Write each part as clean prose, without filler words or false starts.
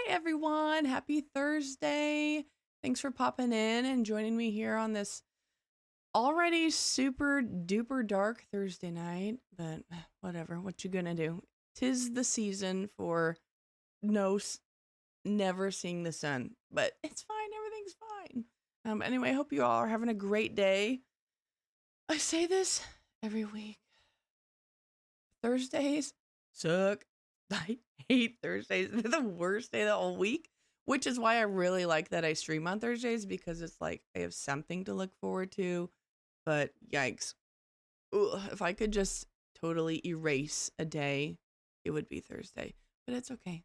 everyone. Happy Thursday. Thanks for popping in and joining me here on this already super duper dark Thursday night. But whatever, what you gonna do? Tis the season for never seeing the sun. But it's fine. Everything's fine. Anyway, I hope you all are having a great day. I say this every week. Thursdays suck. I hate Thursdays. They're the worst day of the whole week, which is why I really like that I stream on Thursdays because it's like I have something to look forward to. But yikes. Ugh, if I could just totally erase a day, it would be Thursday. But it's okay.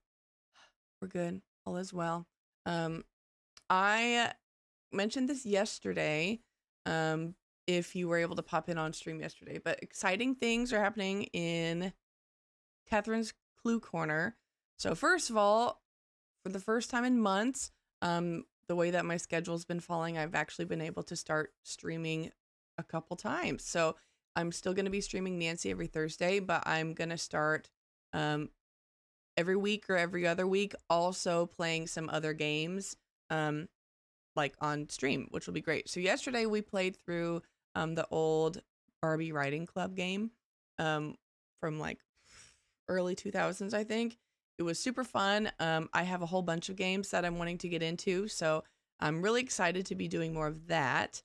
We're good. All is well. I mentioned this yesterday. If you were able to pop in on stream yesterday, but exciting things are happening in Catherine's Clue Corner. So first of all, for the first time in months, the way that my schedule's been falling, I've actually been able to start streaming a couple times. So I'm still going to be streaming Nancy every Thursday, but I'm going to start every week or every other week also playing some other games like on stream, which will be great. So yesterday we played through the old Barbie Writing Club game from like early 2000s, I think. It was super fun. I have a whole bunch of games that I'm wanting to get into, so I'm really excited to be doing more of that.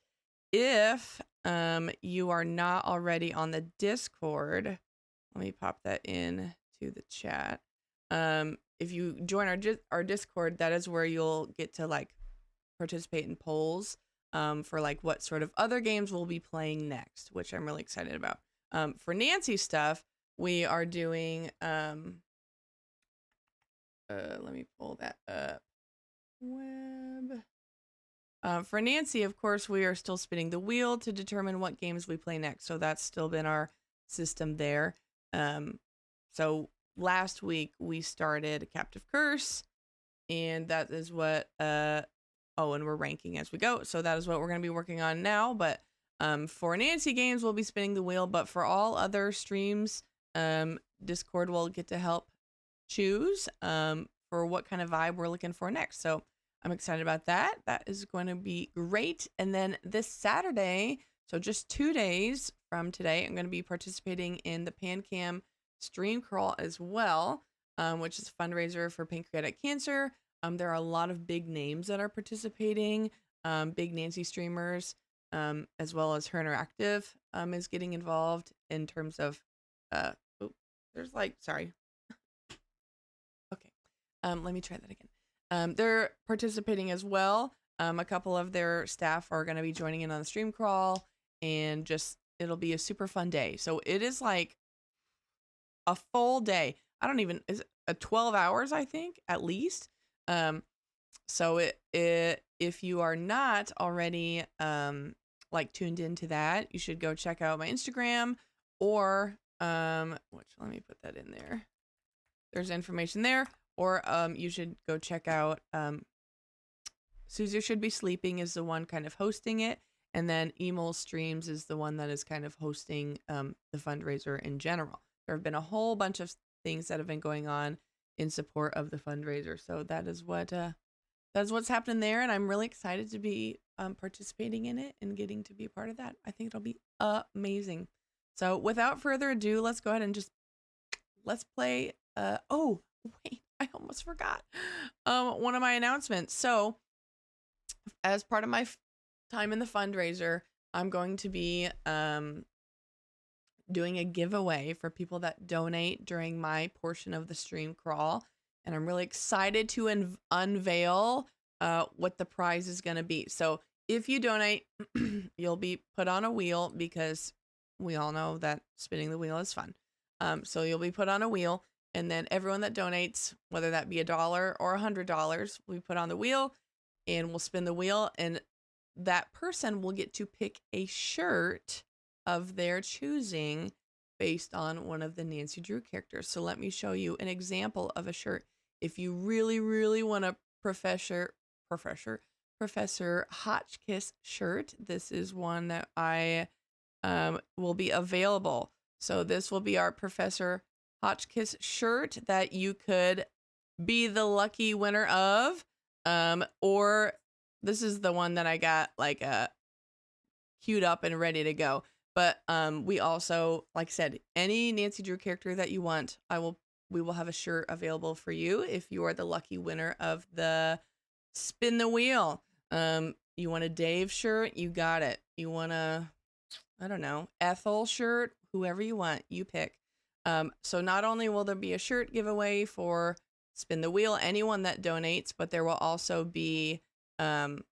If you are not already on the Discord, let me pop that in to the chat. If you join our Discord, that is where you'll get to like participate in polls for like what sort of other games we'll be playing next, which I'm really excited about. For Nancy's stuff, we are doing let me pull that up. Web. For Nancy, of course, we are still spinning the wheel to determine what games we play next. So that's still been our system there. So last week we started Captive Curse, and that is what and we're ranking as we go. So that is what we're going to be working on now. But for Nancy games, we'll be spinning the wheel. But for all other streams, Discord will get to help choose for what kind of vibe we're looking for next. So I'm excited about that. That is going to be great. And then this Saturday, so just 2 days from today, I'm going to be participating in the PanCam stream crawl as well, which is a fundraiser for pancreatic cancer. There are a lot of big names that are participating, big Nancy streamers, as well as HeRInteractive is getting involved in terms of, sorry. Okay, let me try that again. They're participating as well. A couple of their staff are going to be joining in on the stream crawl, and it'll be a super fun day. So it is like a full day. Is it 12 hours, I think, at least. So if you are not already like tuned into that, you should go check out my Instagram or let me put that in there. There's information there, or you should go check out Susie Should Be Sleeping is the one kind of hosting it, and then Emil Streams is the one that is kind of hosting the fundraiser in general. There have been a whole bunch of things that have been going on in support of the fundraiser. So that's what's happening there, and I'm really excited to be participating in it and getting to be a part of that. I think it'll be amazing. So without further ado, let's go ahead and let's play. Oh wait, I almost forgot one of my announcements. So as part of my time in the fundraiser, I'm going to be doing a giveaway for people that donate during my portion of the stream crawl. And I'm really excited to unveil what the prize is going to be. So if you donate, you'll be put on a wheel because we all know that spinning the wheel is fun. So you'll be put on a wheel, and then everyone that donates, whether that be $1 or $100, we put on the wheel and we'll spin the wheel, and that person will get to pick a shirt of their choosing based on one of the Nancy Drew characters. So let me show you an example of a shirt. If you really, really want a Professor Hotchkiss shirt, this is one that I will be available. So this will be our Professor Hotchkiss shirt that you could be the lucky winner of, or this is the one that I got like queued up and ready to go. But we also, like I said, any Nancy Drew character that you want, we will have a shirt available for you if you are the lucky winner of the spin the wheel. You want a Dave shirt, you got it. You want a, I don't know, Ethel shirt, whoever you want, you pick. So not only will there be a shirt giveaway for spin the wheel, anyone that donates, but there will also be the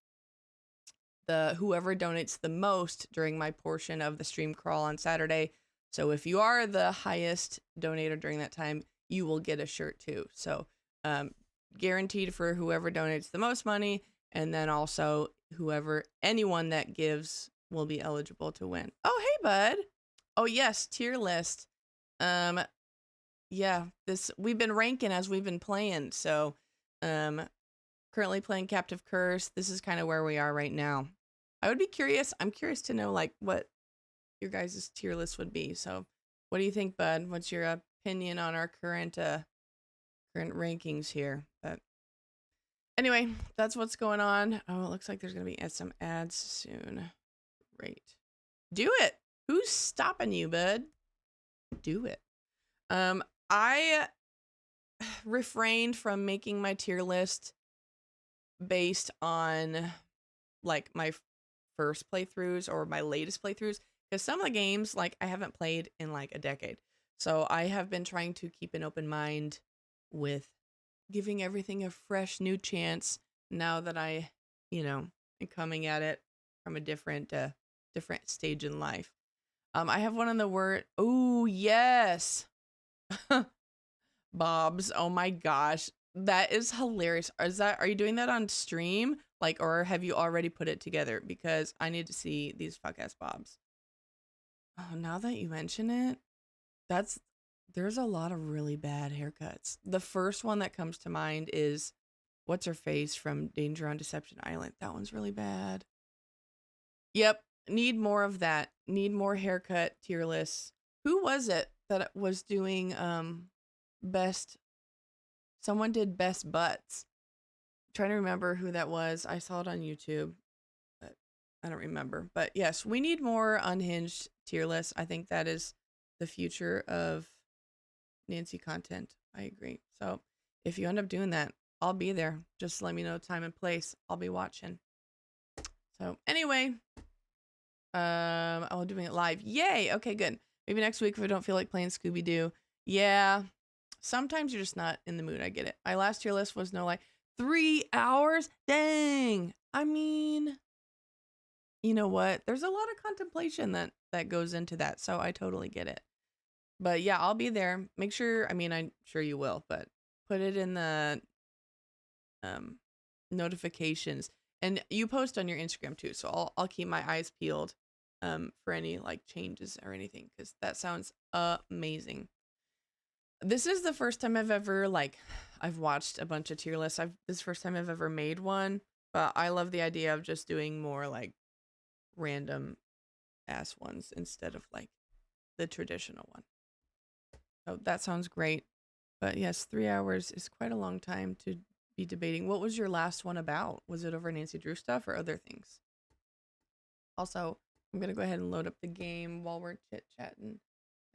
whoever donates the most during my portion of the stream crawl on Saturday. So if you are the highest donator during that time, you will get a shirt too. So guaranteed for whoever donates the most money, and then also anyone that gives will be eligible to win. Oh, hey, bud. Oh, yes, tier list. Yeah, we've been ranking as we've been playing. So currently playing Captive Curse. This is kind of where we are right now. I'm curious to know like what your guys' tier list would be. So what do you think, bud? What's your opinion on our current rankings here? But anyway, that's what's going on. Oh, it looks like there's going to be some ads soon. Great. Do it. Who's stopping you, bud? Do it. I refrained from making my tier list based on like my first playthroughs or my latest playthroughs, because some of the games like I haven't played in like a decade. So I have been trying to keep an open mind with giving everything a fresh new chance now that I, am coming at it from a different stage in life. I have one on the word. Oh, yes. Bob's. Oh my gosh. That is hilarious. Are you doing that on stream? Like, or have you already put it together? Because I need to see these fuck ass bobs. Oh, now that you mention it, there's a lot of really bad haircuts. The first one that comes to mind is what's her face from Danger on Deception Island. That one's really bad. Yep. Need more of that. Need more haircut tier lists. Who was it that was doing best? Someone did best butts. I'm trying to remember who that was. I saw it on YouTube, but I don't remember. But yes, we need more unhinged tier lists. I think that is the future of Nancy content. I agree. So if you end up doing that, I'll be there. Just let me know time and place. I'll be watching. So anyway, I'm doing it live. Yay. Okay, good. Maybe next week if I don't feel like playing Scooby-Doo. Yeah. Sometimes you're just not in the mood. I get it. My last tier list was no like 3 hours. Dang. I mean, you know what? There's a lot of contemplation that goes into that. So I totally get it. But yeah, I'll be there. Make sure, I'm sure you will, but put it in the notifications. And you post on your Instagram too. So I'll keep my eyes peeled for any like changes or anything, because that sounds amazing. This is the first time I've watched a bunch of tier lists. This is the first time I've ever made one, but I love the idea of just doing more like random ass ones instead of like the traditional one. So that sounds great. But yes, 3 hours is quite a long time to be debating. What was your last one about? Was it over Nancy Drew stuff or other things? Also, I'm going to go ahead and load up the game while we're chit-chatting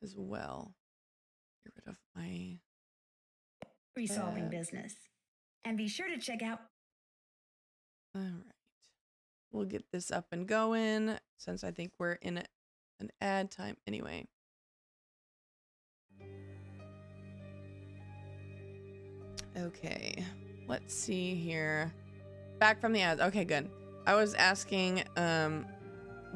as well. Get rid of my resolving business. And be sure to check out. All right. We'll get this up and going since I think we're in an ad time anyway. Okay. Let's see here. Back from the ads. Okay, good. I was asking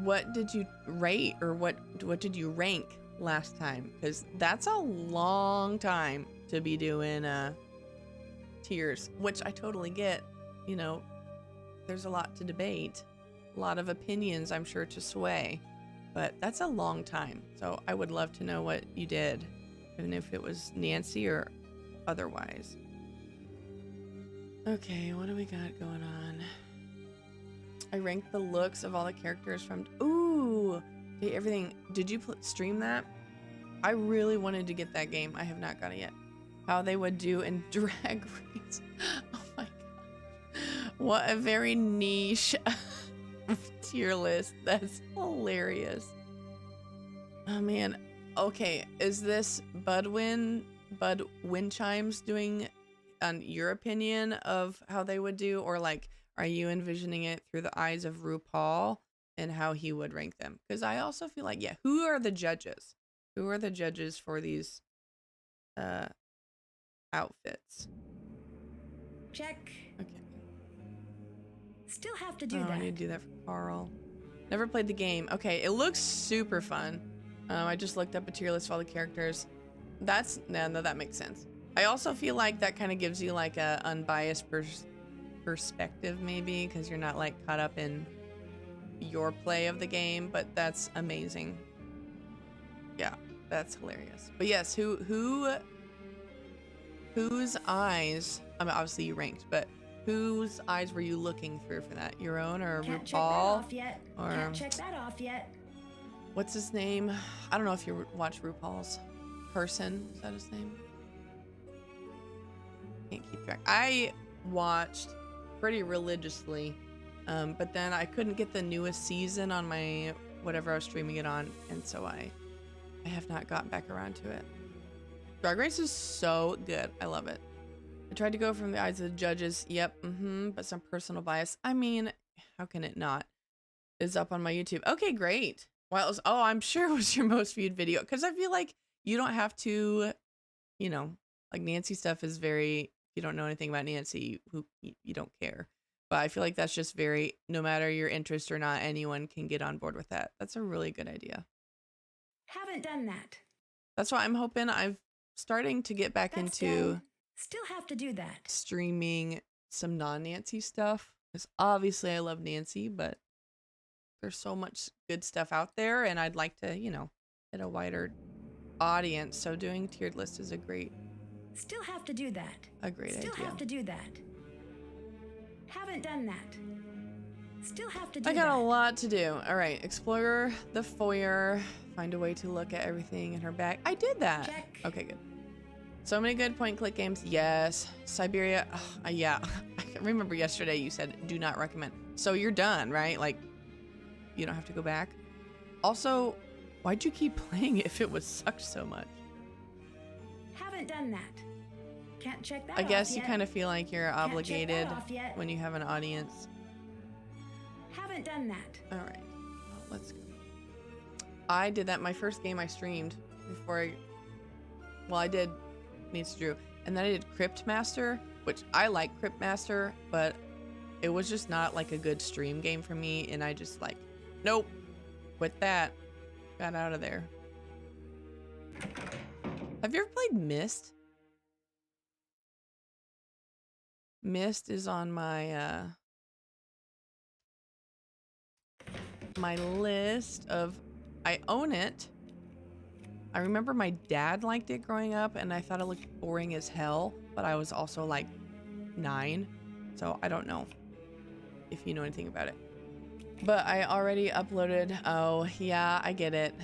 what did you rate or what did you rank last time, because that's a long time to be doing tiers, which I totally get. There's a lot to debate, a lot of opinions I'm sure to sway, but that's a long time. So I would love to know what you did, even if it was Nancy or otherwise. Okay, what do we got going on? I ranked the looks of all the characters from everything. Did you stream that? I really wanted to get that game. I have not got it yet. how they would do in Drag Race. Oh my god. What a very niche tier list. That's hilarious. Oh man. Okay, is this Bud Windchimes doing your opinion of how they would do, or like are you envisioning it through the eyes of RuPaul and how he would rank them? Because I also feel like, yeah, who are the judges? Who are the judges for these outfits? Check. Okay. Still have to do Oh, that. I need to do that for Carl. Never played the game. Okay, it looks super fun. I just looked up a tier list of all the characters. That's no, that makes sense. I also feel like that kind of gives you like a unbiased perspective, maybe, because you're not like caught up in your play of the game. But that's amazing. Yeah, that's hilarious. But yes, whose eyes? I mean, obviously you ranked, but whose eyes were you looking through for that? Your own or Can't RuPaul? check that off yet. Or Can't check that off yet. what's his name? I don't know if you watch RuPaul's. Person, is that his name? Can't keep track. I watched pretty religiously, but then I couldn't get the newest season on my whatever I was streaming it on, and so I have not gotten back around to it. Drag Race is so good. I love it. I tried to go from the eyes of the judges. Yep, but some personal bias. I mean, how can it not? Is up on my YouTube. Okay, great. Well, I'm sure it was your most viewed video, because I feel like you don't have to, you know, like Nancy stuff is very, if you don't know anything about Nancy, you don't care. But I feel like that's just very, no matter your interest or not, anyone can get on board with that. That's a really good idea. Haven't done that. That's why I'm hoping I'm starting to get back That's into done. Still have to do that. streaming some non-Nancy stuff. Because obviously I love Nancy, but there's so much good stuff out there, and I'd like to, you know, hit a wider audience. So doing tiered list is a great Still have to do that. idea. Still have to do that. Haven't done that. Still have to do I got that. a lot to do. All right, explore the foyer, find a way to look at everything in her bag. I did that. Check. Okay, good. So many good point click games. Yes. Siberia. Yeah. I remember yesterday you said do not recommend. So you're done, right? Like you don't have to go back. Also, why'd you keep playing it if it was sucked so much? Haven't done that. Can't check that I guess off you yet. kind of feel like you're Can't check that obligated off yet. when you have an audience. Haven't done that. All right, well, let's go. I did that my first game I streamed before I did Nancy Drew, and then I did Crypt Master, which I like Crypt Master, but it was just not like a good stream game for me, and I just like, nope, quit that, got out of there. Have you ever played Myst? Myst is on my my list of, I own it. I remember my dad liked it growing up, and I thought it looked boring as hell, but I was also like 9, so I don't know if you know anything about it. But I already uploaded. Oh yeah, I get it.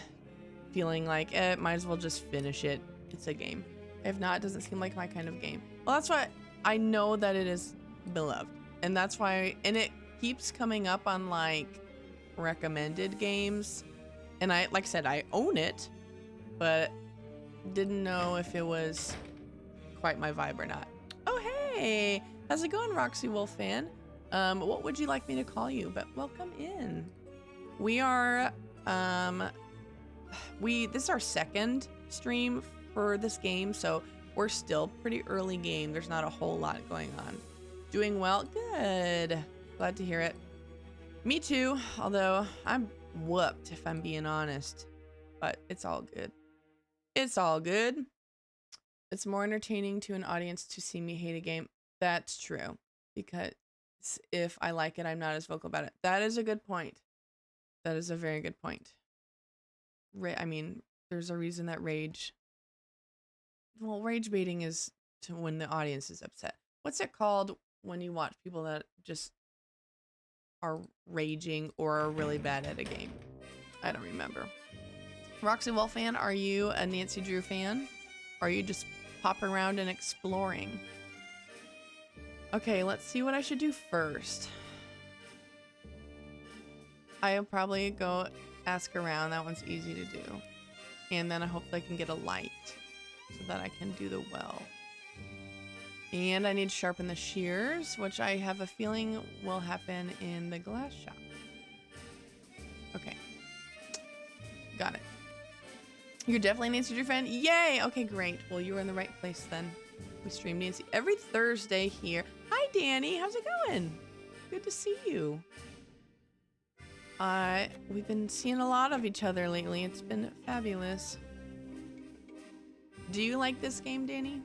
Feeling like might as well just finish it. It's a game. If not, it doesn't seem like my kind of game. Well, that's why I know that it is beloved, and that's why, and it keeps coming up on like recommended games, and I, like I said, I own it, but didn't know if it was quite my vibe or not. Oh hey, how's it going, Roxy Wolf fan? What would you like me to call you? But welcome in. We are this is our second stream for this game, so we're still pretty early game. There's not a whole lot going on. Doing well, good. Glad to hear it. Me too, although I'm whooped if I'm being honest, but it's all good. It's all good. It's more entertaining to an audience to see me hate a game. That's true, because if I like it, I'm not as vocal about it. That is a good point. That is a very good point. I mean, there's a reason that rage baiting is to when the audience is upset. What's it called when you watch people that just are raging or are really bad at a game? I don't remember. Roxy Wolf fan, are you a Nancy Drew fan? Or are you just popping around and exploring. Okay, let's see what I should do first. I'll probably go ask around. That one's easy to do. And then I hopefully can get a light so that I can do the well. And I need to sharpen the shears, which I have a feeling will happen in the glass shop. Okay. Got it. You're definitely Nancy Drew fan. Yay! Okay, great. Well, you were in the right place then. We stream Nancy every Thursday here. Hi, Danny. How's it going? Good to see you. We've been seeing a lot of each other lately. It's been fabulous. Do you like this game, Danny?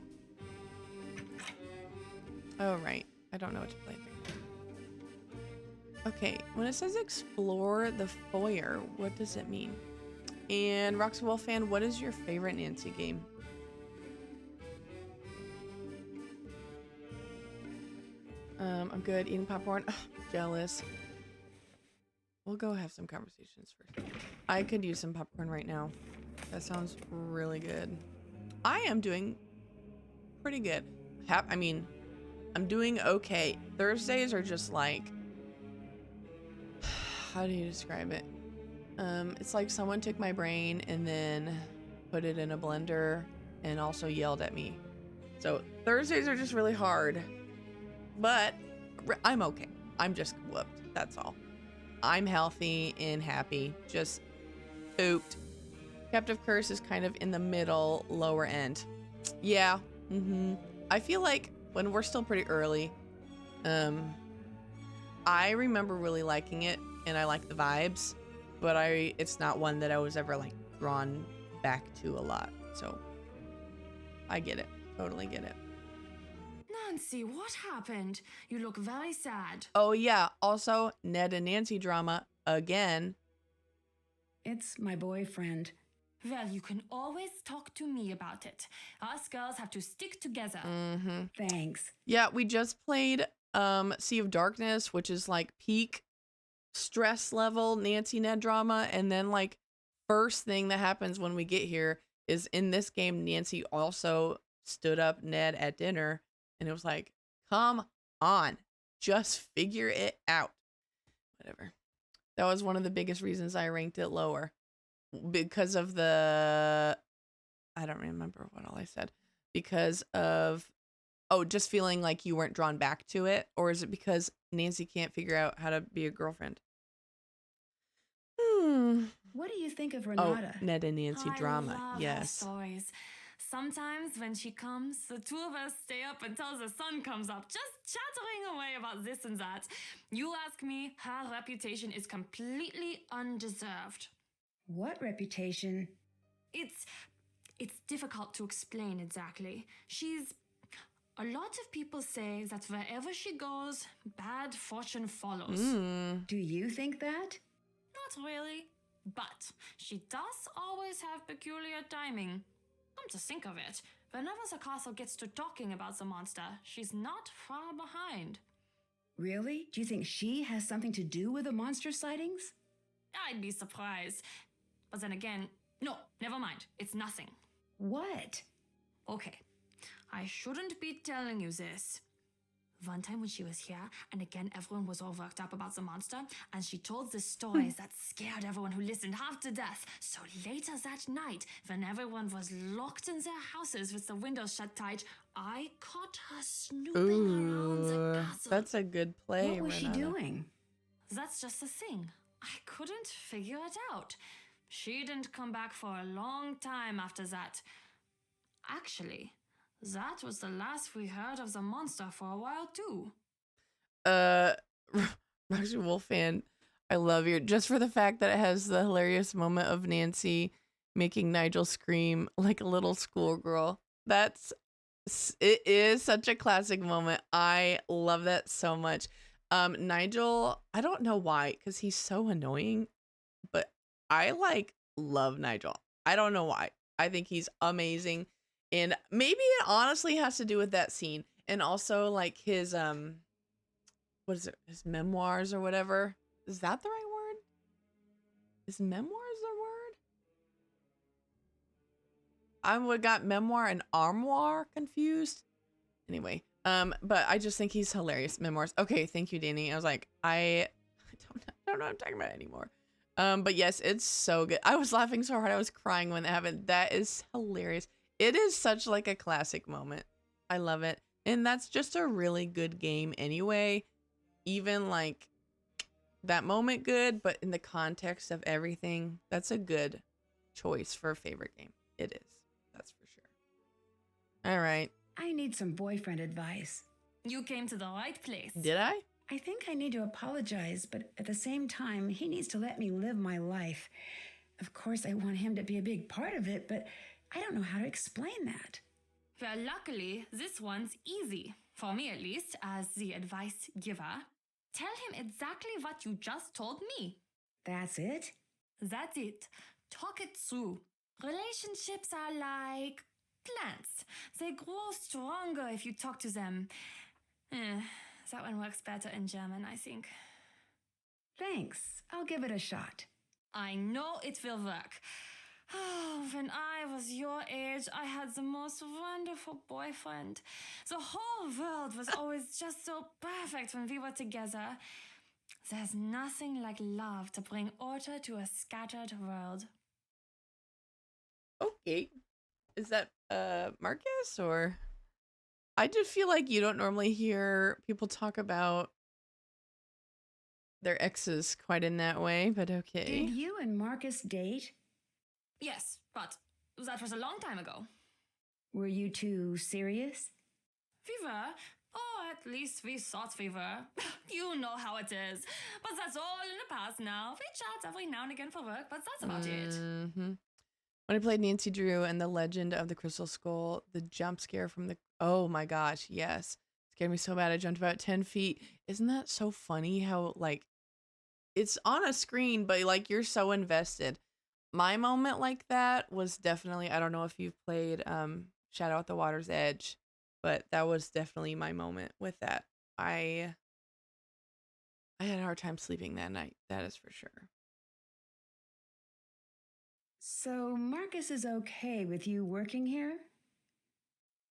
Oh, right. I don't know what to play there. Okay, when it says explore the foyer, what does it mean? And Roxy Wolf fan, what is your favorite Nancy game? I'm good. Eating popcorn. Ugh, jealous. We'll go have some conversations first. I could use some popcorn right now. That sounds really good. I am doing pretty good. I mean, I'm doing okay. Thursdays are just like, how do you describe it? It's like someone took my brain and then put it in a blender and also yelled at me. So Thursdays are just really hard, but I'm okay. I'm just whooped. That's all. I'm healthy and happy. Just pooped. Captive Curse is kind of in the middle, lower end. Yeah. I feel like when we're still pretty early, I remember really liking it and I like the vibes, but it's not one that I was ever like drawn back to a lot. So I get it. Totally get it. Nancy, what happened? You look very sad. Oh yeah. Also, Ned and Nancy drama again. It's my boyfriend. Well, you can always talk to me about it. Us girls have to stick together. Thanks. Yeah, we just played Sea of Darkness, which is like peak stress level Nancy Ned drama, and then like first thing that happens when we get here is in this game Nancy also stood up Ned at dinner, and it was like, come on, just figure it out. Whatever. That was one of the biggest reasons I ranked it lower, because of the, I don't remember what all I said, because of, oh, just feeling like you weren't drawn back to it, or is it because Nancy can't figure out how to be a girlfriend? What do you think of Oh, Renata? Ned and Nancy I drama. love her Yes. stories. Sometimes when she comes, the two of us stay up until the sun comes up, just chattering away about this and that. You ask me, her reputation is completely undeserved. What reputation? It's difficult to explain exactly. A lot of people say that wherever she goes, bad fortune follows. Do you think that? Not really, but she does always have peculiar timing. Come to think of it, whenever the castle gets to talking about the monster, she's not far behind. Really? Do you think she has something to do with the monster sightings? I'd be surprised. But then again, no, never mind. It's nothing. What? Okay, I shouldn't be telling you this. One time when she was here, and again everyone was all worked up about the monster, and she told the stories that scared everyone who listened half to death. So later that night, when everyone was locked in their houses with the windows shut tight, I caught her snooping around the castle. That's a good play. What was she Renata. doing? That's just the thing. I couldn't figure it out. She didn't come back for a long time after that. Actually, that was the last we heard of the monster for a while, too. Roxy Wolf fan, I love you. Just for the fact that it has the hilarious moment of Nancy making Nigel scream like a little schoolgirl. It is such a classic moment. I love that so much. Nigel, I don't know why, because he's so annoying, but I love Nigel. I don't know why. I think he's amazing. And maybe it honestly has to do with that scene. And also like his, what is it? His memoirs or whatever. Is that the right word? Is memoirs the word? I would got memoir and armoire confused. Anyway, but I just think he's hilarious. Memoirs. Okay, thank you, Danny. I was like, I don't know what I'm talking about anymore. But yes, it's so good. I was laughing so hard I was crying when that happened. That is hilarious. It is such like a classic moment. I love it. And that's just a really good game anyway. Even like that moment good, but in the context of everything, that's a good choice for a favorite game. It is. That's for sure. All right. I need some boyfriend advice. You came to the right place. Did I? I think I need to apologize, but at the same time, he needs to let me live my life. Of course, I want him to be a big part of it, but I don't know how to explain that. Well, luckily, this one's easy. For me, at least, as the advice giver. Tell him exactly what you just told me. That's it? That's it. Talk it through. Relationships are like plants. They grow stronger if you talk to them. That one works better in German, I think. Thanks. I'll give it a shot. I know it will work. Oh, when I was your age, I had the most wonderful boyfriend. The whole world was always just so perfect when we were together. There's nothing like love to bring order to a scattered world. Okay. Is that Marcus or? I just feel like you don't normally hear people talk about their exes quite in that way, but okay. Did you and Marcus date? Yes, but that was a long time ago. Were you two serious? We were. Or at least we thought we were. You know how it is. But that's all in the past now. We chat every now and again for work, but that's about it. When I played Nancy Drew and the Legend of the Crystal Skull, the jump scare from the... Oh my gosh, yes. Scared me so bad I jumped about 10 feet. Isn't that so funny how, like, it's on a screen, but, like, you're so invested. My moment like that was definitely... I don't know if you've played Shadow at the Water's Edge, but that was definitely my moment with that. I had a hard time sleeping that night. That is for sure. So Marcus is okay with you working here?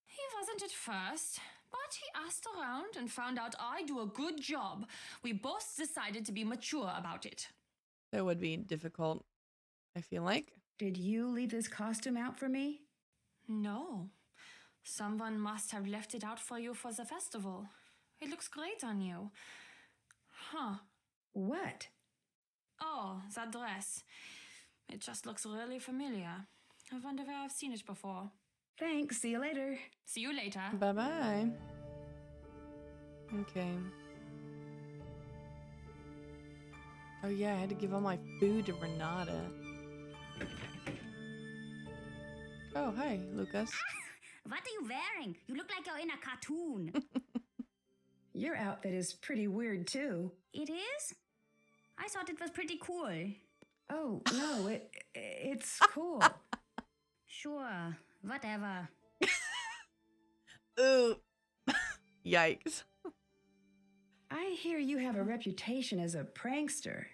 He wasn't at first, but he asked around and found out I do a good job. We both decided to be mature about it. That would be difficult, I feel like. Did you leave this costume out for me? No. Someone must have left it out for you for the festival. It looks great on you. Huh. What? Oh, that dress. It just looks really familiar. I wonder where I've seen it before. Thanks. See you later. See you later. Bye-bye. Okay. Oh yeah, I had to give all my food to Renata. Oh, hi, Lucas. What are you wearing? You look like you're in a cartoon. Your outfit is pretty weird, too. It is? I thought it was pretty cool. Oh, no, it's cool. Sure, whatever. Ooh. Yikes. I hear you have a reputation as a prankster.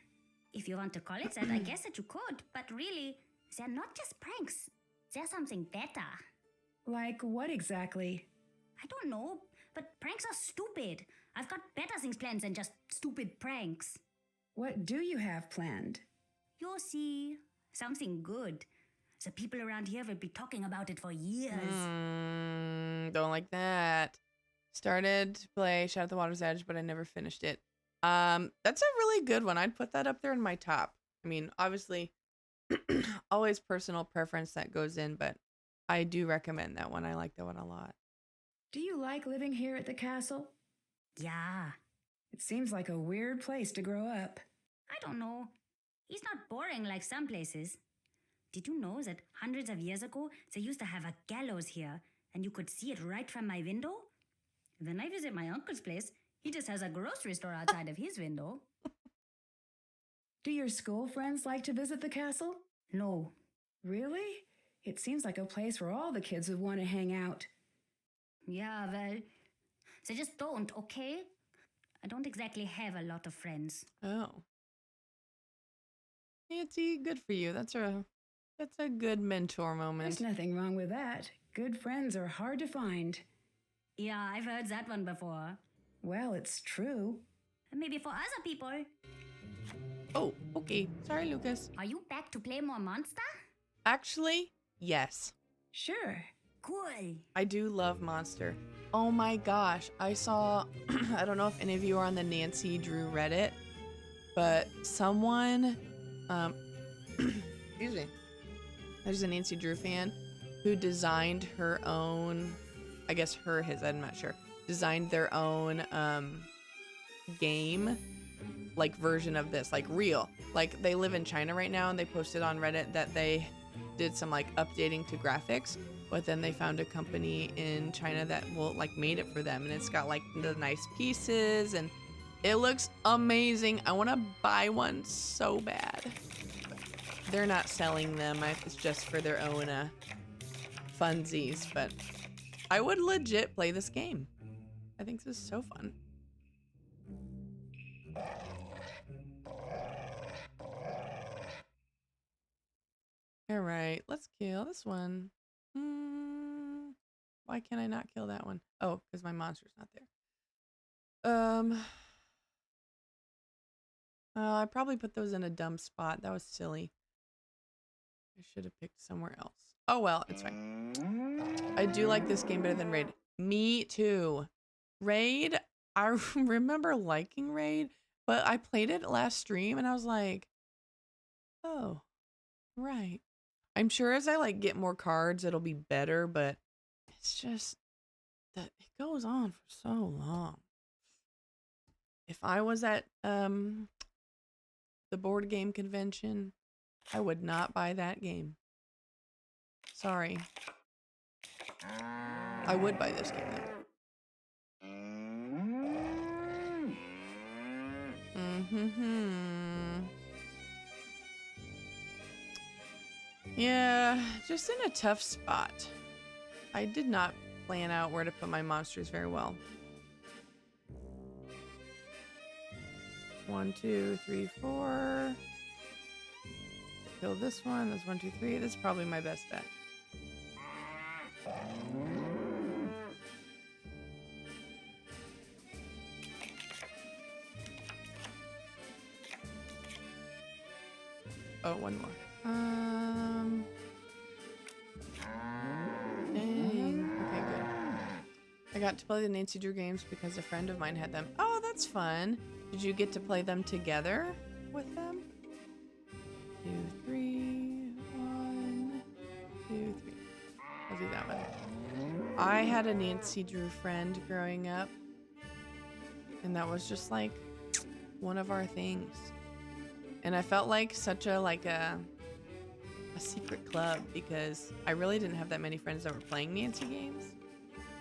If you want to call it that, I guess that you could. But really, they're not just pranks. They're something better. Like what exactly? I don't know, but pranks are stupid. I've got better things planned than just stupid pranks. What do you have planned? You'll see. Something good. The people around here will be talking about it for years. Don't like that. Started to play Shadow at the Water's Edge, but I never finished it. That's a really good one. I'd put that up there in my top. I mean, obviously, always personal preference that goes in, but I do recommend that one. I like that one a lot. Do you like living here at the castle? Yeah. It seems like a weird place to grow up. I don't know. It's not boring like some places. Did you know that hundreds of years ago, they used to have a gallows here, and you could see it right from my window? When I visit my uncle's place, he just has a grocery store outside of his window. Do your school friends like to visit the castle? No. Really? It seems like a place where all the kids would want to hang out. Yeah, well, they just don't, okay? I don't exactly have a lot of friends. Oh. Nancy, good for you. That It's a good mentor moment. There's nothing wrong with that. Good friends are hard to find. Yeah, I've heard that one before. Well, it's true. Maybe for other people. Oh, okay. Sorry, Lucas. Are you back to play more Monster? Actually, yes. Sure. Cool. I do love Monster. Oh my gosh. I saw, I don't know if any of you are on the Nancy Drew Reddit, but someone, excuse me, there's a Nancy Drew fan who designed her own, I guess his, I'm not sure, designed their own game, like version of this, like real. Like they live in China right now and they posted on Reddit that they did some like updating to graphics, but then they found a company in China that will like made it for them, and it's got like the nice pieces and it looks amazing. I want to buy one so bad. They're not selling them. It's just for their own funsies, but I would legit play this game. I think this is so fun. All right, let's kill this one. Why can't I not kill that one? Oh, because my monster's not there. I probably put those in a dumb spot. That was silly. I should have picked somewhere else. Oh well, it's fine. I do like this game better than Raid. Me too. Raid, I remember liking Raid, but I played it last stream and I was like, oh, right. I'm sure as I like get more cards, it'll be better, but it's just that it goes on for so long. If I was at the board game convention, I would not buy that game. Sorry. I would buy this game though. Yeah, just in a tough spot. I did not plan out where to put my monsters very well. 1, 2, 3, 4. Kill this one. That's 1, 2, 3. This is probably my best bet. Oh, one more. Dang. Okay, good. I got to play the Nancy Drew games because a friend of mine had them. Oh, that's fun. Did you get to play them together with them? 2, 3. 1, 2, 3. I'll do that one. I had a Nancy Drew friend growing up, and that was just like one of our things. And I felt like such a a secret club because I really didn't have that many friends that were playing Nancy games.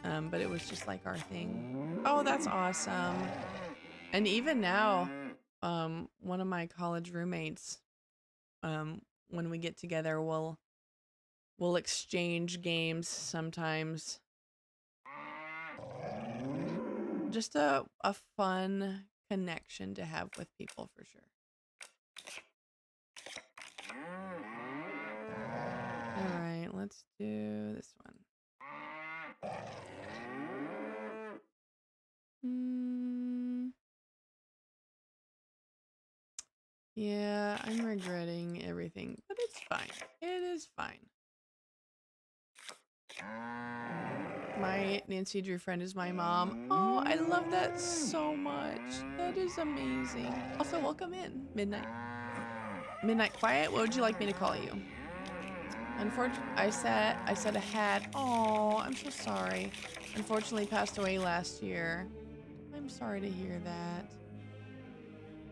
But it was just like our thing. Oh, that's awesome. And even now, one of my college roommates, when we get together, we'll exchange games sometimes. Just a fun connection to have with people for sure. All right, let's do this one. Yeah, I'm regretting everything, but it's fine. It is fine. My Nancy Drew friend is my mom. Oh, I love that so much. That is amazing. Also, welcome in, Midnight. Midnight Quiet, what would you like me to call you? Unfortunately, I said a hat. Oh, I'm so sorry. Unfortunately, passed away last year. I'm sorry to hear that.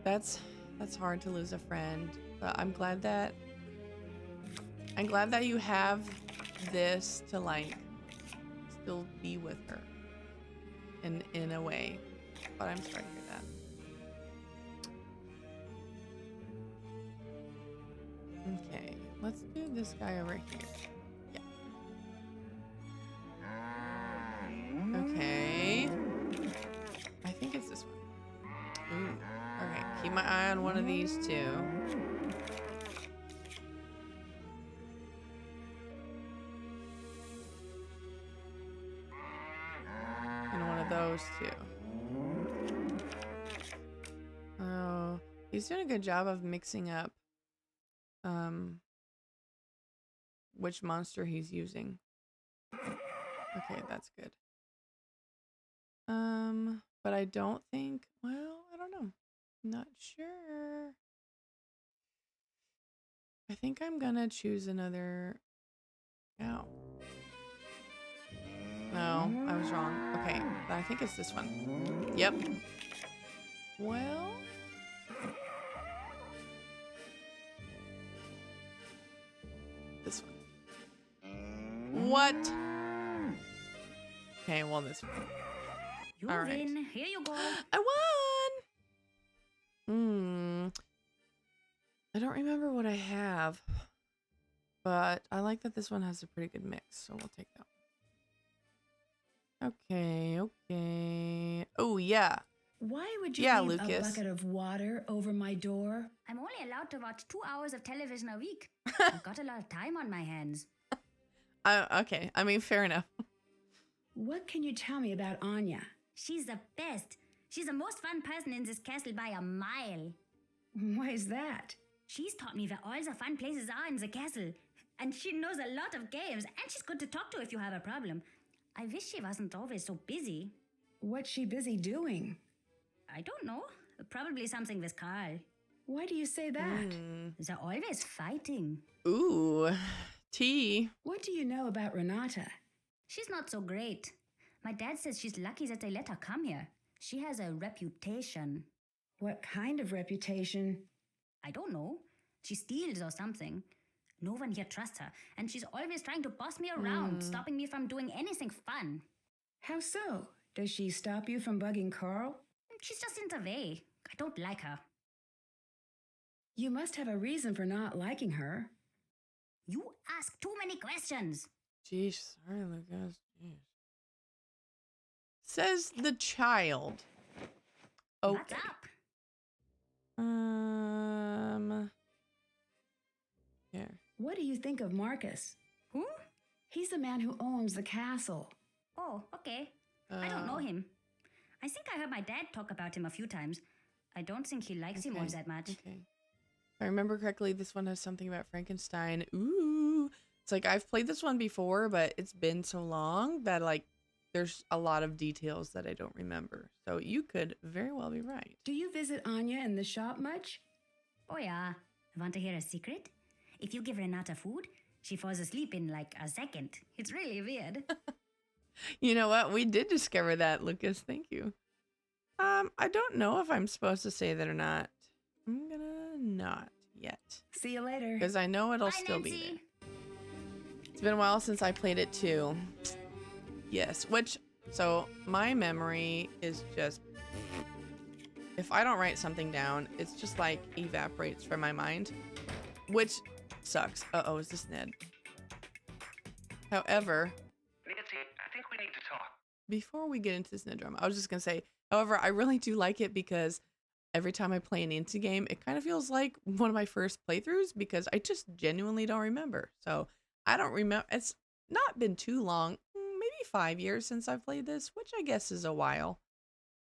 That's hard to lose a friend, but I'm glad that you have this to like still be with her in a way. But I'm sorry to hear that. Okay, let's do this guy over here. Yeah. Okay. I think it's this one. Ooh. Okay, keep my eye on one of these two. those two. Oh, he's doing a good job of mixing up which monster he's using. Okay, that's good. But I don't think, well, I don't know. Not sure. I think I'm gonna choose another. Oh. No, I was wrong. Okay, I think it's this one. Yep. Well. This one. What? Okay, well, this one. You All right. win. Here you go. I won! I don't remember what I have, but I like that this one has a pretty good mix, so we'll take that one. Okay. Oh, yeah. Why would you Yeah, leave a Lucas. bucket of water over my door? I'm only allowed to watch 2 hours of television a week. I've got a lot of time on my hands. Okay. I mean, fair enough. What can you tell me about Anya? She's the best. She's the most fun person in this castle by a mile. Why is that? She's taught me where all the fun places are in the castle. And she knows a lot of games, and she's good to talk to if you have a problem. I wish she wasn't always so busy. What's she busy doing? I don't know. Probably something with Carl. Why do you say that? They're always fighting. Ooh. Tea. What do you know about Renata? She's not so great. My dad says she's lucky that they let her come here. She has a reputation. What kind of reputation? I don't know. She steals or something. No one here trusts her, and she's always trying to boss me around, stopping me from doing anything fun. How so? Does she stop you from bugging Carl? She's just in the way. I don't like her. You must have a reason for not liking her. You ask too many questions. Jeez, sorry, Lucas. Jeez. Says the child. Okay. What's up? Here. What do you think of Marcus? Who? He's the man who owns the castle. Oh, okay. I don't know him. I think I heard my dad talk about him a few times. I don't think he likes him all that much. Okay. If I remember correctly, this one has something about Frankenstein. Ooh. It's like I've played this one before, but it's been so long that like there's a lot of details that I don't remember. So you could very well be right. Do you visit Anya in the shop much? Oh yeah. Want to hear a secret? If you give Renata food, she falls asleep in like a second. It's really weird. You know what? We did discover that, Lucas. Thank you. I don't know if I'm supposed to say that or not. I'm gonna not yet. See you later. Because I know it'll Bye, still be Nancy. there. It's been a while since I played it too. Yes, so my memory is just, if I don't write something down, it's just like evaporates from my mind, which sucks. Uh-oh, is this Ned? However, Nancy, I think we need to talk. before we get into this Ned drama, I was just gonna say, however, I really do like it because every time I play an indie game, it kind of feels like one of my first playthroughs because I just genuinely don't remember. So I don't remember. It's not been too long, maybe 5 years since I've played this, which I guess is a while.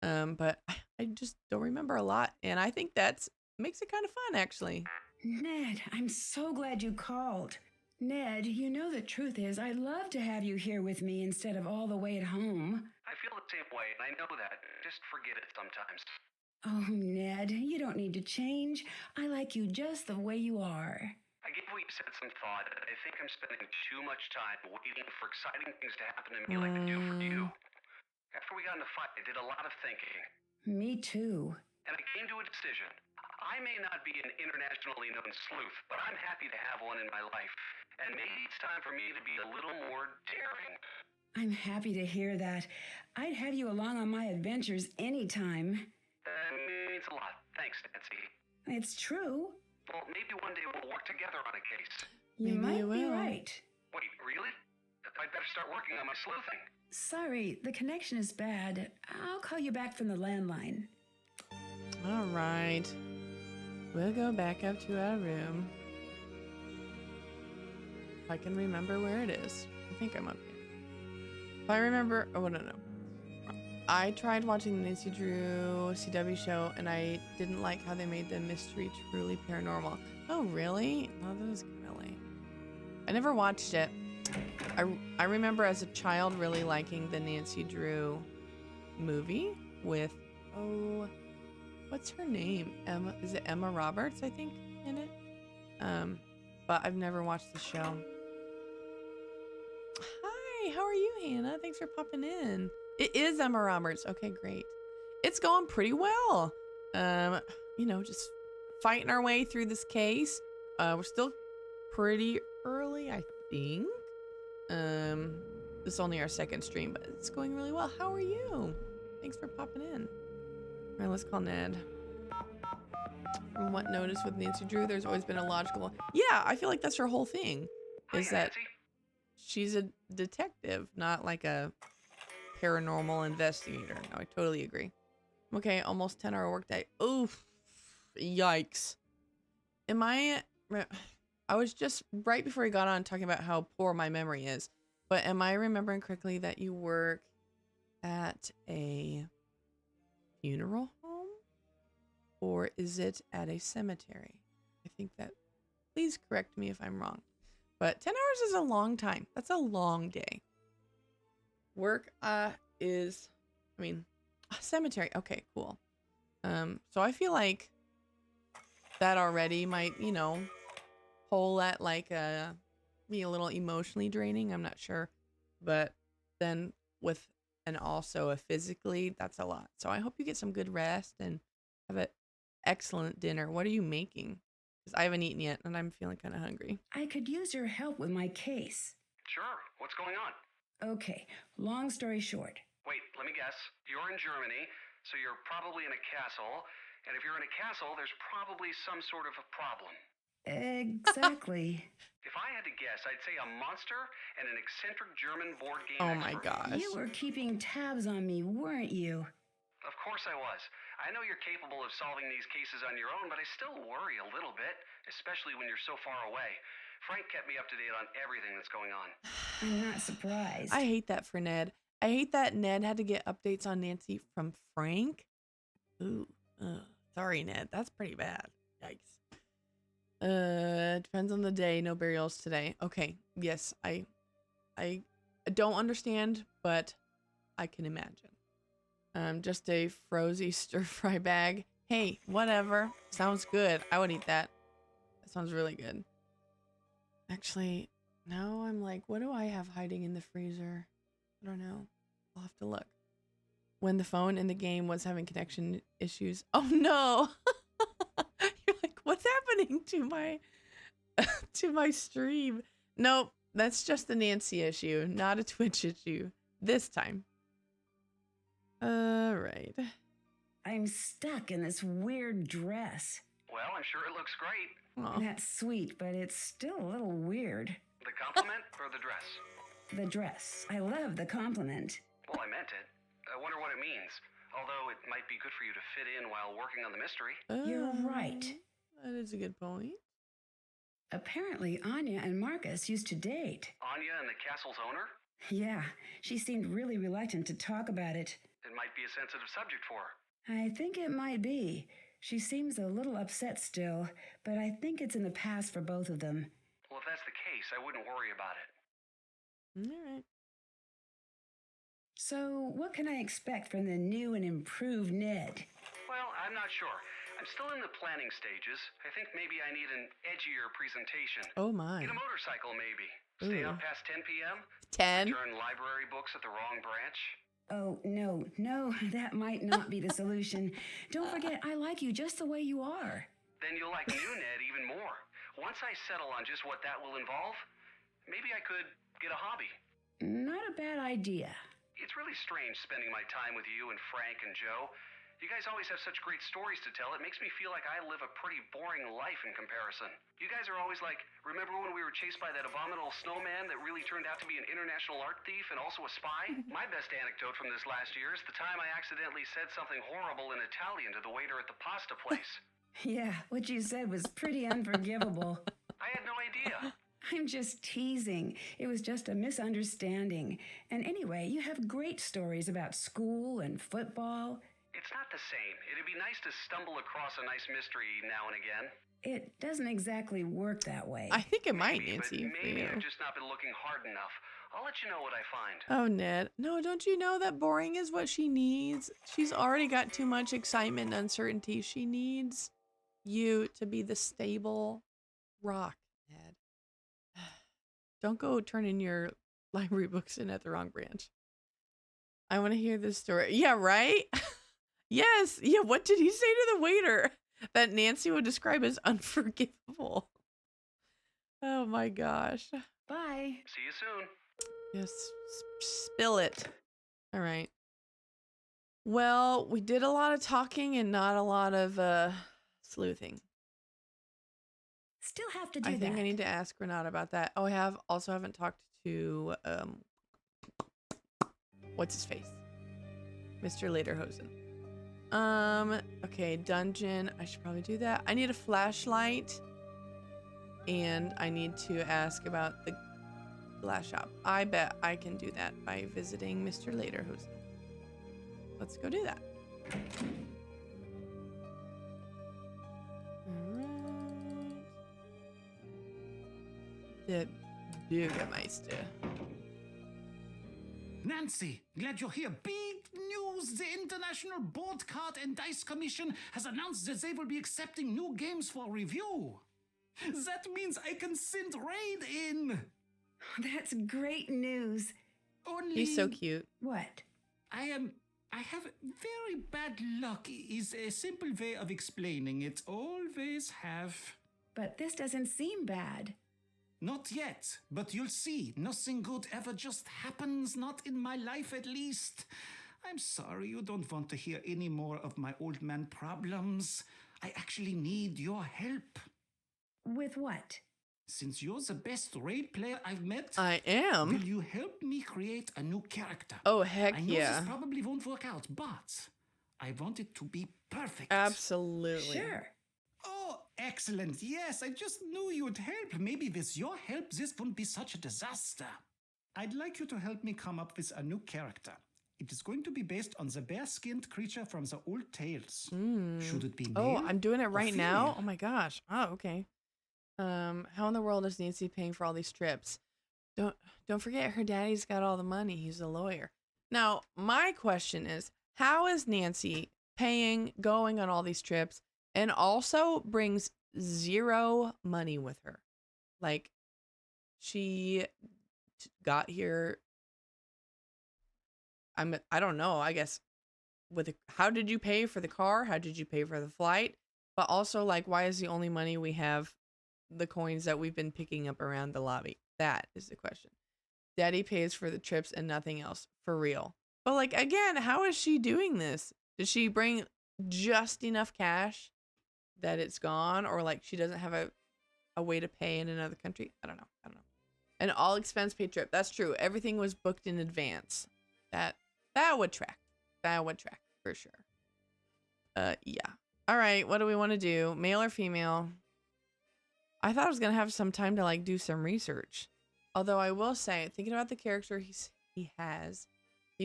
But I just don't remember a lot, and I think that's makes it kind of fun, actually. Ned, I'm so glad you called. Ned, you know the truth is I'd love to have you here with me instead of all the way at home. I feel the same way, and I know that. Just forget it sometimes. Oh, Ned, you don't need to change. I like you just the way you are. I give what you said some thought. I think I'm spending too much time waiting for exciting things to happen to me like they do for you. After we got in a fight, I did a lot of thinking. Me too. And I came to a decision. I may not be an internationally known sleuth, but I'm happy to have one in my life. And maybe it's time for me to be a little more daring. I'm happy to hear that. I'd have you along on my adventures anytime. That means a lot. Thanks, Nancy. It's true. Well, maybe one day we'll work together on a case. You Maybe might you be will. right. Wait, really? I'd better start working on my sleuthing. Sorry, the connection is bad. I'll call you back from the landline. All right. We'll go back up to our room. If I can remember where it is. I think I'm up here. If I remember... Oh, no. I tried watching the Nancy Drew CW show, and I didn't like how they made the mystery truly paranormal. Oh, really? Oh, that was kind of lame. I never watched it. I remember as a child really liking the Nancy Drew movie with, oh, what's her name? Emma, is it Emma Roberts, I think, in it? But I've never watched the show. Hi, how are you, Hannah? Thanks for popping in. It is Emma Roberts. Okay, great. It's going pretty well. Just fighting our way through this case. We're still pretty early, I think. This is only our second stream, but it's going really well. How are you? Thanks for popping in. All right, let's call Ned. From what notice with Nancy Drew, there's always been a logical... Yeah, I feel like that's her whole thing. Is that Nancy. she's a detective, not like a paranormal investigator. No, I totally agree. Okay, almost 10-hour workday. Oof. Yikes. I was just right before I got on talking about how poor my memory is. But am I remembering correctly that you work at a funeral home? Or is it at a cemetery? I think that, please correct me if I'm wrong. But 10 hours is a long time. That's a long day. Work cemetery. Okay, cool. So I feel like that already might, pull at like be a little emotionally draining. I'm not sure. But then with and also a physically, that's a lot. So I hope you get some good rest and have an excellent dinner. What are you making? Because I haven't eaten yet and I'm feeling kind of hungry. I could use your help with my case. Sure. What's going on? Okay, long story short. Wait, let me guess. You're in Germany, so you're probably in a castle. And if you're in a castle, there's probably some sort of a problem. Exactly. If I had to guess, I'd say a monster and an eccentric German board game Oh my expert. gosh. You were keeping tabs on me, weren't you? Of course I was. I know you're capable of solving these cases on your own, but I still worry a little bit, especially when you're so far away. Frank kept me up to date on everything that's going on. I'm not surprised. I hate that for Ned. I hate that Ned had to get updates on Nancy from Frank. Ooh, sorry, Ned. That's pretty bad. Yikes. Depends on the day. No burials today. Okay. Yes, I don't understand, but I can imagine. Just a frozy stir fry bag. Hey, whatever. Sounds good. I would eat that. That sounds really good. Actually, now I'm like, what do I have hiding in the freezer? I don't know. I'll have to look. When the phone in the game was having connection issues. Oh no. You're like, what's happening to my stream? Nope, that's just a Nancy issue, not a Twitch issue. This time. Right. I'm stuck in this weird dress. Well, I'm sure it looks great. Aw. That's sweet, but it's still a little weird. The compliment or the dress? The dress. I love the compliment. Well, I meant it. I wonder what it means. Although it might be good for you to fit in while working on the mystery. You're right. That is a good point. Apparently, Anya and Marcus used to date. Anya and the castle's owner? Yeah, she seemed really reluctant to talk about it. It might be a sensitive subject for her. I think it might be. She seems a little upset still, but I think it's in the past for both of them. Well, if that's the case, I wouldn't worry about it. All right. So, what can I expect from the new and improved Ned? Well, I'm not sure. I'm still in the planning stages. I think maybe I need an edgier presentation. Oh my. Get a motorcycle, maybe. Stay Ooh. out past 10 p.m. 10? Return library books at the wrong branch. Oh, no, that might not be the solution. Don't forget, I like you just the way you are. Then you'll like new Ned even more. Once I settle on just what that will involve, maybe I could get a hobby. Not a bad idea. It's really strange spending my time with you and Frank and Joe. You guys always have such great stories to tell. It makes me feel like I live a pretty boring life in comparison. You guys are always like, remember when we were chased by that abominable snowman that really turned out to be an international art thief and also a spy? My best anecdote from this last year is the time I accidentally said something horrible in Italian to the waiter at the pasta place. Yeah, what you said was pretty unforgivable. I had no idea. I'm just teasing. It was just a misunderstanding. And anyway, you have great stories about school and football. It's not the same. It'd be nice to stumble across a nice mystery now and again. It doesn't exactly work that way. I think it might, Maybe, Nancy, but for maybe you. I've just not been looking hard enough. I'll let you know what I find. Oh, Ned. No, don't you know that boring is what she needs? She's already got too much excitement and uncertainty. She needs you to be the stable rock, Ned. Don't go turning your library books in at the wrong branch. I want to hear this story. Yeah, right? Yes. Yeah, what did he say to the waiter? That Nancy would describe as unforgivable. Oh my gosh. Bye. See you soon. Yes, spill it. All right. Well, we did a lot of talking and not a lot of sleuthing. Still have to do I that. think I need to ask Renata about that. Oh, I haven't talked to what's his face? Mr. Lederhosen. Okay, dungeon. I should probably do that. I need a flashlight. And I need to ask about the glass shop. I bet I can do that by visiting Mr. Lederhosen. Let's go do that. Alright. The Bürgermeister. Nancy, glad you're here. Big news! The International Board Card and Dice Commission has announced that they will be accepting new games for review. That means I can send Raid in. That's great news. Only He's so cute. What? I have very bad luck is a simple way of explaining it. Always have. But this doesn't seem bad. Not yet, but you'll see. Nothing good ever just happens, not in my life at least. I'm sorry you don't want to hear any more of my old man problems. I actually need your help. With what? Since you're the best raid player I've met, I am. will you help me create a new character? Oh, heck I know yeah. this probably won't work out, but I want it to be perfect. Absolutely. Sure. Oh, excellent. Yes, I just knew you'd help. Maybe with your help, this wouldn't be such a disaster. I'd like you to help me come up with a new character. It is going to be based on the bear-skinned creature from the old tales. Should it be male? Oh, I'm doing it or right now? female? Oh my gosh. Oh, okay. How in the world is Nancy paying for all these trips? Don't forget her daddy's got all the money. He's a lawyer. Now, my question is, how is Nancy going on all these trips and also brings zero money with her? Like, she got here. I don't know, I guess how did you pay for the car? How did you pay for the flight? But also, like, why is the only money we have the coins that we've been picking up around the lobby? That is the question. Daddy pays for the trips and nothing else, for real. But like, again, how is she doing this? Did she bring just enough cash that it's gone, or like she doesn't have a way to pay in another country? I don't know. An all expense paid trip. That's true. Everything was booked in advance. That would track. That would track for sure. Yeah. All right. What do we want to do? Male or female? I thought I was gonna have some time to like do some research. Although I will say, thinking about the character he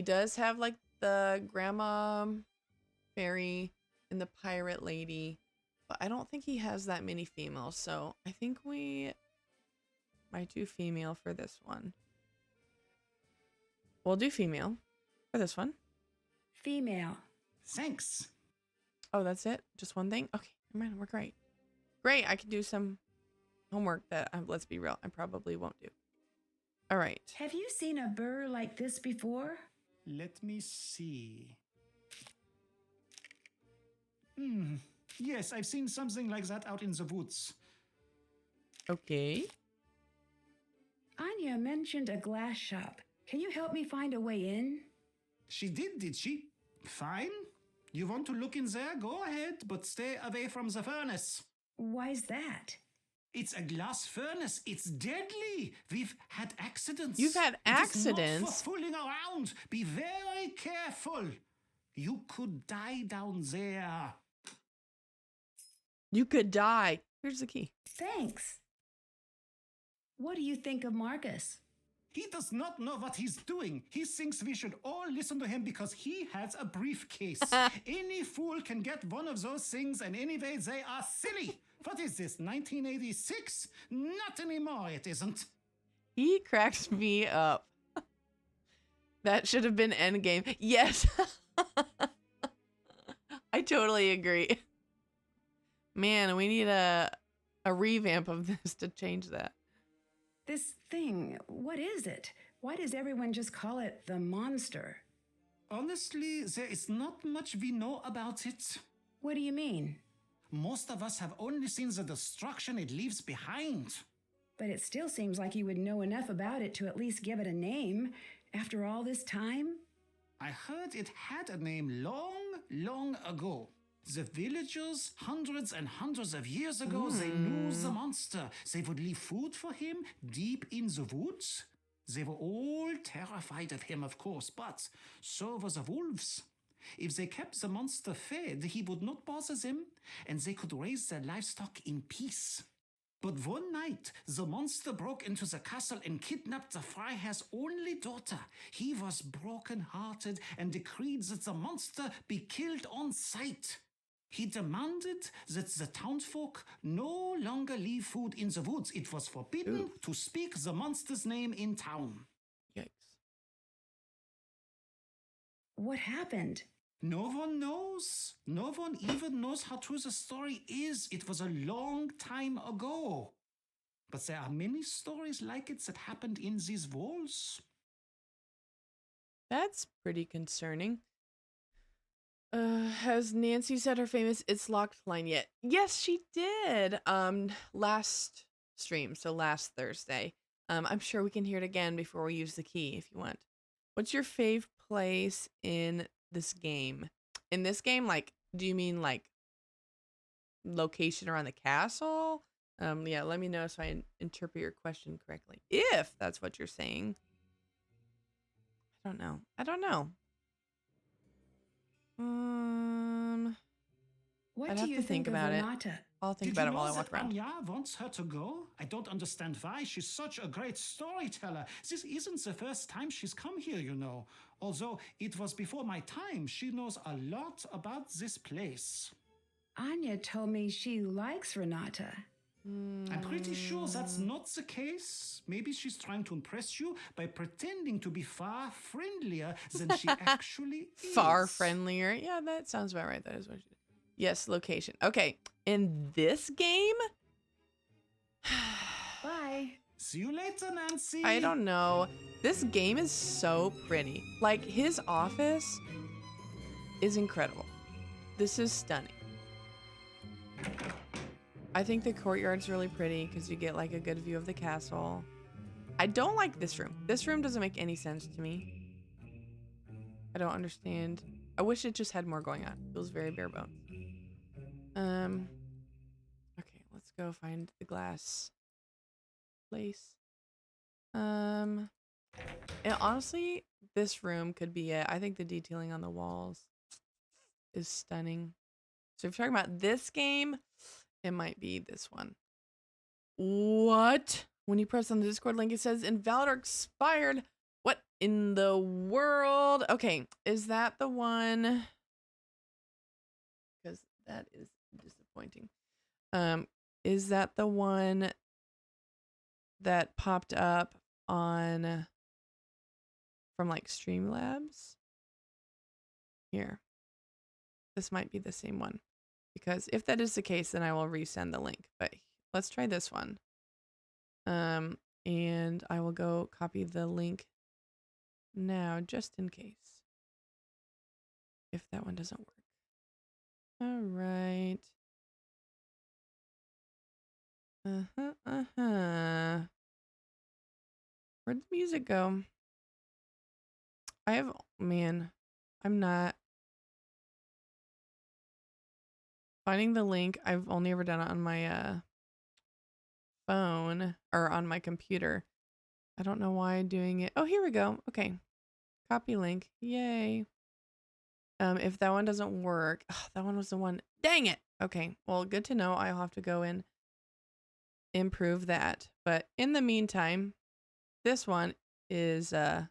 does have like the grandma fairy and the pirate lady, but I don't think he has that many females. So I think we might do female for this one. We'll do female for this one. Female. Thanks. Oh, that's it? Just one thing? Okay, never mind. We're great. Great. I can do some homework that, let's be real, I probably won't do. All right. Have you seen a burr like this before? Let me see. Yes, I've seen something like that out in the woods. Okay. Anya mentioned a glass shop. Can you help me find a way in? She did she? Fine. You want to look in there? Go ahead, but stay away from the furnace. Why's that? It's a glass furnace. It's deadly. We've had accidents. You've had It is accidents? not for fooling around. Be very careful. You could die down there. You could die. Here's the key. Thanks. What do you think of Marcus? He does not know what he's doing. He thinks we should all listen to him because he has a briefcase. Any fool can get one of those things, and anyway, they are silly. What is this, 1986? Not anymore, it isn't. He cracks me up. That should have been Endgame. Yes. I totally agree. Man, we need a revamp of this to change that. This thing, what is it? Why does everyone just call it the monster? Honestly, there is not much we know about it. What do you mean? Most of us have only seen the destruction it leaves behind. But it still seems like you would know enough about it to at least give it a name after all this time. I heard it had a name long, long ago. The villagers, hundreds and hundreds of years ago, they knew the monster. They would leave food for him deep in the woods. They were all terrified of him, of course, but so were the wolves. If they kept the monster fed, he would not bother them, and they could raise their livestock in peace. But one night, the monster broke into the castle and kidnapped the Freiherr's only daughter. He was broken-hearted and decreed that the monster be killed on sight. He demanded that the townsfolk no longer leave food in the woods. It was forbidden to speak the monster's name in town. Yikes. What happened? No one knows. No one even knows how true the story is. It was a long time ago. But there are many stories like it that happened in these walls. That's pretty concerning. Has Nancy said her famous "It's Locked" line yet? Yes, she did. Last stream, so last Thursday. I'm sure we can hear it again before we use the key if you want. What's your fave place in this game? In this game, like, do you mean like location around the castle? Yeah, let me know so I interpret your question correctly. If that's what you're saying. I don't know. What I'd do have you to think of about it. Renata? I'll think Did about you it while know I walk that around. Anya wants her to go? I don't understand why. She's such a great storyteller. This isn't the first time she's come here, you know. Although it was before my time, she knows a lot about this place. Anya told me she likes Renata. I'm pretty sure that's not the case. Maybe she's trying to impress you by pretending to be far friendlier than she actually is. Far friendlier. Yeah, that sounds about right. That is what she did. Yes, location. Okay, in this game, Bye. See you later, Nancy. I don't know. This game is so pretty. Like, his office is incredible. This is stunning. I think the courtyard's really pretty because you get like a good view of the castle. I don't like this room. This room doesn't make any sense to me. I don't understand. I wish it just had more going on. It feels very bare bones. Okay, let's go find the glass place. And honestly, this room could be it. I think the detailing on the walls is stunning. So if you're talking about this game, it might be this one. What? When you press on the Discord link, it says invalid or expired. What in the world? Okay, is that the one? Because that is disappointing. Is that the one that popped up on from like Streamlabs? Here. This might be the same one. Because if that is the case, then I will resend the link. But let's try this one. And I will go copy the link now, just in case. If that one doesn't work. All right. Where'd the music go? I'm not finding the link. I've only ever done it on my phone or on my computer. I don't know why I'm doing it. Oh, here we go. Okay. Copy link. Yay. If that one doesn't work, that one was the one. Dang it. Okay. Well, good to know. I'll have to go in improve that. But in the meantime, this one is that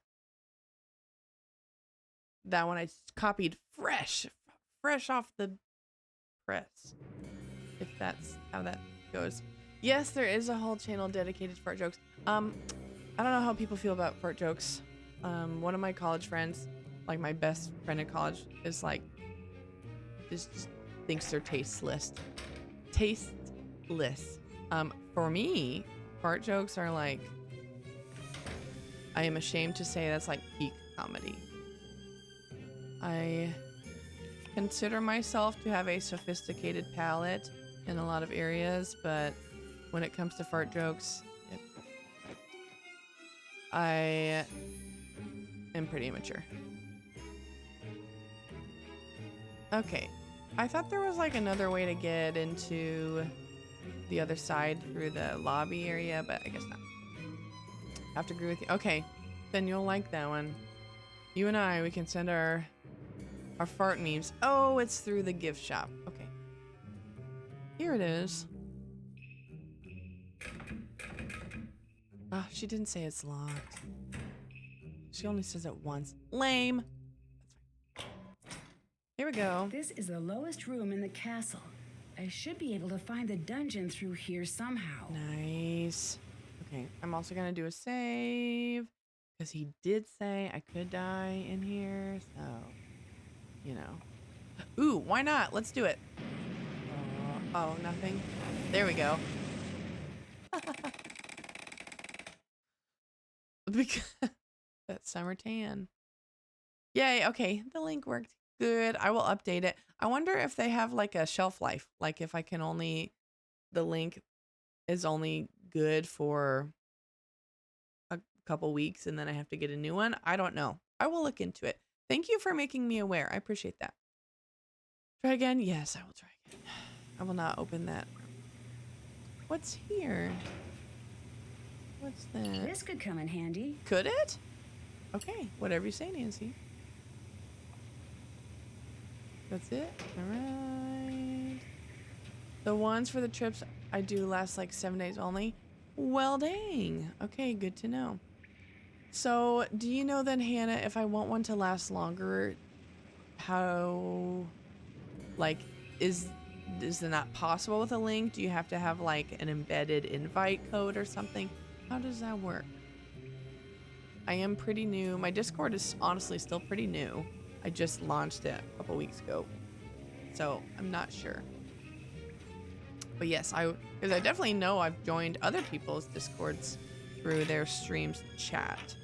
one I copied fresh off the press, if that's how that goes. Yes, there is a whole channel dedicated to fart jokes. I don't know how people feel about fart jokes. One of my college friends, like my best friend in college, is like, just thinks they're tasteless. For me, fart jokes are like, I am ashamed to say that's like peak comedy. I consider myself to have a sophisticated palate in a lot of areas, but when it comes to fart jokes, I am pretty immature. Okay, I thought there was like another way to get into the other side through the lobby area, but I guess not. I have to agree with you. Okay, then you'll like that one. You and I, we can send our fart memes. Oh, it's through the gift shop. Okay. Here it is. Oh, she didn't say it's locked. She only says it once. Lame. Here we go. This is the lowest room in the castle. I should be able to find the dungeon through here somehow. Nice. Okay, I'm also gonna do a save because he did say I could die in here, so you know. Ooh, why not? Let's do it. Oh, nothing. There we go. Because that summer tan. Yay. Okay, the link worked. Good. I will update it. I wonder if they have like a shelf life, like if I can only, the link is only good for a couple weeks and then I have to get a new one. I don't know. I will look into it. Thank you for making me aware. I appreciate that. Try again? Yes, I will try again. I will not open that. What's here? What's that? This could come in handy. Could it? Okay, whatever you say, Nancy. That's it? Alright. The ones for the trips I do last like 7 days only. Well, dang. Okay, good to know. So, do you know then, Hannah, if I want one to last longer, how, like, is it not possible with a link? Do you have to have like an embedded invite code or something? How does that work? I am pretty new. My Discord is honestly still pretty new. I just launched it a couple weeks ago, so I'm not sure. But yes, because I definitely know I've joined other people's Discords through their streams chat.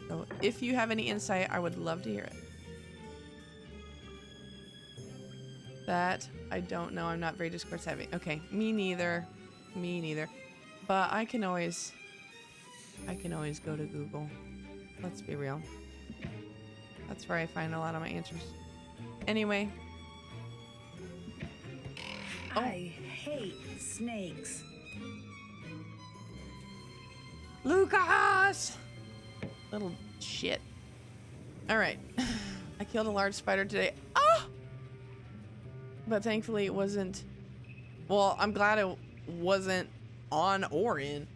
So if you have any insight, I would love to hear it. That I don't know. I'm not very Discord savvy. Okay, me neither. Me neither. But I can always go to Google. Let's be real. That's where I find a lot of my answers. Anyway. I hate snakes. Lucas! Little shit. Alright. I killed a large spider today. Ah! But thankfully it wasn't... Well, I'm glad it wasn't on or in.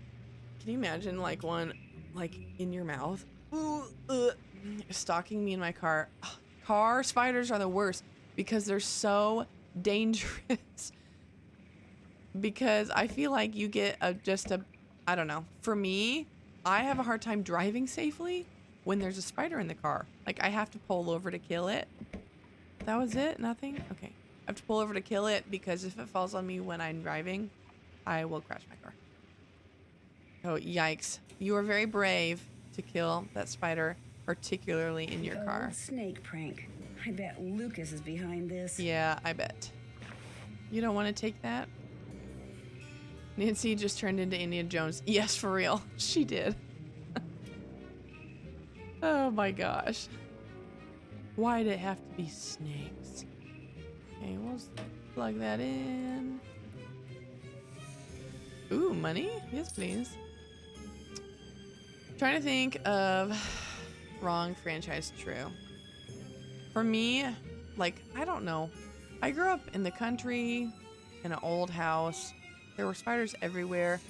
Can you imagine like one like in your mouth? Ooh, stalking me in my car. Car spiders are the worst because they're so dangerous. Because I feel like you get I don't know. For me, I have a hard time driving safely when there's a spider in the car. Like I have to pull over to kill it. That was it? Nothing? Okay. I have to pull over to kill it because if it falls on me when I'm driving, I will crash my car. Oh, yikes. You are very brave to kill that spider, particularly in your car. Old snake prank. I bet Lucas is behind this. Yeah, I bet. You don't want to take that? Nancy just turned into Indiana Jones. Yes, for real. She did. Oh my gosh. Why'd it have to be snakes? Okay, we'll plug that in. Ooh, money? Yes, please. Trying to think of wrong franchise true. For me, like, I don't know. I grew up in the country, in an old house. There were spiders everywhere.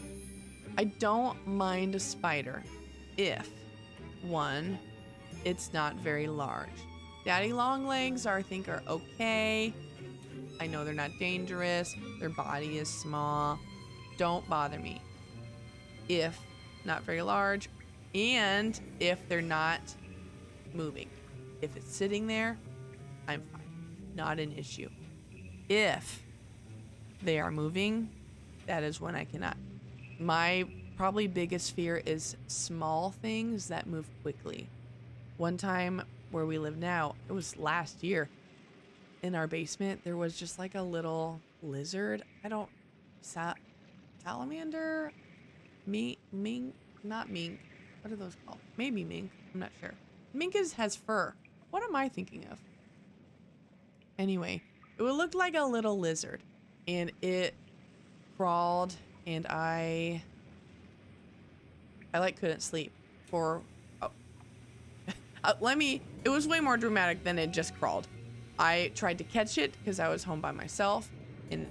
I don't mind a spider if, one, it's not very large. Daddy long legs I think are okay. I know they're not dangerous. Their body is small. Don't bother me. If not very large, and if they're not moving. If it's sitting there, I'm fine. Not an issue. If they are moving, that is when I cannot. My probably biggest fear is small things that move quickly. One time where we live now, it was last year, in our basement, there was just like a little lizard. Salamander? Mink? Not mink. What are those called? Maybe mink. I'm not sure. Mink has fur. What am I thinking of? Anyway, it looked like a little lizard, and it crawled, and I like couldn't sleep for. It was way more dramatic than it just crawled. I tried to catch it because I was home by myself, and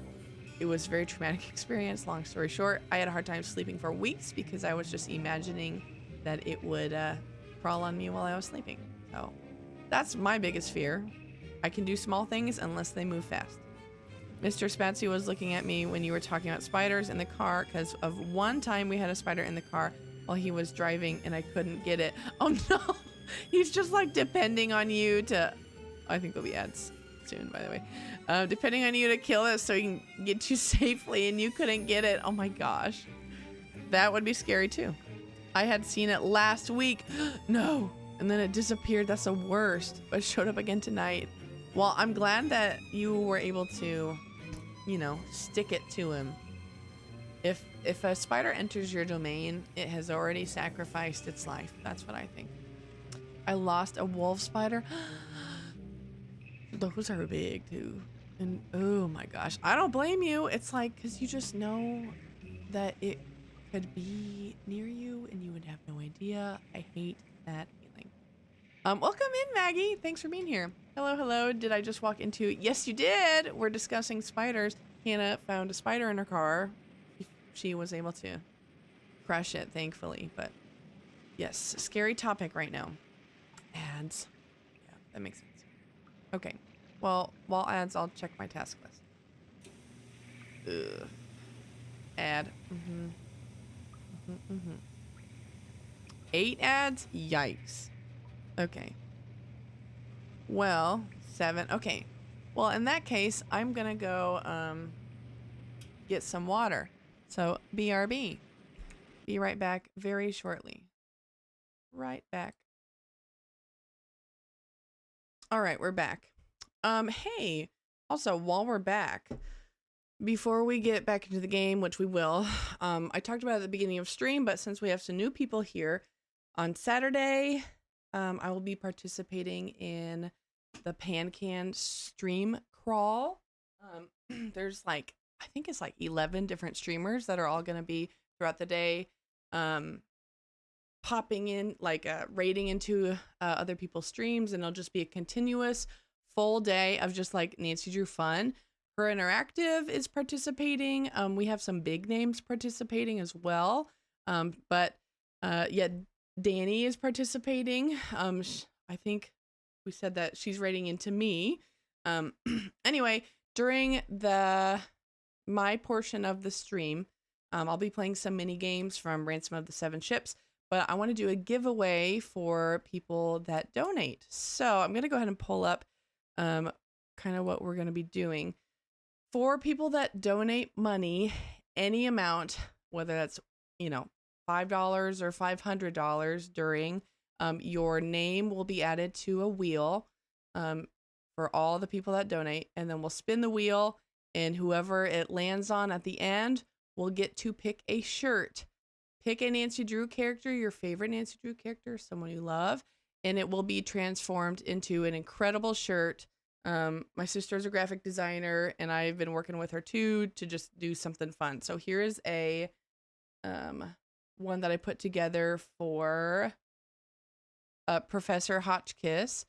it was a very traumatic experience. Long story short, I had a hard time sleeping for weeks because I was just imagining that it would crawl on me while I was sleeping. So that's my biggest fear. I can do small things unless they move fast. Mr. Spatsy was looking at me when you were talking about spiders in the car because of one time we had a spider in the car while he was driving and I couldn't get it. Oh no! He's just like depending on you to, I think there'll be ads soon, by the way. Depending on you to kill it so he can get you safely and you couldn't get it. Oh my gosh. That would be scary too. I had seen it last week. No. And then it disappeared. That's the worst. But it showed up again tonight. Well, I'm glad that you were able to, stick it to him. If a spider enters your domain, it has already sacrificed its life. That's what I think. I lost a wolf spider. Those are big too. And oh my gosh, I don't blame you. It's like, cause you just know that it could be near you and you would have no idea. I hate that feeling. Welcome in, Maggie. Thanks for being here. Hello. Did I just walk into? Yes, you did. We're discussing spiders. Hannah found a spider in her car. She was able to crush it, thankfully. But yes, scary topic right now. Ads. Yeah, that makes sense. Okay. Well, while ads, I'll check my task list. Ugh. Ad. 8 ads? Yikes. Okay. Well, 7. Okay. Well, in that case, I'm gonna go get some water. So, BRB. Be right back very shortly. Right back. All right, we're back. Hey, also, while we're back, before we get back into the game, which we will, I talked about it at the beginning of stream, but since we have some new people here, on Saturday, I will be participating in the PanCan stream crawl. There's I think it's 11 different streamers that are all going to be throughout the day, popping in, raiding into other people's streams, and it'll just be a continuous full day of just Nancy Drew fun. HeRInteractive is participating. We have some big names participating as well. But Danny is participating. I think we said that she's raiding into me. Anyway, during my portion of the stream, I'll be playing some mini games from Ransom of the Seven Ships, but I want to do a giveaway for people that donate. So I'm going to go ahead and pull up kind of what we're going to be doing. For people that donate money, any amount, whether that's, $5 or $500 during, your name will be added to a wheel for all the people that donate, and then we'll spin the wheel, and whoever it lands on at the end will get to pick a shirt. Pick a Nancy Drew character, your favorite Nancy Drew character, someone you love, and it will be transformed into an incredible shirt. My sister's a graphic designer, and I've been working with her too to just do something fun. So here is a one that I put together for Professor Hotchkiss.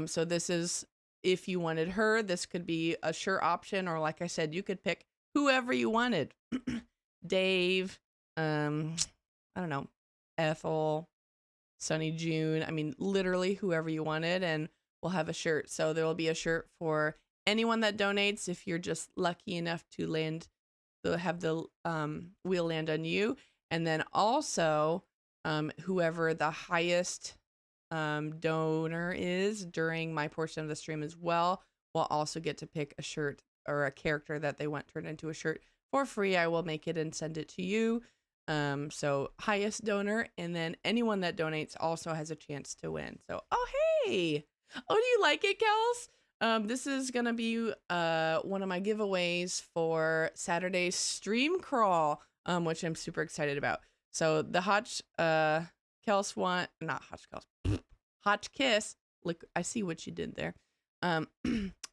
So this is, if you wanted her, this could be a shirt option, or like I said, you could pick whoever you wanted. Dave, I don't know, Ethel, Sunny June. I mean, literally whoever you wanted, and we'll have a shirt. So there will be a shirt for anyone that donates. If you're just lucky enough to land, they'll have the wheel land on you, and then also whoever the highest donor is during my portion of the stream as well will also get to pick a shirt or a character that they want turned into a shirt for free. I will make it and send it to you. So highest donor, and then anyone that donates also has a chance to win. So, oh, hey. Oh, do you like it, Kels? This is going to be one of my giveaways for Saturday's stream crawl, which I'm super excited about. So the Kels one, not Kels, Hotchkiss. Look, I see what you did there.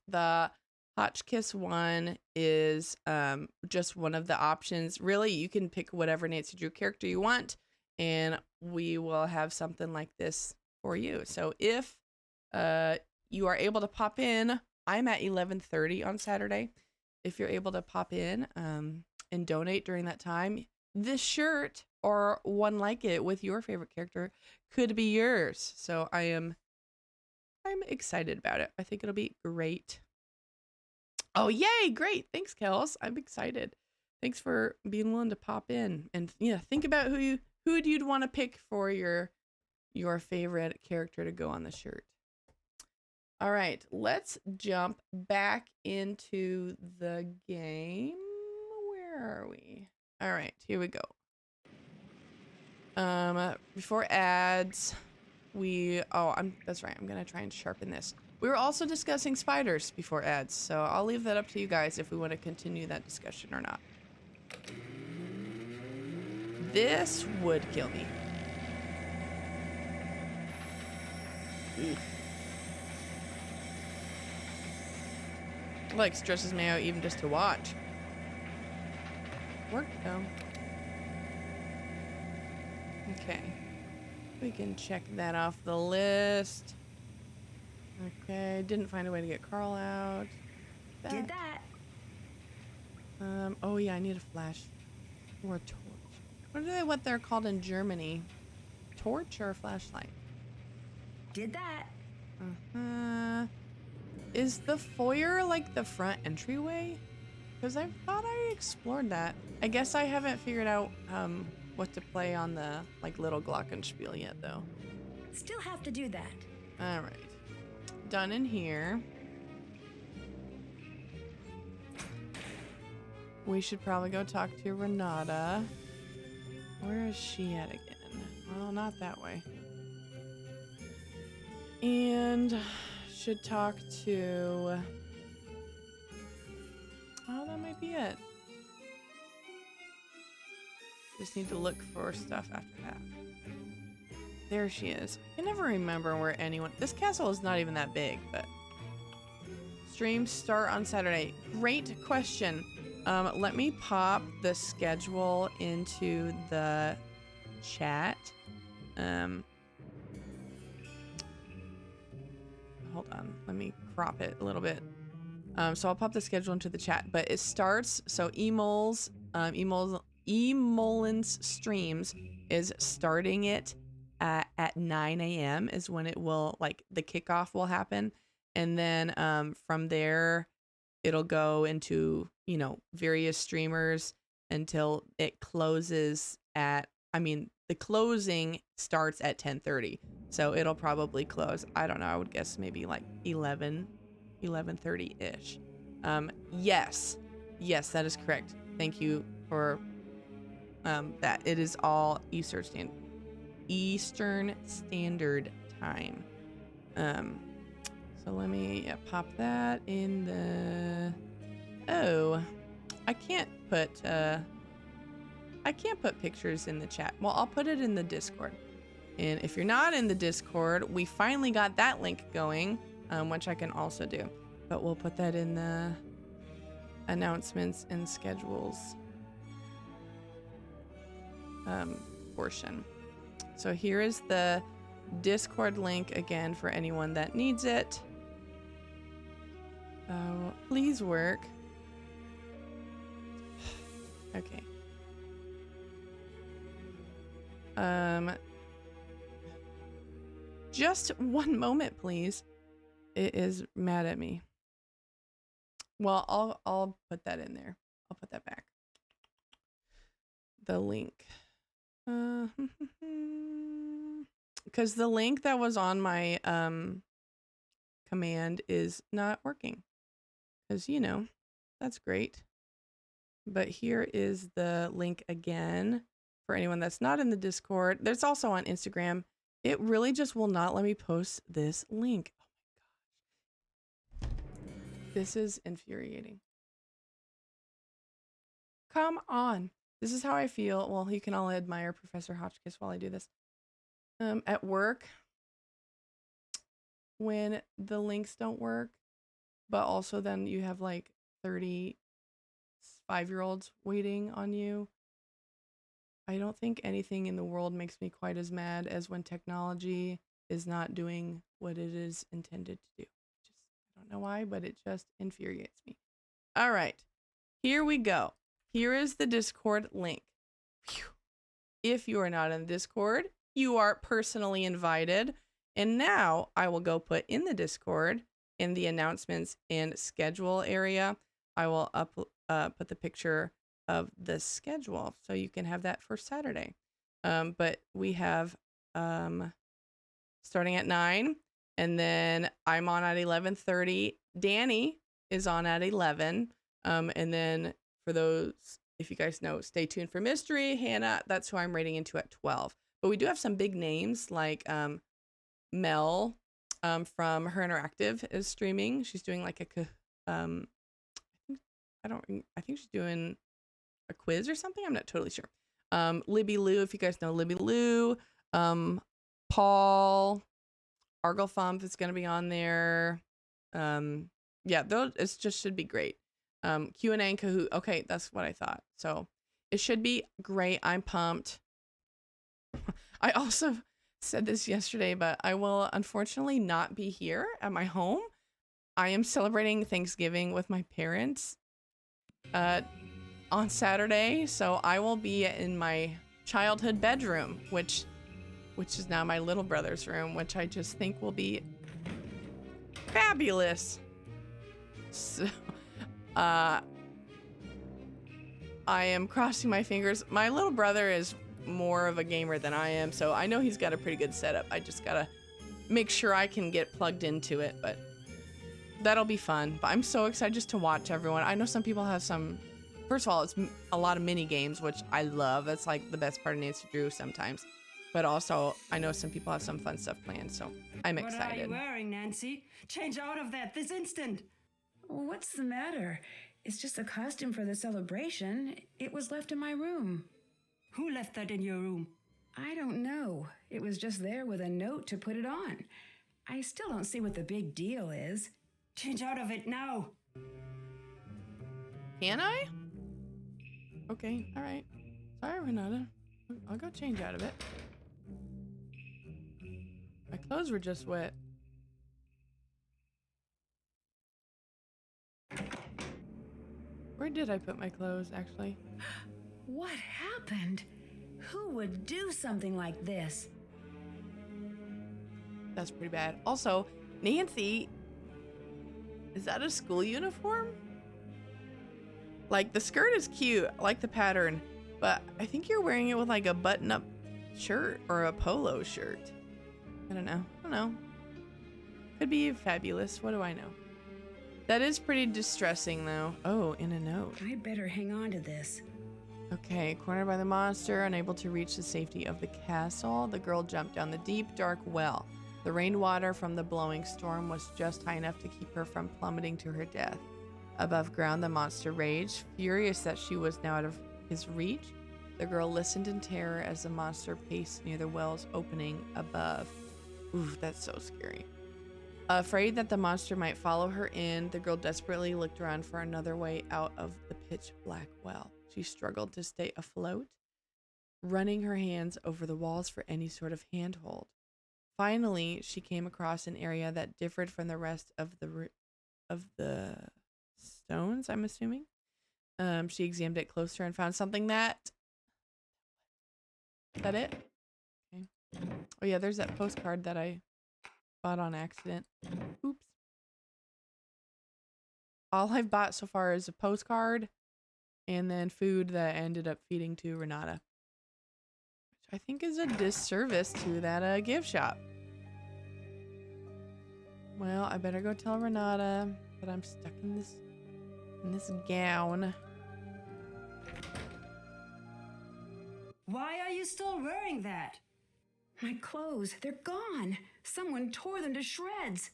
The Hotchkiss one is just one of the options. Really, you can pick whatever Nancy Drew character you want, and we will have something like this for you. So if you are able to pop in, I'm at 11:30 on Saturday. If you're able to pop in and donate during that time, this shirt or one like it with your favorite character could be yours. So I'm excited about it. I think it'll be great. Oh, yay. Great. Thanks, Kels. I'm excited. Thanks for being willing to pop in. And yeah, think about who you'd want to pick for your favorite character to go on the shirt. All right, let's jump back into the game. Where are we? All right, here we go. Before ads, that's right. I'm gonna try and sharpen this. We were also discussing spiders before ads, so I'll leave that up to you guys if we want to continue that discussion or not. This would kill me. Eek. Like, stresses me out even just to watch. Work though. Okay. We can check that off the list. Okay, didn't find a way to get Carl out. Did that. Oh yeah, I need a flash or a torch. What they're called in Germany? Torch or a flashlight? Did that. Is the foyer like the front entryway? Because I thought I explored that. I guess I haven't figured out what to play on the like little glockenspiel yet though. Still have to do that. All right. Done in here. We should probably go talk to Renata. Where is she at again? Well, not that way. And should talk to... Oh, that might be it. Just need to look for stuff after that. There she is. I can never remember where anyone... This castle is not even that big, but... Streams start on Saturday. Great question. Let me pop the schedule into the chat. Hold on. Let me crop it a little bit. So I'll pop the schedule into the chat, but it starts... So Emolin's streams is starting it at 9 a.m. is when it will, like, the kickoff will happen. And then from there, it'll go into, you know, various streamers until it closes at, I mean, the closing starts at 10:30. So it'll probably close, I don't know, I would guess maybe like 11:30-ish. Yes, that is correct. Thank you for that. It is all Eastern Standard Time. So let me pop that in the... Oh, I can't put pictures in the chat. Well, I'll put it in the Discord. And if you're not in the Discord, we finally got that link going, which I can also do. But we'll put that in the announcements and schedules portion. So here is the Discord link again for anyone that needs it. Please work. Okay. Just one moment, please. It is mad at me. Well, I'll put that in there. I'll put that back. The link. Because the link that was on my command is not working. Because, you know, that's great. But here is the link again for anyone that's not in the Discord. There's also on Instagram. It really just will not let me post this link. Oh my gosh. This is infuriating. Come on. This is how I feel. Well, you can all admire Professor Hotchkiss while I do this. At work, when the links don't work, but also then you have like 35-year-olds waiting on you. I don't think anything in the world makes me quite as mad as when technology is not doing what it is intended to do. I don't know why, but it just infuriates me. All right, here we go. Here is the Discord link. Phew. If you are not in the Discord, you are personally invited. And now I will go put in the Discord in the announcements and schedule area. I will put the picture of the schedule so you can have that for Saturday. But we have starting at 9, and then I'm on at 11:30. Danny is on at 11. And then for those, if you guys know, stay tuned for Mystery. Hannah, that's who I'm rating into at 12. But we do have some big names like Mel from HeRInteractive is streaming. She's doing like I think she's doing a quiz or something. I'm not totally sure. Libby Lou, if you guys know Libby Lou. Paul Arglefump is going to be on there. Yeah, it just should be great. Q&A and Kahoot. Okay, that's what I thought. So it should be great. I'm pumped. I also said this yesterday, but I will unfortunately not be here at my home. I am celebrating Thanksgiving with my parents on Saturday, so I will be in my childhood bedroom, which is now my little brother's room, which I just think will be fabulous. So, I am crossing my fingers. My little brother is more of a gamer than I am, so I know he's got a pretty good setup. I just gotta make sure I can get plugged into it, but that'll be fun. But I'm so excited just to watch everyone. I know some people have some, first of all, it's a lot of mini games, which I love. That's like the best part of Nancy Drew sometimes. But also, I know some people have some fun stuff planned, so I'm excited. What are you wearing, Nancy? Change out of that this instant! What's the matter? It's just a costume for the celebration. It was left in my room. Who left that in your room? I don't know. It was just there with a note to put it on. I still don't see what the big deal is. Change out of it now! Can I? Okay, all right. Sorry, Renata. I'll go change out of it. My clothes were just wet. Where did I put my clothes, actually? What happened? Who would do something like this? That's pretty bad. Also, Nancy, is that a school uniform? Like, the skirt is cute. I like the pattern. But I think you're wearing it with like a button-up shirt or a polo shirt. I don't know. Could be fabulous. What do I know? That is pretty distressing, though. Oh, in a note. I'd better hang on to this. Okay, cornered by the monster, unable to reach the safety of the castle, the girl jumped down the deep, dark well. The rainwater from the blowing storm was just high enough to keep her from plummeting to her death. Above ground, the monster raged, furious that she was now out of his reach. The girl listened in terror as the monster paced near the well's opening above. Ooh, that's so scary. Afraid that the monster might follow her in, the girl desperately looked around for another way out of the pitch black well. She struggled to stay afloat, running her hands over the walls for any sort of handhold. Finally, she came across an area that differed from the rest of the stones, I'm assuming. She examined it closer and found something that... Is that it? Oh yeah, there's that postcard that I bought on accident. Oops. All I've bought so far is a postcard and then food that I ended up feeding to Renata. Which I think is a disservice to that gift shop. Well, I better go tell Renata that I'm stuck in this gown. Why are you still wearing that? My clothes, they're gone. Someone tore them to shreds.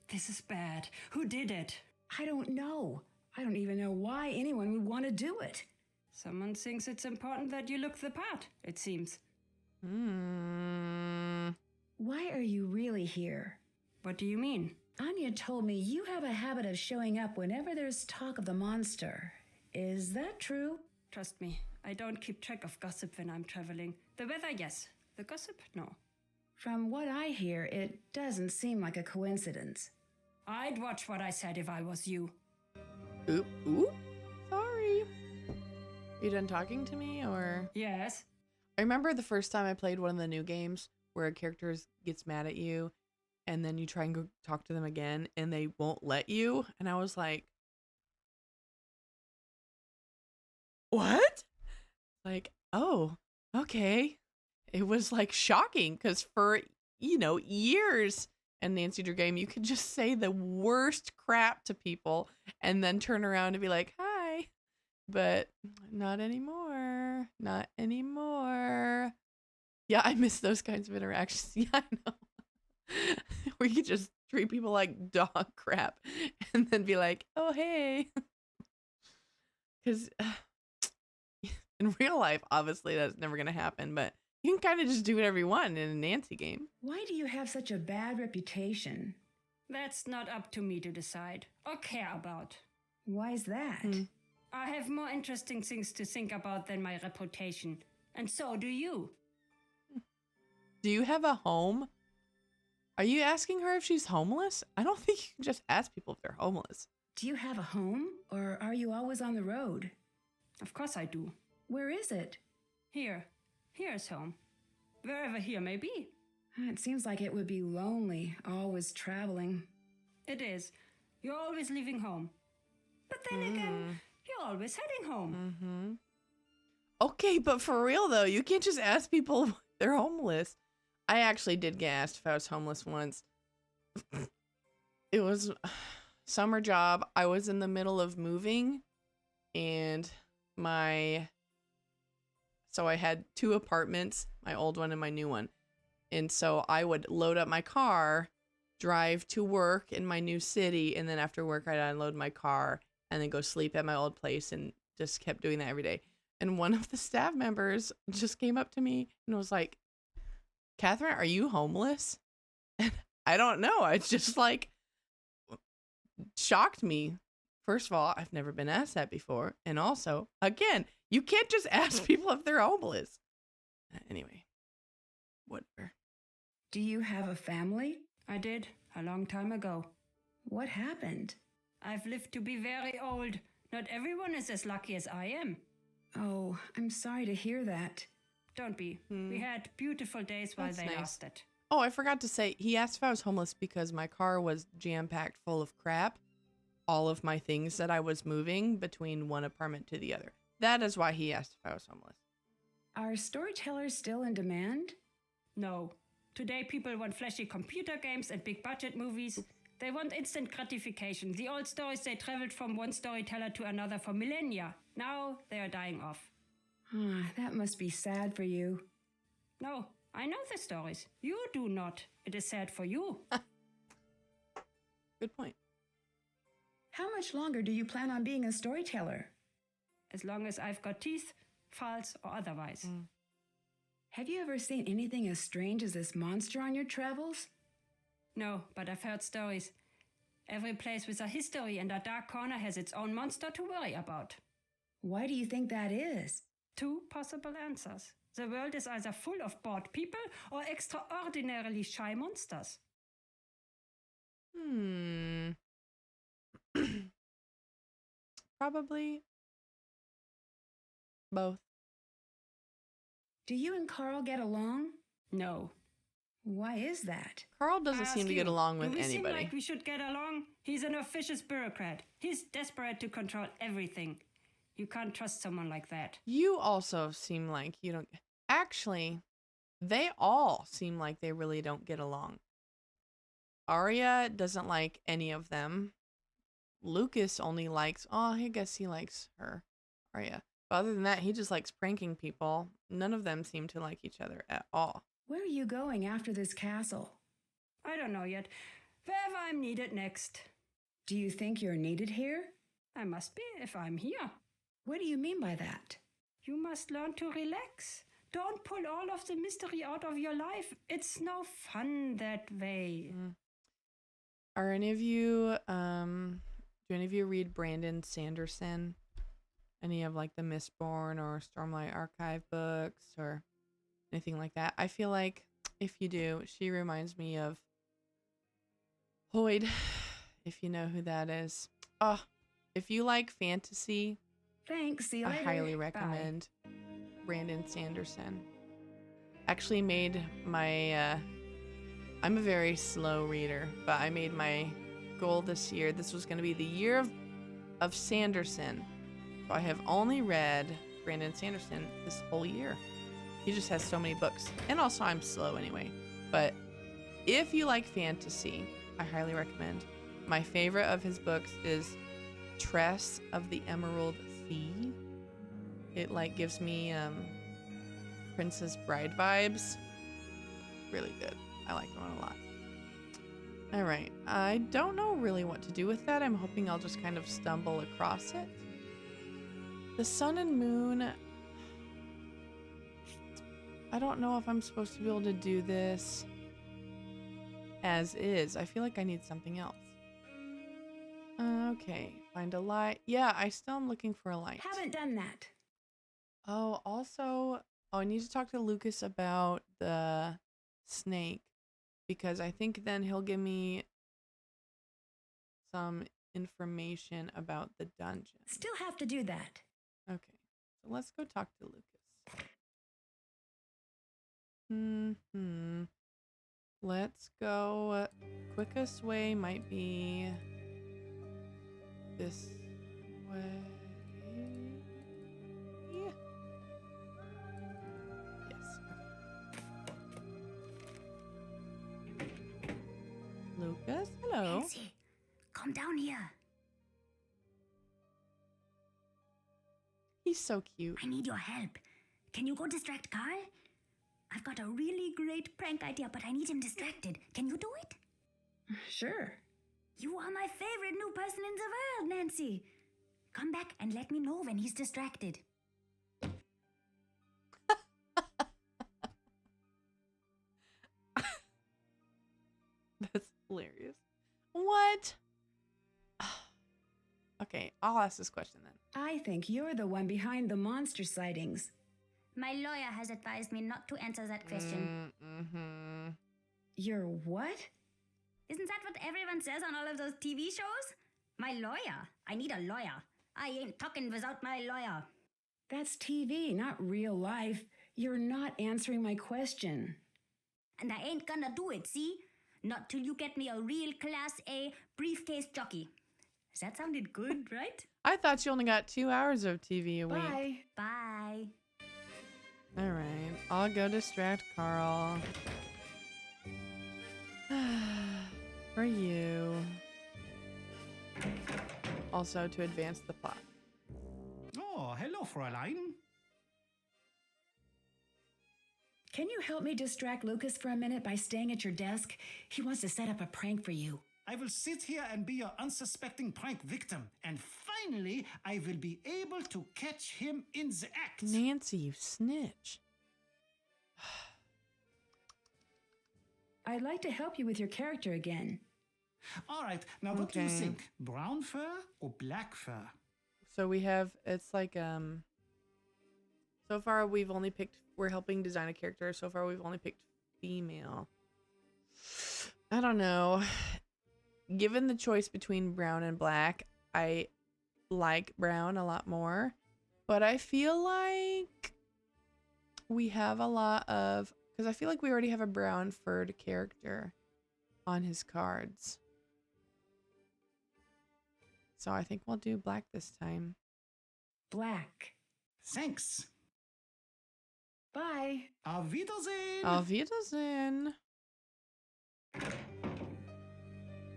This is bad. Who did it? I don't know. I don't even know why anyone would want to do it. Someone thinks it's important that you look the part, it seems. Why are you really here? What do you mean? Anya told me you have a habit of showing up whenever there's talk of the monster. Is that true? Trust me, I don't keep track of gossip when I'm traveling. The weather, yes. The gossip, no. From what I hear, it doesn't seem like a coincidence. I'd watch what I said if I was you. Oop. Sorry. You done talking to me or? Yes. I remember the first time I played one of the new games where a character gets mad at you and then you try and go talk to them again and they won't let you. And I was like, what? Like, oh, okay. It was like shocking because for, years in Nancy Drew game, you could just say the worst crap to people and then turn around and be like, hi. But not anymore. Not anymore. Yeah, I miss those kinds of interactions. Yeah, I know. Where you just treat people like dog crap and then be like, oh, hey. Because in real life, obviously, that's never going to happen. But you can kind of just do whatever you want in a Nancy game. Why do you have such a bad reputation? That's not up to me to decide or care about. Why's that? I have more interesting things to think about than my reputation. And so do you. Do you have a home? Are you asking her if she's homeless? I don't think you can just ask people if they're homeless. Do you have a home, or are you always on the road? Of course I do. Where is it? Here. Here's home. Wherever here may be. It seems like it would be lonely, always traveling. It is. You're always leaving home. But then again, you're always heading home. Okay, but for real though, you can't just ask people if they're homeless. I actually did get asked if I was homeless once. It was a summer job. I was in the middle of moving and so I had 2 apartments, my old one and my new one. And so I would load up my car, drive to work in my new city, and then after work I'd unload my car and then go sleep at my old place and just kept doing that every day. And one of the staff members just came up to me and was like, Catherine, are you homeless? And I don't know. It's just like shocked me. First of all, I've never been asked that before. And also, again, you can't just ask people if they're homeless. Anyway, whatever. Do you have a family? I did, a long time ago. What happened? I've lived to be very old. Not everyone is as lucky as I am. Oh, I'm sorry to hear that. Don't be. We had beautiful days while That's they nice. lasted. Oh, I forgot to say, he asked if I was homeless because my car was jam-packed full of crap. All of my things that I was moving between one apartment to the other. That is why he asked if I was homeless. Are storytellers still in demand? No. Today people want flashy computer games and big budget movies. They want instant gratification. The old stories, they traveled from one storyteller to another for millennia. Now they are dying off. That must be sad for you. No, I know the stories. You do not. It is sad for you. Good point. How much longer do you plan on being a storyteller? As long as I've got teeth, files, or otherwise. Have you ever seen anything as strange as this monster on your travels? No, but I've heard stories. Every place with a history and a dark corner has its own monster to worry about. Why do you think that is? 2 possible answers. The world is either full of bored people or extraordinarily shy monsters. Probably both. Do you and Carl get along? No. Why is that? Carl doesn't I seem ask to get you, along with do we seem anybody. like we should get along? He's an officious bureaucrat. He's desperate to control everything. You can't trust someone like that. You also seem like you don't. Actually, they all seem like they really don't get along. Arya doesn't like any of them. Lucas only likes, oh, I guess he likes her, Arya. But other than that, he just likes pranking people. None of them seem to like each other at all. Where are you going after this castle? I don't know yet. Wherever I'm needed next. Do you think you're needed here? I must be if I'm here. What do you mean by that? You must learn to relax. Don't pull all of the mystery out of your life. It's no fun that way. Are any of you, do any of you read Brandon Sanderson? Any of like the Mistborn or Stormlight Archive books or anything like that? I feel like if you do, she reminds me of Hoyd, if you know who that is. Oh, if you like fantasy, Thanks, see you I later. highly Bye. recommend Brandon Sanderson. Actually made my, I'm a very slow reader, but I made my goal this year. This was going to be the year of Sanderson. So I have only read Brandon Sanderson this whole year. He just has so many books. And also I'm slow anyway. But if you like fantasy, I highly recommend. My favorite of his books is Tress of the Emerald Sea. It like gives me Princess Bride vibes. Really good. I like that one a lot. All right. I don't know really what to do with that. I'm hoping I'll just kind of stumble across it. The sun and moon. I don't know if I'm supposed to be able to do this as is. I feel like I need something else. Okay. Find a light. Yeah, I still am looking for a light. Haven't done that. Oh, also, I need to talk to Lucas about the snake because I think then he'll give me some information about the dungeon. Still have to do that. Okay, so let's go talk to Lucas. Let's go. Quickest way might be this way. Yes. Okay. Lucas, hello. Nancy, come down here. He's so cute. I need your help. Can you go distract Carl? I've got a really great prank idea, but I need him distracted. Can you do it? Sure. You are my favorite new person in the world, Nancy. Come back and let me know when he's distracted. That's hilarious. What? Okay, I'll ask this question then. I think you're the one behind the monster sightings. My lawyer has advised me not to answer that question. You're what? Isn't that what everyone says on all of those TV shows? My lawyer. I need a lawyer. I ain't talking without my lawyer. That's TV, not real life. You're not answering my question. And I ain't gonna do it, see? Not till you get me a real Class A briefcase jockey. That sounded good, right? I thought you only got 2 hours of TV a week. Bye. Bye. All right, I'll go distract Carl. For you. Also to advance the plot. Oh, hello, Fräulein. Can you help me distract Lucas for a minute by staying at your desk? He wants to set up a prank for you. I will sit here and be your unsuspecting prank victim. And finally, I will be able to catch him in the act. Nancy, you snitch. I'd like to help you with your character again. All right, now what do you Okay. think? Brown fur or black fur? So we have, it's like, so far we've only picked, we're helping design a character. So far we've only picked female. I don't know. Given the choice between brown and black, I like brown a lot more. But I feel like we have a lot of Because I feel like we already have a brown furred character on his cards. So I think we'll do black this time. Black. Thanks. Bye. Auf Wiedersehen. Auf Wiedersehen.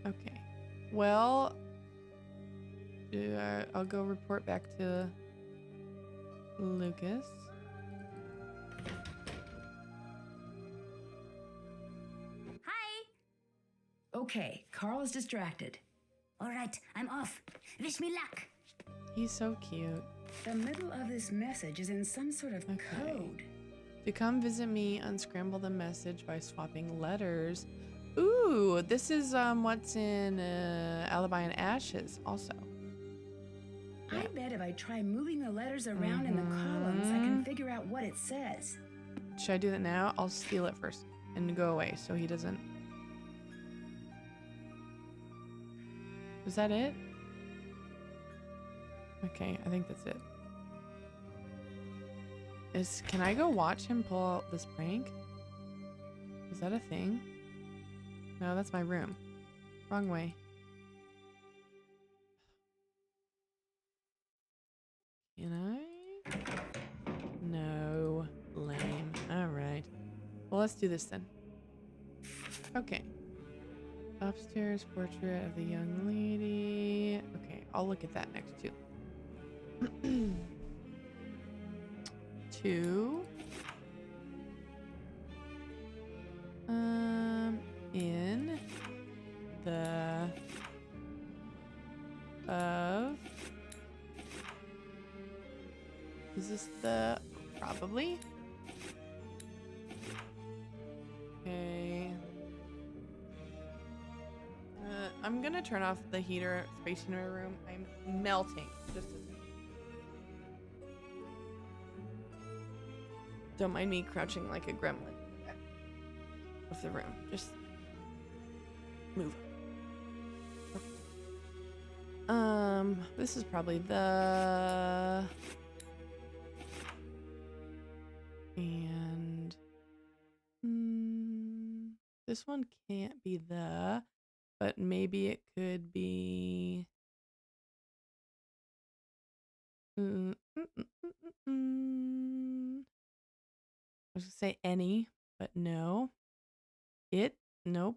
Okay. Well, I'll go report back to Lucas. Hi. Okay, Carl is distracted. All right, I'm off. Wish me luck. He's so cute. The middle of this message is in some sort of code. To come visit me, unscramble the message by swapping letters. Ooh, this is what's in Alibi and Ashes also. Yeah. I bet if I try moving the letters around in the columns, I can figure out what it says. Should I do that now? I'll steal it first and go away so he doesn't. Is that it? Okay, I think that's it. Can I go watch him pull out this prank? Is that a thing? No, that's my room. Wrong way. Can I? No. Lame. Alright. Well, let's do this then. Okay. Upstairs portrait of the young lady. Okay, I'll look at that next too. 2. In the of. Is this the probably? Okay. I'm gonna turn off the heater space in my room. I'm melting. Just a second. Don't mind me crouching like a gremlin of the room. Just move. This is probably the and this one can't be the, but maybe it could be I was gonna say any, but no. It, nope.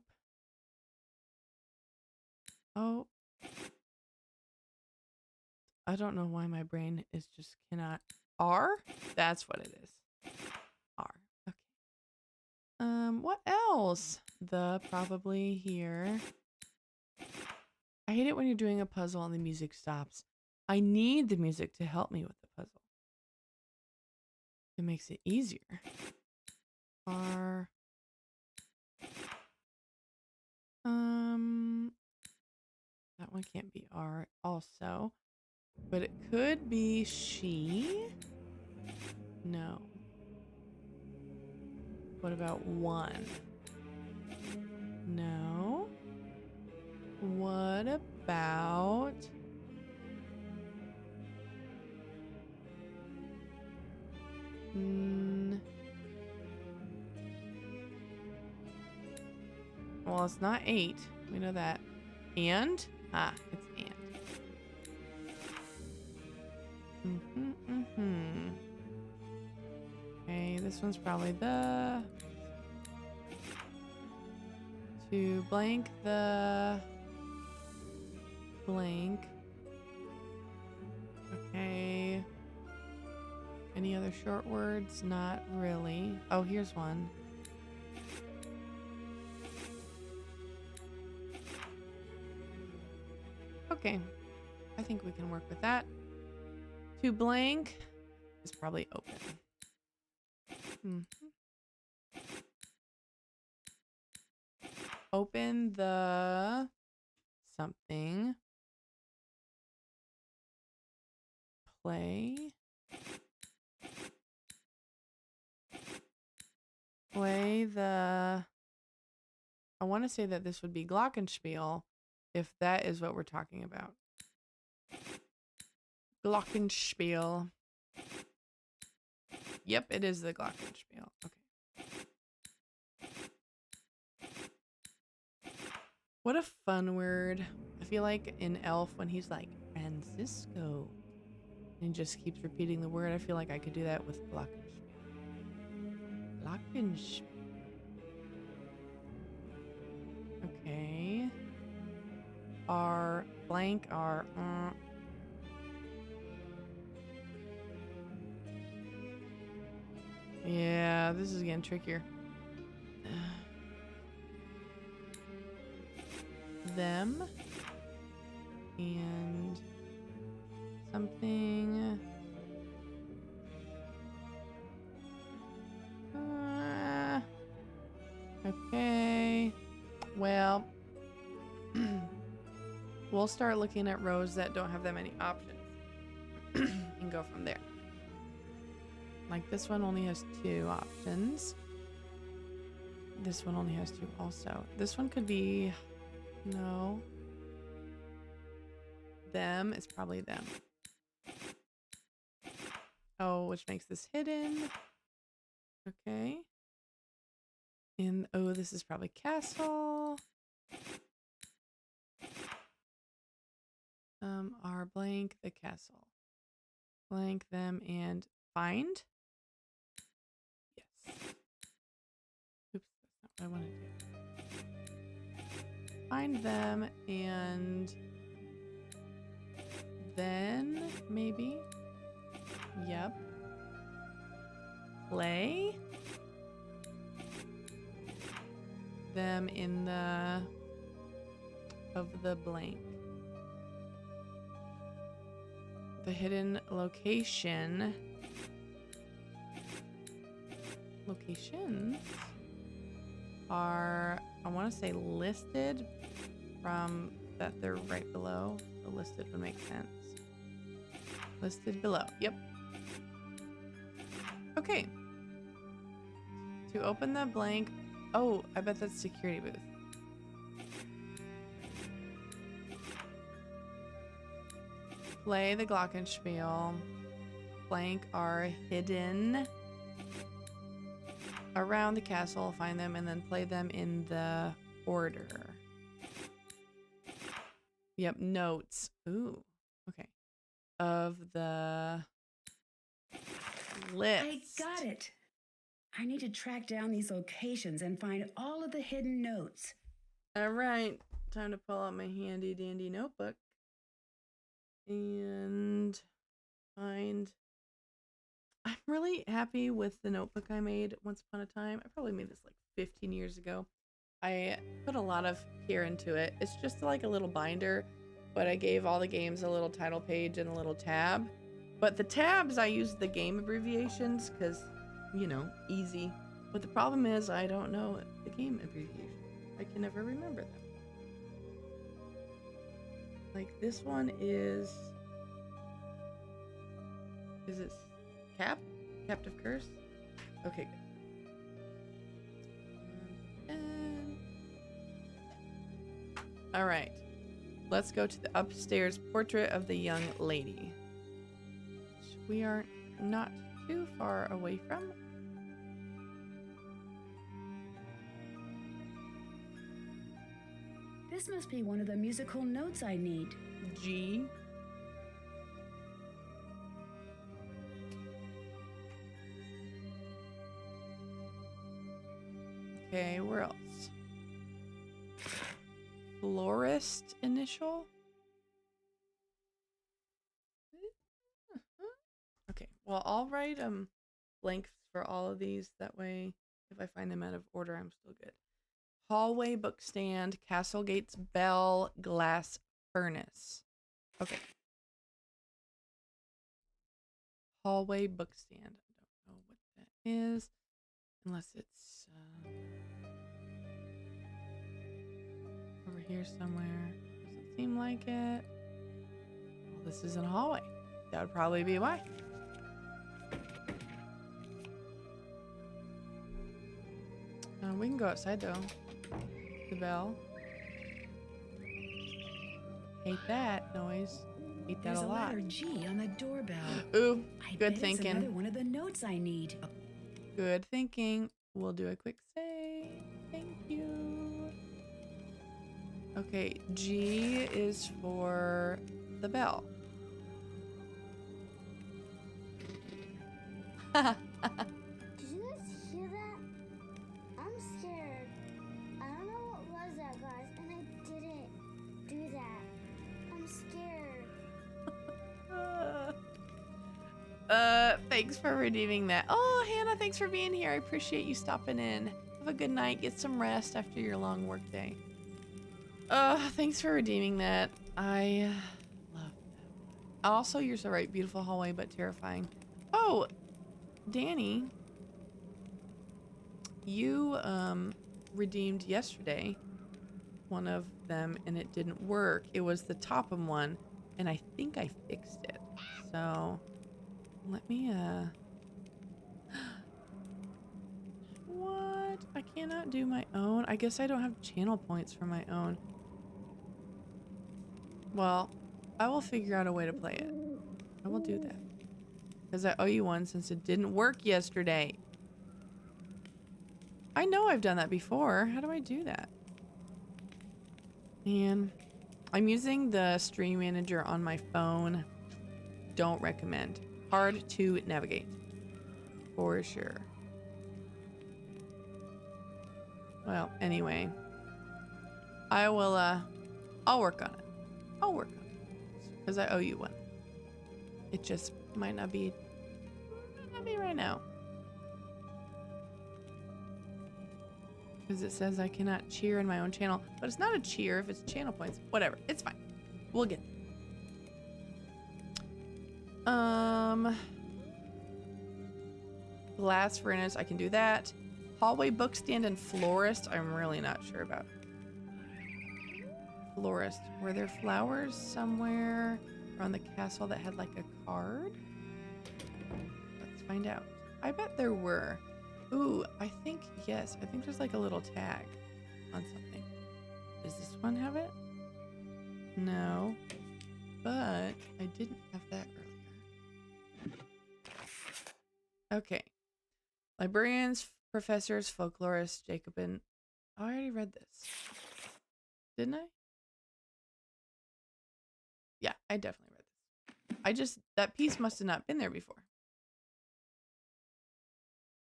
Oh, I don't know why my brain is just cannot. R? That's what it is. R. Okay. What else? The probably here. I hate it when you're doing a puzzle and the music stops. I need the music to help me with the puzzle. It makes it easier. R. That one can't be R also. But it could be she. No. What about 1? No. What about well, it's not 8. We know that. And? Ah, it's and. Okay, this one's probably the to blank the blank. Okay. Any other short words? Not really. Oh, here's one. Okay. I think we can work with that. To blank is probably open. Open the something. Play. Play the. I want to say that this would be Glockenspiel if that is what we're talking about. Glockenspiel. Yep, it is the Glockenspiel. Okay. What a fun word. I feel like in Elf when he's like, Francisco, and just keeps repeating the word, I feel like I could do that with Glockenspiel. Glockenspiel. Okay. R blank R. Yeah, this is getting trickier. Them and something. Okay. Well, we'll start looking at rows that don't have that many options and go from there. Like this one only has 2 options. This one only has 2 also. This one could be, no. Them is probably them. Oh, which makes this hidden. Okay. And oh, this is probably castle. R blank the castle. Blank them and find. Yes. Oops, that's not what I wanted to do. Find them and then maybe. Yep. Play them in the of the blank. The hidden locations are, I want to say listed from that they're right below. So listed would make sense. Listed below. Yep. Okay. To open the blank. Oh, I bet that's security booth. Play the Glockenspiel. Blank are hidden around the castle. Find them and then play them in the order. Yep, notes. Ooh, okay. Of the list. I got it. I need to track down these locations and find all of the hidden notes. All right, time to pull out my handy dandy notebook and find. I'm really happy with the notebook I made once upon a time. I probably made this like 15 years ago. I put a lot of care into it. It's just like a little binder, but I gave all the games a little title page and a little tab. But the tabs, I used the game abbreviations because, you know, easy. But the problem is I don't know the game abbreviation. I can never remember them. Like this one is it Captive Curse? Okay, good. All right, let's go to the upstairs portrait of the young lady, which we are not too far away from. This must be one of the musical notes I need. G. Okay, where else? Florist initial? Okay, well, I'll write blanks for all of these. That way, if I find them out of order, I'm still good. Hallway bookstand, Castle Gates bell, glass furnace. Okay. Hallway bookstand. I don't know what that is, unless it's over here somewhere. Doesn't seem like it. Well, this isn't a hallway. That would probably be why. We can go outside though. The bell. Hate that noise. Hate that There's a lot. letter G on the doorbell. Ooh, I good bet it's another thinking. one of the notes I need. Good thinking. We'll do a quick save. Thank you. Okay, G is for the bell. Did you guys hear that? I'm scared. I don't know what was that, guys, and I didn't do that. I'm scared. Thanks for redeeming that. Oh, Hannah, thanks for being here. I appreciate you stopping in. Have a good night. Get some rest after your long work day. Thanks for redeeming that. I love that. Also, you're so right. Beautiful hallway, but terrifying. Oh, Danny, you redeemed yesterday one of them and it didn't work. It was the Topham one, and I think I fixed it. So let me what? I cannot do my own. I guess I don't have channel points for my own. Well, I will figure out a way to play it. I will do that. Because I owe you one since it didn't work yesterday. I know I've done that before. How do I do that? And I'm using the stream manager on my phone. Don't recommend. Hard to navigate. For sure. Well, anyway. I will, I'll work on it. I'll work on it. Because I owe you one. It just might not be right now. Because it says I cannot cheer in my own channel. But it's not a cheer if it's channel points. Whatever. It's fine. We'll get there. Glass furnace. I can do that. Hallway bookstand and florist. I'm really not sure about. Florist. Were there flowers somewhere around the castle that had like a card? Let's find out. I bet there were. Ooh, I think, yes. I think there's like a little tag on something. Does this one have it? No. But I didn't have that earlier. Okay. Librarians, professors, folklorists, Jacobin. Oh, I already read this. Didn't I? Yeah, I definitely read this. That piece must have not been there before.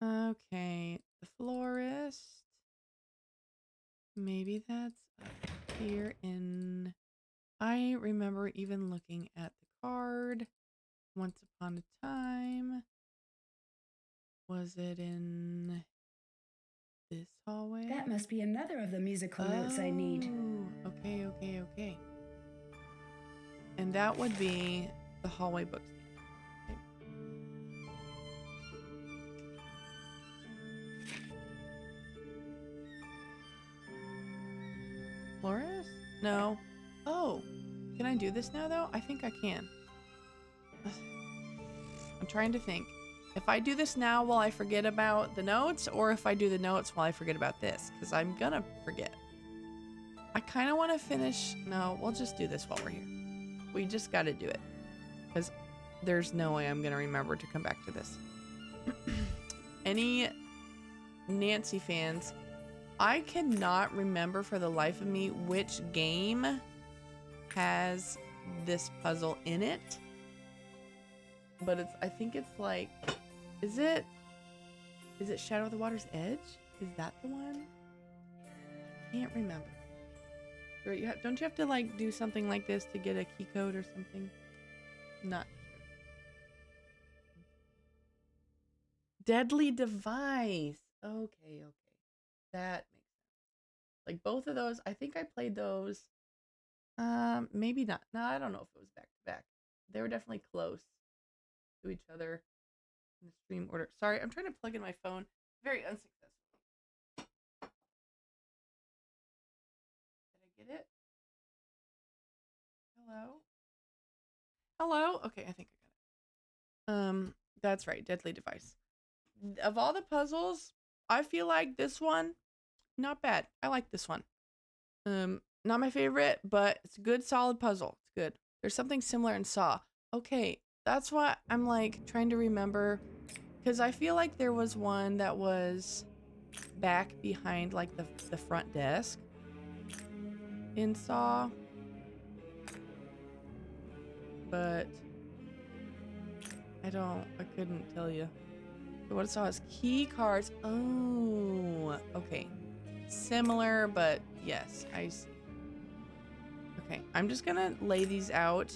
Okay, the florist. Maybe that's up here in... I remember even looking at the card. Once upon a time. Was it in this hallway? That must be another of the musical notes I need. Okay, okay, okay. And that would be the hallway bookstand. Okay. Florist? No. Oh, can I do this now though? I think I can. I'm trying to think. If I do this now, will I forget about the notes? Or if I do the notes, will I forget about this? Because I'm gonna forget. I kind of want to finish. No, we'll just do this while we're here. We just got to do it. Because there's no way I'm gonna remember to come back to this. Any Nancy fans, I cannot remember for the life of me which game has this puzzle in it. But I think it's like, is it Shadow of the Water's Edge? Is that the one? Can't remember. Don't you have to like do something like this to get a key code or something? Not sure. Deadly Device. Okay. That makes sense. Like both of those, I think I played those. Maybe not. No, I don't know if it was back to back. They were definitely close to each other in the stream order. Sorry, I'm trying to plug in my phone. Very unsuccessful. Did I get it? Hello? Okay, I think I got it. That's right, Deadly Device. Of all the puzzles, I feel like this one, not bad. I like this one. Not my favorite, but it's a good, solid puzzle. It's good. There's something similar in Saw. Okay, that's what I'm like trying to remember, because I feel like there was one that was back behind like the front desk. in Saw. But I couldn't tell you. So what I saw is key cards. Oh, okay. Similar, but yes, I see. Okay, I'm just gonna lay these out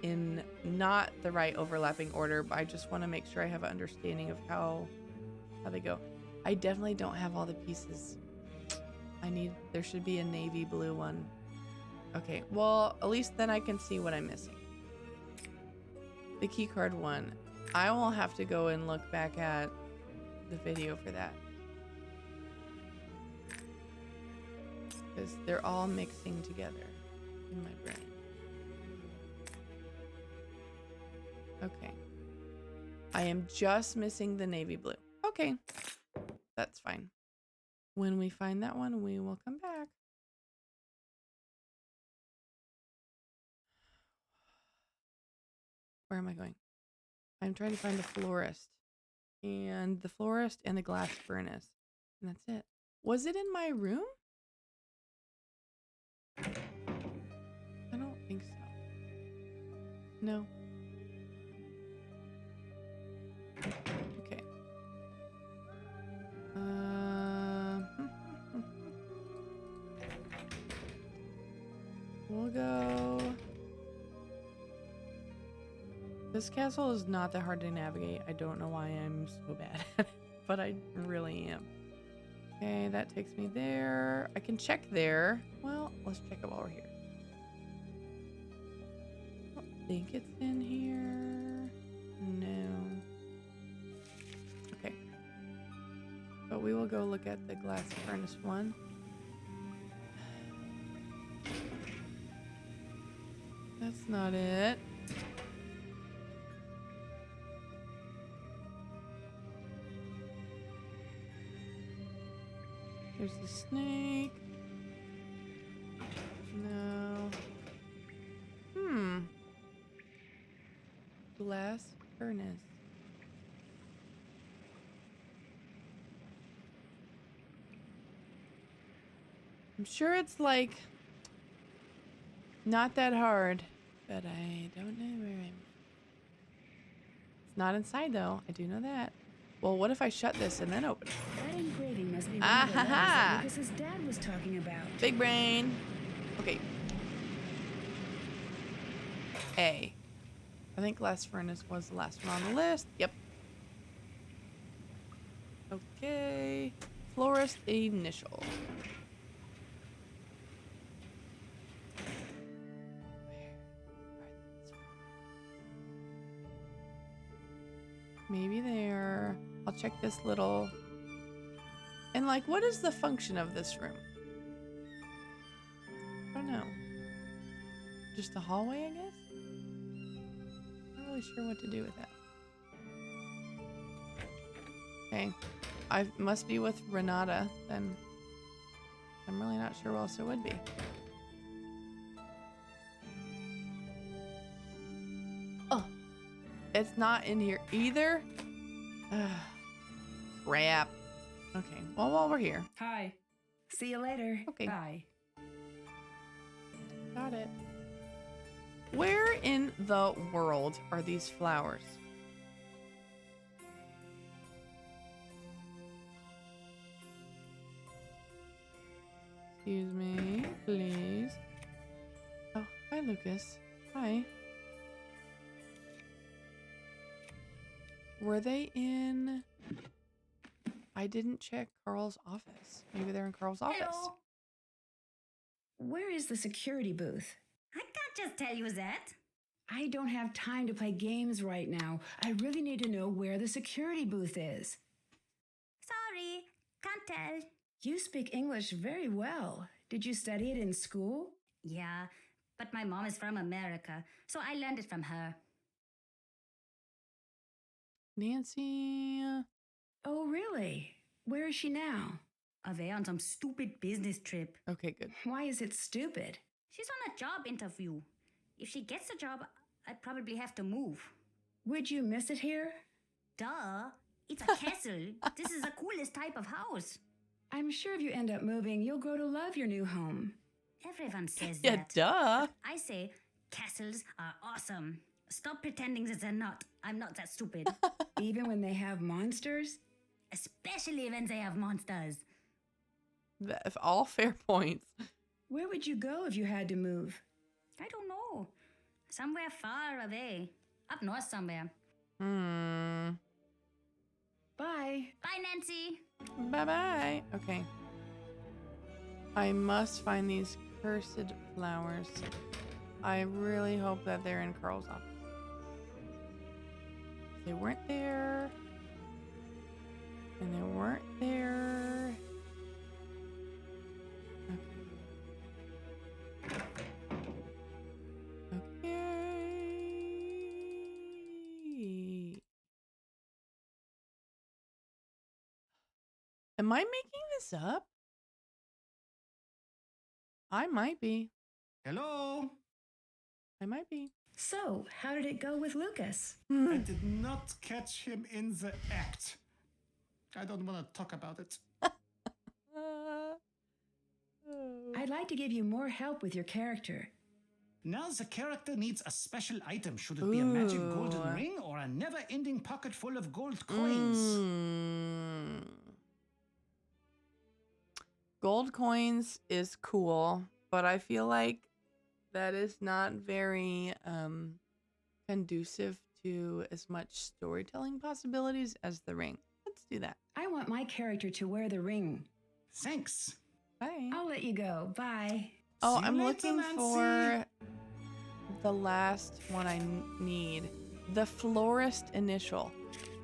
in not the right overlapping order, but I just want to make sure I have an understanding of how they go. I definitely don't have all the pieces. There should be a navy blue one. Okay, well, at least then I can see what I'm missing. The key card one. I will have to go and look back at the video for that. Because they're all mixing together in my brain. Okay. I am just missing the navy blue. Okay. That's fine. When we find that one, we will come back. Where am I going? I'm trying to find the florist. And the florist and the glass furnace. And that's it. Was it in my room? I don't think so. No. Okay. We'll go. This castle is not that hard to navigate. I don't know why I'm so bad at it, but I really am. Okay, that takes me there. I can check there. Well, let's check it while we're here. I don't think it's in here. No. Okay. But we will go look at the glass furnace one. That's not it. There's the snake. No. Glass furnace. I'm sure it's like not that hard, but I don't know where I'm. It's not inside though. I do know that. Well, what if I shut this and then open it? That engraving must be one of the letters that Lucas's dad was talking about. Big brain. Okay. A. I think glass furnace was the last one on the list. Yep. Okay. Florist initial. Maybe there. I'll check this little. And like, what is the function of this room? I don't know. Just a hallway, I guess? Not really sure what to do with that. Okay. I must be with Renata, then. I'm really not sure what else it would be. Oh. It's not in here either? Crap. Okay. Well, while we're here. Hi. See you later. Okay. Bye. Got it. Where in the world are these flowers? Excuse me, please. Oh, hi, Lucas. Hi. Were they in... I didn't check Carl's office. Maybe they're in Carl's office. Hello. Where is the security booth? I can't just tell you that. I don't have time to play games right now. I really need to know where the security booth is. Sorry, can't tell. You speak English very well. Did you study it in school? Yeah, but my mom is from America, so I learned it from her. Nancy. Oh, really? Where is she now? Away on some stupid business trip. Okay, good. Why is it stupid? She's on a job interview. If she gets a job, I'd probably have to move. Would you miss it here? Duh. It's a castle. This is the coolest type of house. I'm sure if you end up moving, you'll grow to love your new home. Everyone says Yeah, that. duh. I say castles are awesome. Stop pretending that they're not. I'm not that stupid. Even when they have monsters? Especially when they have monsters. That's all fair points. Where would you go if you had to move? I don't know. Somewhere far away. Up north somewhere. Hmm. Bye. Bye, Nancy. Bye-bye. Okay. I must find these cursed flowers. I really hope that they're in Carl's office. They weren't there. And they weren't there. Okay. Am I making this up? I might be. Hello? I might be. So, how did it go with Lucas? I did not catch him in the act. I don't want to talk about it. I'd like to give you more help with your character. Now the character needs a special item. Should it be a magic golden Ooh. ring or a never-ending pocket full of gold coins? Gold coins is cool, but I feel like that is not very conducive to as much storytelling possibilities as the ring. Let's do that. I want my character to wear the ring. Thanks. Bye. I'll let you go. Bye. Oh, See you I'm later, looking Nancy. for the last one I need. The florist initial.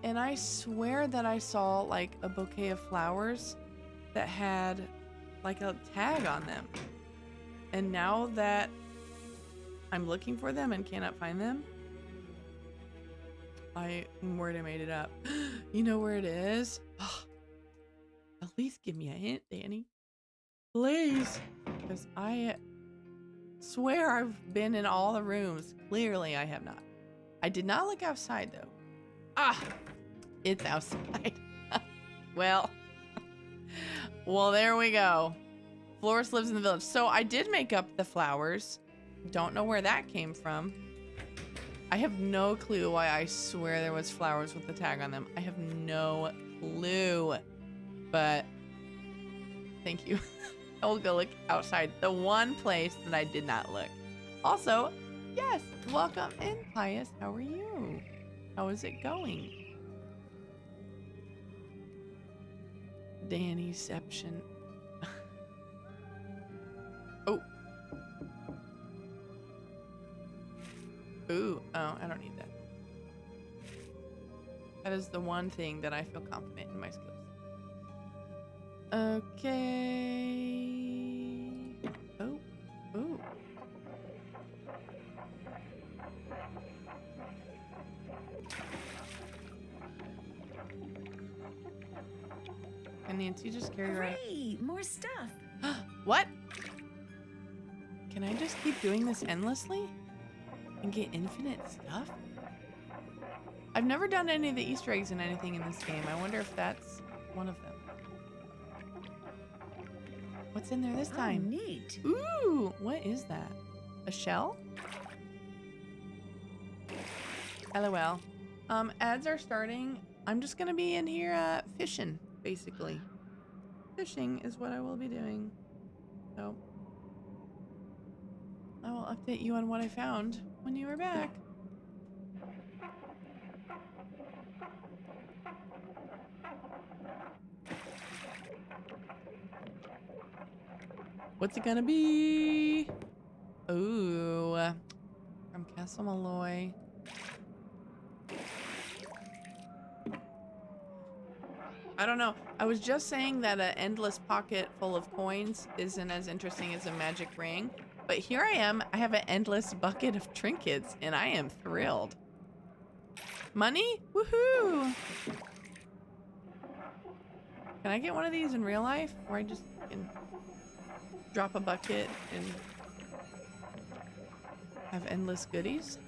And I swear that I saw like a bouquet of flowers that had like a tag on them. And now that I'm looking for them and cannot find them, I'm worried I made it up. You know where it is? Oh, at least give me a hint, Danny. Please. Because I swear I've been in all the rooms. Clearly I have not. I did not look outside though. Ah, it's outside. Well, there we go. Florist lives in the village. So I did make up the flowers. Don't know where that came from. I have no clue why I swear there was flowers with the tag on them. I have no clue. But thank you. I will go look outside. The one place that I did not look. Also, yes, welcome in, Pius. How are you? How is it going? Dannyception. Oh. Ooh. Oh, I don't need that. That is the one thing that I feel confident in my skills. Okay. Oh. Ooh. Can Nancy just carry her out? Hooray! More stuff. What? Can I just keep doing this endlessly? And get infinite stuff? I've never done any of the Easter eggs in anything in this game. I wonder if that's one of them. What's in there this time? Oh, neat. Ooh, what is that? A shell? LOL. Ads are starting. I'm just gonna be in here fishing, basically. Fishing is what I will be doing. So I will update you on what I found when you are back. What's it gonna be? Ooh, from Castle Malloy. I don't know. I was just saying that an endless pocket full of coins isn't as interesting as a magic ring. But here I am. I have an endless bucket of trinkets, and I am thrilled. Money? Woohoo! Can I get one of these in real life? Or I just can drop a bucket and have endless goodies?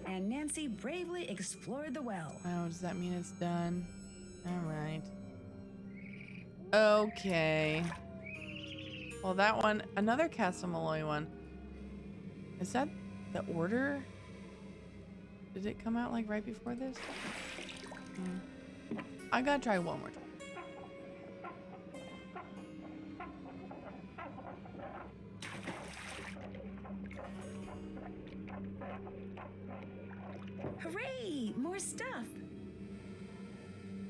And Nancy bravely explored the well. Oh, does that mean it's done? All right. Okay. Well, that one, another Castle Malloy one. Is that the order? Did it come out like right before this? I gotta try one more time. Hooray! More stuff.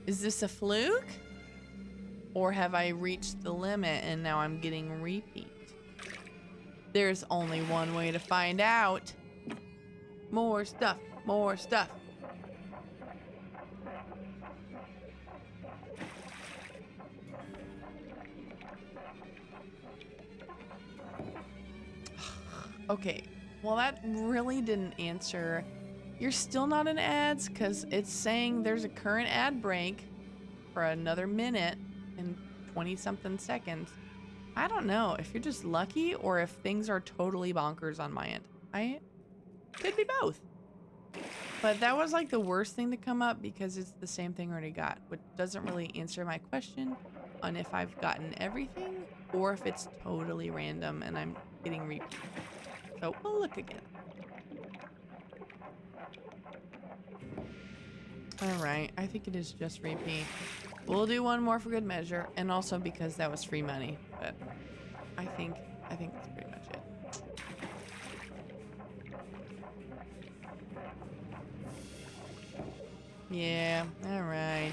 Is this a fluke? Or have I reached the limit and now I'm getting repeat? There's only one way to find out. More stuff, more stuff. Okay, well that really didn't answer. You're still not in ads because it's saying there's a current ad break for another minute and 20 something seconds. I don't know if you're just lucky or if things are totally bonkers on my end. I could be both. But that was like the worst thing to come up because it's the same thing I already got, which doesn't really answer my question on if I've gotten everything or if it's totally random and I'm getting repeat. So we'll look again. All right, I think it is just repeat. We'll do one more for good measure, and also because that was free money. But I think that's pretty much it. Yeah. All right.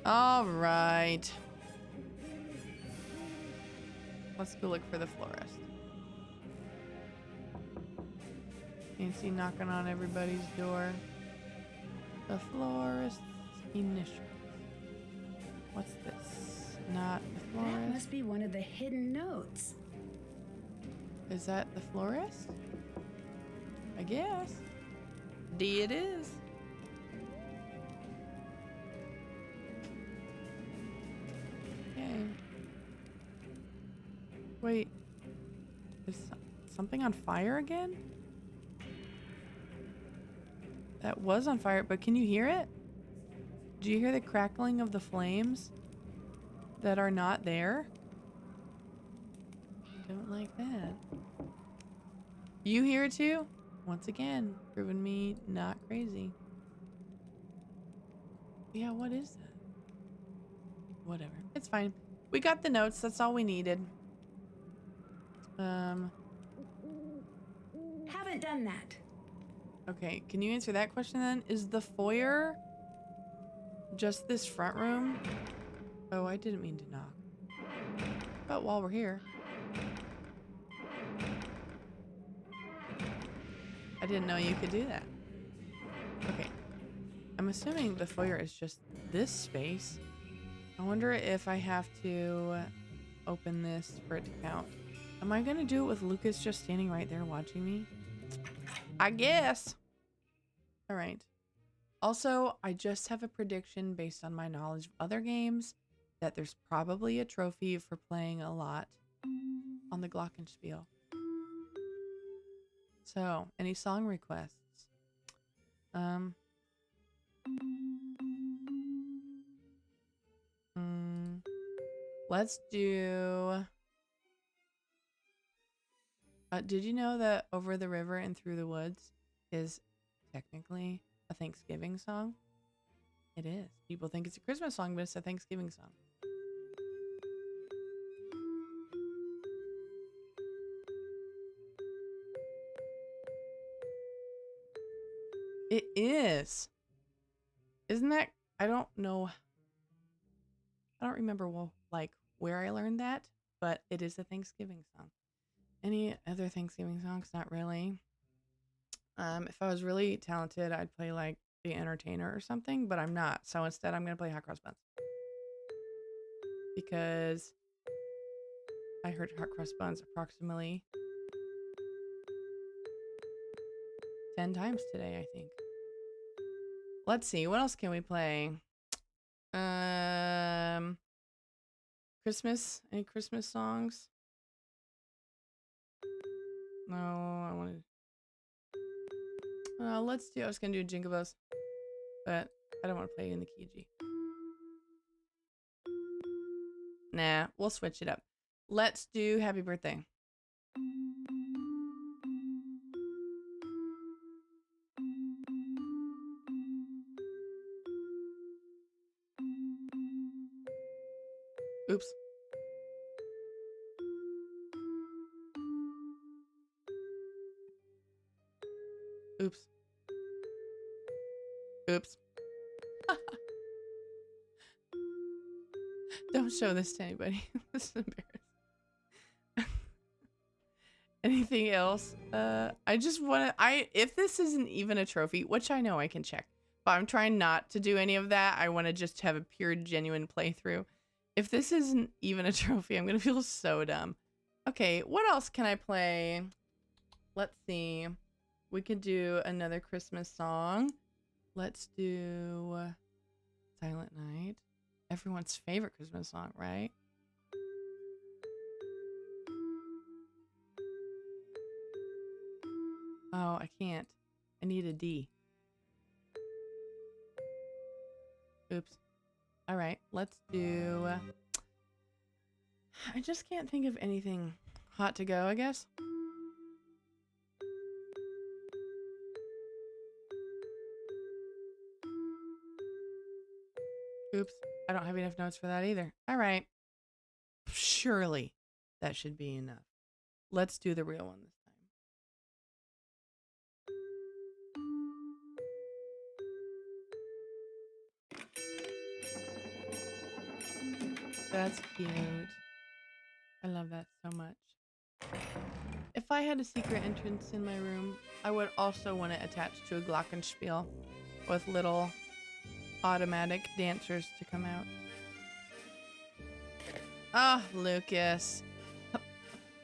All right. Let's go look for the florist. Nancy knocking on everybody's door. The florist's initials. What's this? Not the That florist. must be one of the hidden notes. Is that the florist? I guess. D it is. Okay. Wait. Is something on fire again? That was on fire, but can you hear it? Do you hear the crackling of the flames that are not there? I don't like that. You hear it too? Once again, proving me not crazy. Yeah, what is that? Whatever. It's fine. We got the notes. That's all we needed. Haven't done that. Okay, can you answer that question then? Is the foyer just this front room? Oh, I didn't mean to knock. But while we're here. I didn't know you could do that. Okay. I'm assuming the foyer is just this space. I wonder if I have to open this for it to count. Am I gonna do it with Lucas just standing right there watching me? I guess. All right. Also, I just have a prediction based on my knowledge of other games that there's probably a trophy for playing a lot on the Glockenspiel. So, any song requests? Let's do... did you know that Over the River and Through the Woods is technically a Thanksgiving song? It is. People think it's a Christmas song, but it's a Thanksgiving song. It is. Isn't that... I don't know. I don't remember like where I learned that, but it is a Thanksgiving song. Any other Thanksgiving songs? Not really. If I was really talented, I'd play like The Entertainer or something, but I'm not. So instead, I'm going to play Hot Cross Buns. Because I heard Hot Cross Buns approximately 10 times today, I think. Let's see. What else can we play? Christmas? Any Christmas songs? No, I wanted... let's do... I was going to do Jingle Bells. But I don't want to play in the key G. Nah, we'll switch it up. let's do happy birthday. Oops. Oops. Oops. Don't show this to anybody. This is embarrassing. Anything else? I just want to, if this isn't even a trophy, which I know I can check, but I'm trying not to do any of that. I want to just have a pure, genuine playthrough. If this isn't even a trophy, I'm going to feel so dumb. Okay, what else can I play? Let's see. We could do another Christmas song. Let's do Silent Night. Everyone's favorite Christmas song, right? Oh, I can't. I need a D. Oops. All right, let's do... I just can't think of anything hot to go, I guess. Oops. I don't have enough notes for that either. All right. Surely that should be enough. Let's do the real one this time. That's cute. I love that so much. If I had a secret entrance in my room, I would also want it attached to a glockenspiel with little automatic dancers to come out. Ah, oh, Lucas.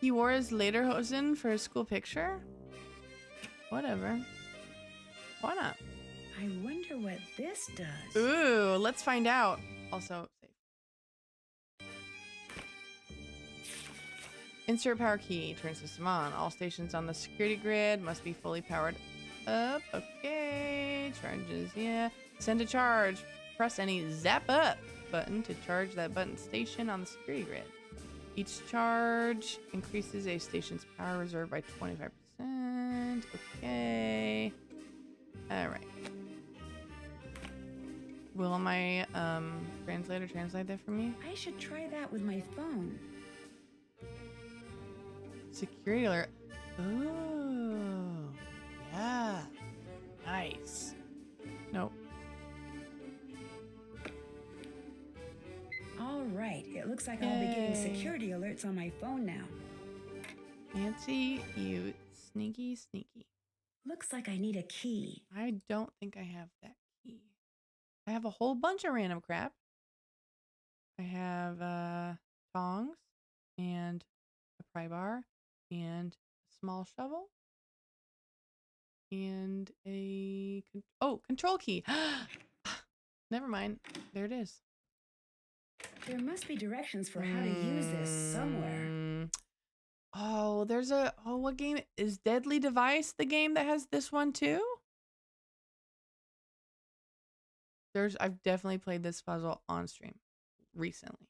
He wore his lederhosen for his school picture? Whatever. Why not? I wonder what this does. Ooh, let's find out. Also, safe. Insert power key. Turn system on. All stations on the security grid must be fully powered up. Okay. Charges, yeah. Send a charge. Press any zap up button to charge that button station on the security grid. Each charge increases a station's power reserve by 25%. Okay. All right. Will my translator translate that for me? I should try that with my phone. Security alert. Oh, yeah. Nice. Nope. All right. It looks like I'll be getting security alerts on my phone now. Nancy, you sneaky, sneaky. Looks like I need a key. I don't think I have that key. I have a whole bunch of random crap. I have tongs and a pry bar and a small shovel and a control key. Never mind. There it is. There must be directions for how to use this somewhere. Oh, there's what game is Deadly Device, the game that has this one too? I've definitely played this puzzle on stream recently.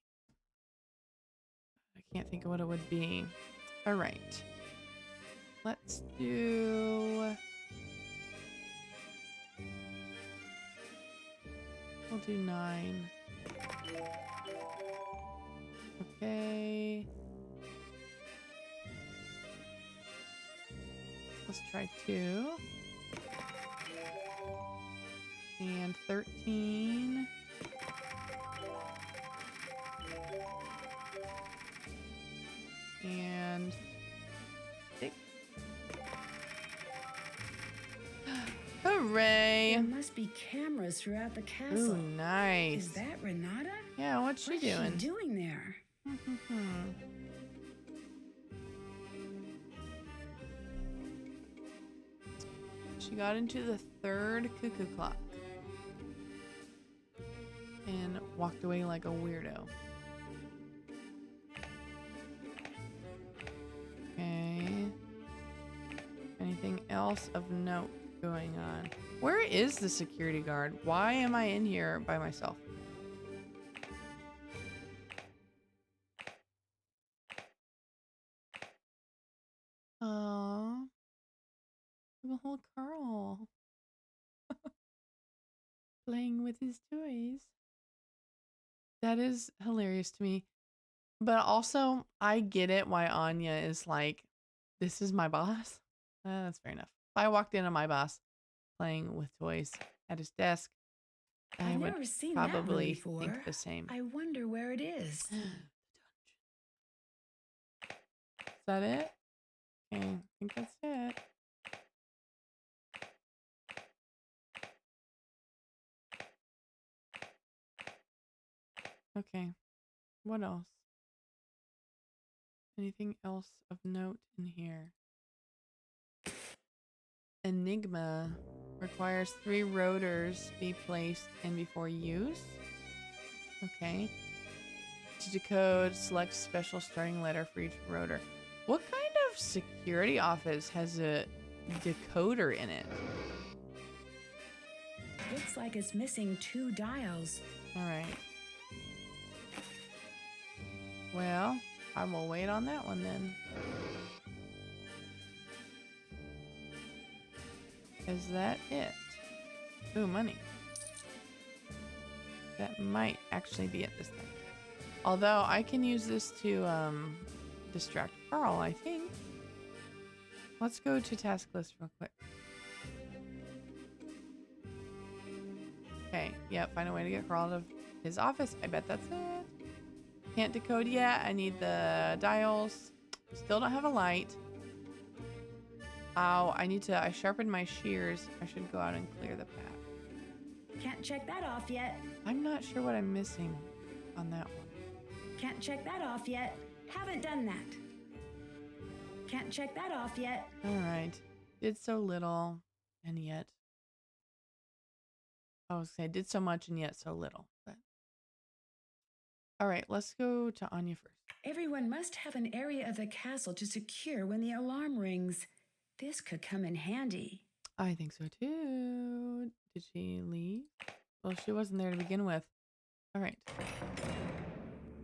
I can't think of what it would be. All right. Let's do... We'll do 9. Okay. Let's try 2. And 13. And 6. Hooray! There must be cameras throughout the castle. Ooh, nice. Is that Renata? Yeah, what's she doing? What's she doing there? She got into the 3rd cuckoo clock and walked away like a weirdo. Okay. Anything else of note going on? Where is the security guard? Why am I in here by myself? The whole Carl playing with his toys. That is hilarious to me. But also, I get it why Anya is like, this is my boss. That's fair enough. If I walked in on my boss playing with toys at his desk, I I've would never seen that one probably before. think the same. I wonder where it is. Is that it? Okay, I think that's it. Okay, what else? Anything else of note in here? Enigma requires 3 rotors be placed in before use. Okay. To decode, select special starting letter for each rotor. What kind of security office has a decoder in it? Looks like it's missing 2 dials. All right. Well, I will wait on that one then. Is that it? Ooh, money. That might actually be it this time. Although I can use this to distract Carl, I think. Let's go to task list real quick. Okay, yeah, find a way to get Carl to his office. I bet that's it. Can't decode yet. I need the dials. Still don't have a light. Oh, I sharpened my shears. I should go out and clear the path. Can't check that off yet. I'm not sure what I'm missing on that one. Can't check that off yet. Haven't done that. Can't check that off yet. All right. Did so little and yet. I was saying did so much and yet so little. But all right, let's go to Anya first. Everyone must have an area of the castle to secure when the alarm rings. This could come in handy. I think so too. Did she leave? Well, she wasn't there to begin with. All right.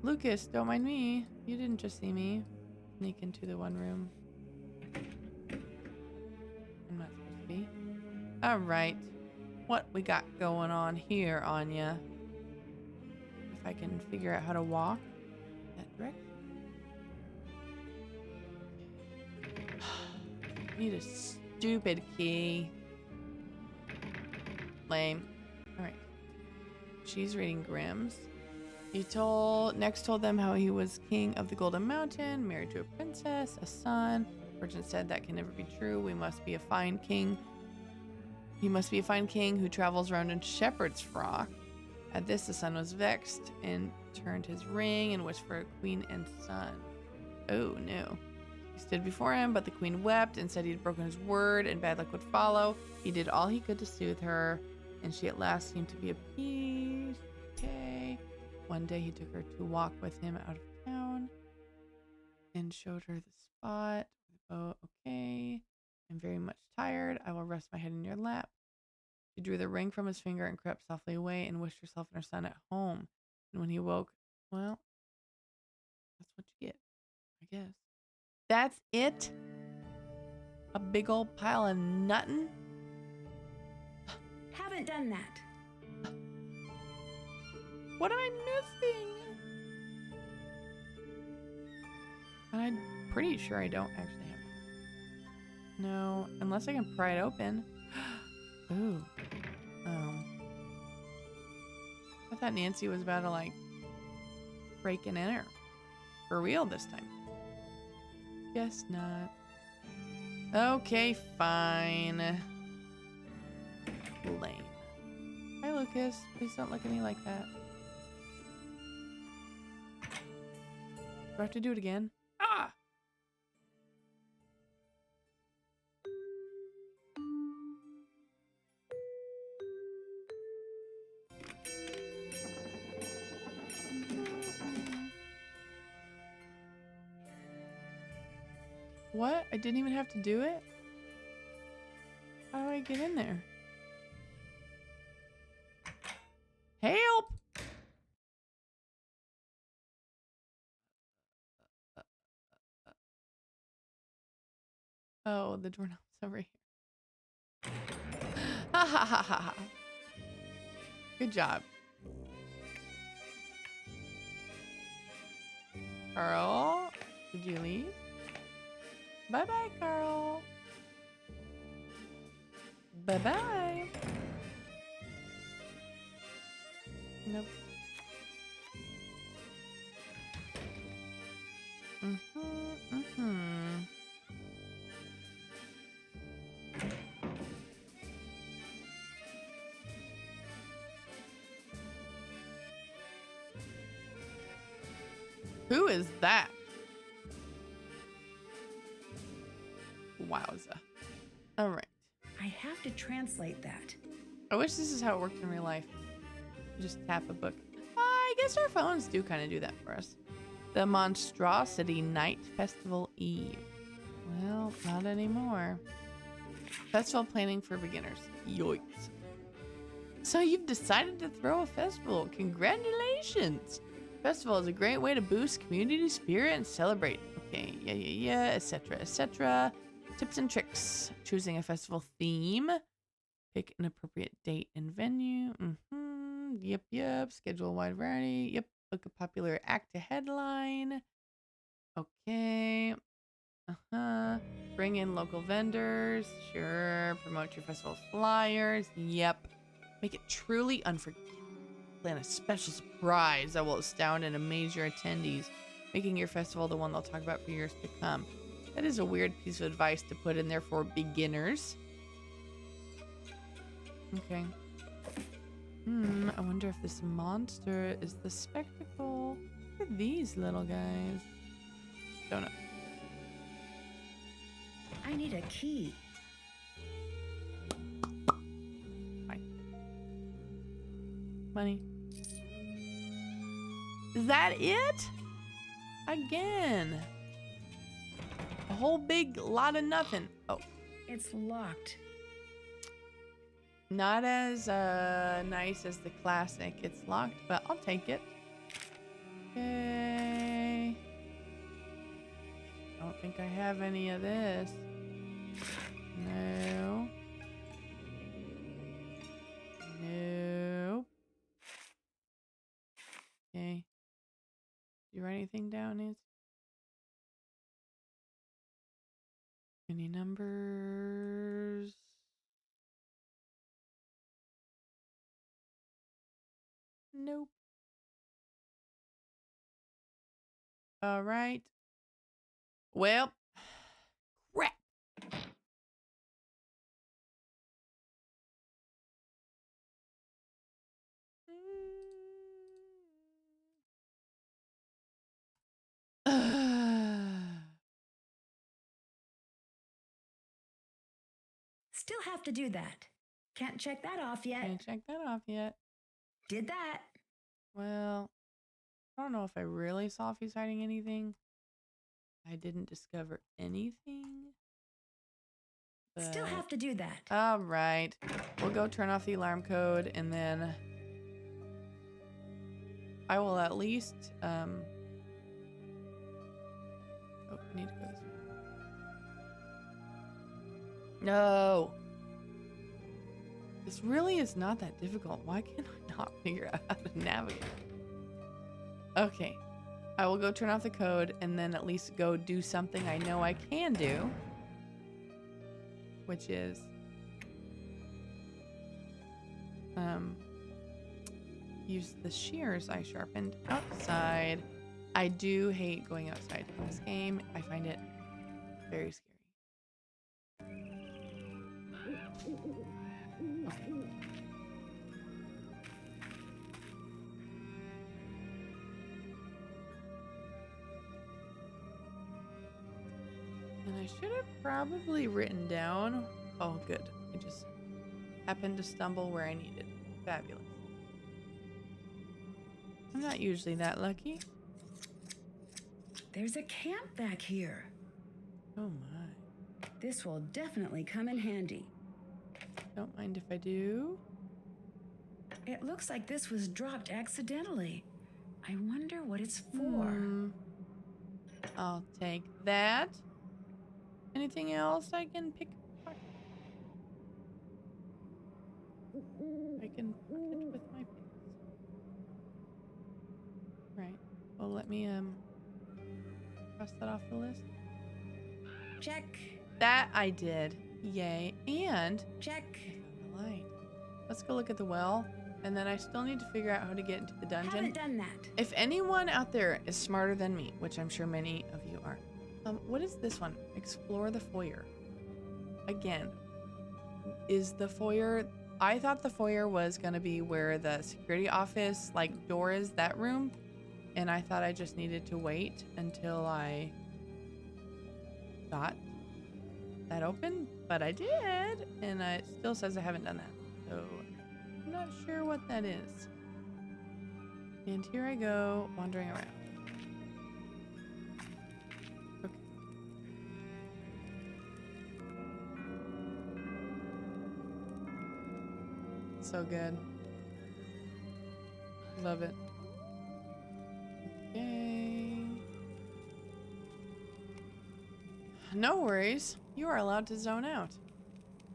Lucas, don't mind me. You didn't just see me sneak into the one room I'm not supposed to be. All right. What we got going on here, Anya? If I can figure out how to walk that direction. Need a stupid key. Lame. All right. She's reading Grimm's. He told them how he was king of the Golden Mountain, married to a princess, a son. Merchant said that can never be true. We must be a fine king. He must be a fine king who travels around in shepherd's frock. At this, the son was vexed and turned his ring and wished for a queen and son. Oh no. He stood before him, but the queen wept and said he had broken his word and bad luck would follow. He did all he could to soothe her, and she at last seemed to be appeased. Okay. One day he took her to walk with him out of town and showed her the spot. Oh, okay. I'm very much tired. I will rest my head in your lap. She drew the ring from his finger and crept softly away and wished herself and her son at home. And when he woke, well, that's what you get, I guess. That's it? A big old pile of nuttin'? Haven't done that. What am I missing? I'm pretty sure I don't actually have it. No, unless I can pry it open. Ooh. Oh. I thought Nancy was about to like break and enter. For real this time. Guess not. Okay, fine. Lame. Hi, Lucas. Please don't look at me like that. Do I have to do it again? Ah! What? I didn't even have to do it? How do I get in there? Help! Oh, the doorknob's over here. Ha ha ha ha ha. Good job. Carl, did you leave? Bye-bye, Carl. Bye-bye. Nope. Who is that? Wowza. All right. I have to translate that. I wish this is how it worked in real life. Just tap a book. I guess our phones do kind of do that for us. The Monstrosity Night Festival Eve. Well, not anymore. Festival planning for beginners. Yoicks. So you've decided to throw a festival. Congratulations. Festival is a great way to boost community spirit and celebrate. Okay, yeah, etc., etc. Tips and tricks. Choosing a festival theme. Pick an appropriate date and venue. Yep. Schedule a wide variety. Yep. Book a popular act to headline. Okay. Bring in local vendors. Sure. Promote your festival flyers. Yep. Make it truly unforgettable. Plan a special surprise that will astound and amaze your attendees, making your festival the one they'll talk about for years to come. That is a weird piece of advice to put in there for beginners. Okay. I wonder if this monster is the spectacle. Look at these little guys. Don't know. I need a key. Fine. Money. Is that it? Again. A whole big lot of nothing. Oh. It's locked. Not as nice as the classic. It's locked, but I'll take it. Okay. I don't think I have any of this. No. Nope. Okay. You write anything down, Nancy? Any numbers? Nope. All right. Well, crap. Still have to do that. Can't check that off yet. Can't check that off yet. Did that. Well, I don't know if I really saw if he's hiding anything. I didn't discover anything. Still have to do that. All right. We'll go turn off the alarm code and then I will at least oh, I need to go this way. No. This really is not that difficult. Why can I not figure out how to navigate? Okay. I will go turn off the code and then at least go do something I know I can do. Which is use the shears I sharpened outside. I do hate going outside in this game. I find it very scary. Okay. And I should have probably written down. Oh, good. I just happened to stumble where I needed. Fabulous. I'm not usually that lucky. There's a camp back here. Oh my. This will definitely come in handy. Don't mind if I do. It looks like this was dropped accidentally. I wonder what it's for. I'll take that. Anything else I can pick? I can touch it with my pants. Right. Well, let me cross that off the list. Check. That I did. Yay. And Check. I found a light. Let's go look at the well. And then I still need to figure out how to get into the dungeon. Haven't done that. If anyone out there is smarter than me, which I'm sure many of you are, what is this one? Explore the foyer. Again, is the foyer... I thought the foyer was going to be where the security office, like, door is, that room. And I thought I just needed to wait until I got that open. But I did. And it still says I haven't done that. So I'm not sure what that is. And here I go, wandering around. Okay. So good. Love it. Okay. No worries. You are allowed to zone out.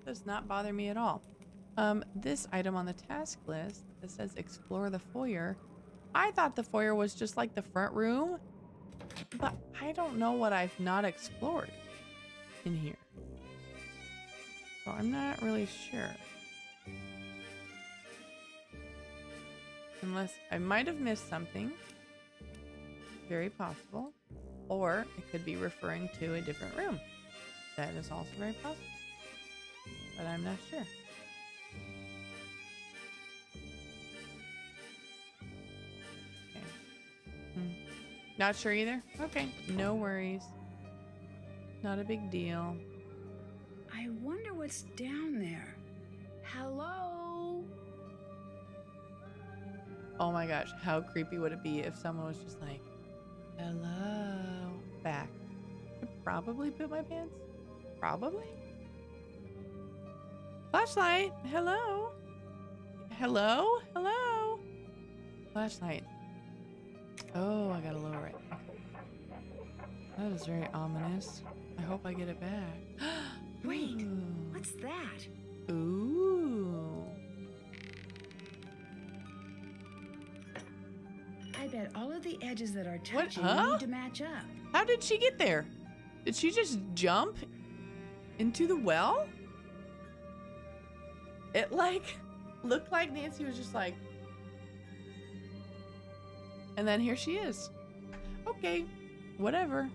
Does not bother me at all. This item on the task list that says explore the foyer. I thought the foyer was just like the front room, but I don't know what I've not explored in here. So I'm not really sure. Unless I might have missed something. Very possible. Or it could be referring to a different room. That is also very possible. But I'm not sure. Not sure either? Okay, no worries. Not a big deal. I wonder what's down there. Hello? Oh my gosh, how creepy would it be if someone was just like, hello, back? I'd probably poop my pants. Probably. Flashlight, hello? Hello? Hello? Flashlight. Oh, I gotta lower it. That is very ominous. I hope I get it back. Wait, Ooh. what's that? Ooh. I bet all of the edges that are What? touching Huh? need to match up. How did she get there? Did she just jump into the well? It like looked like Nancy was just like, and then here she is. Okay, whatever.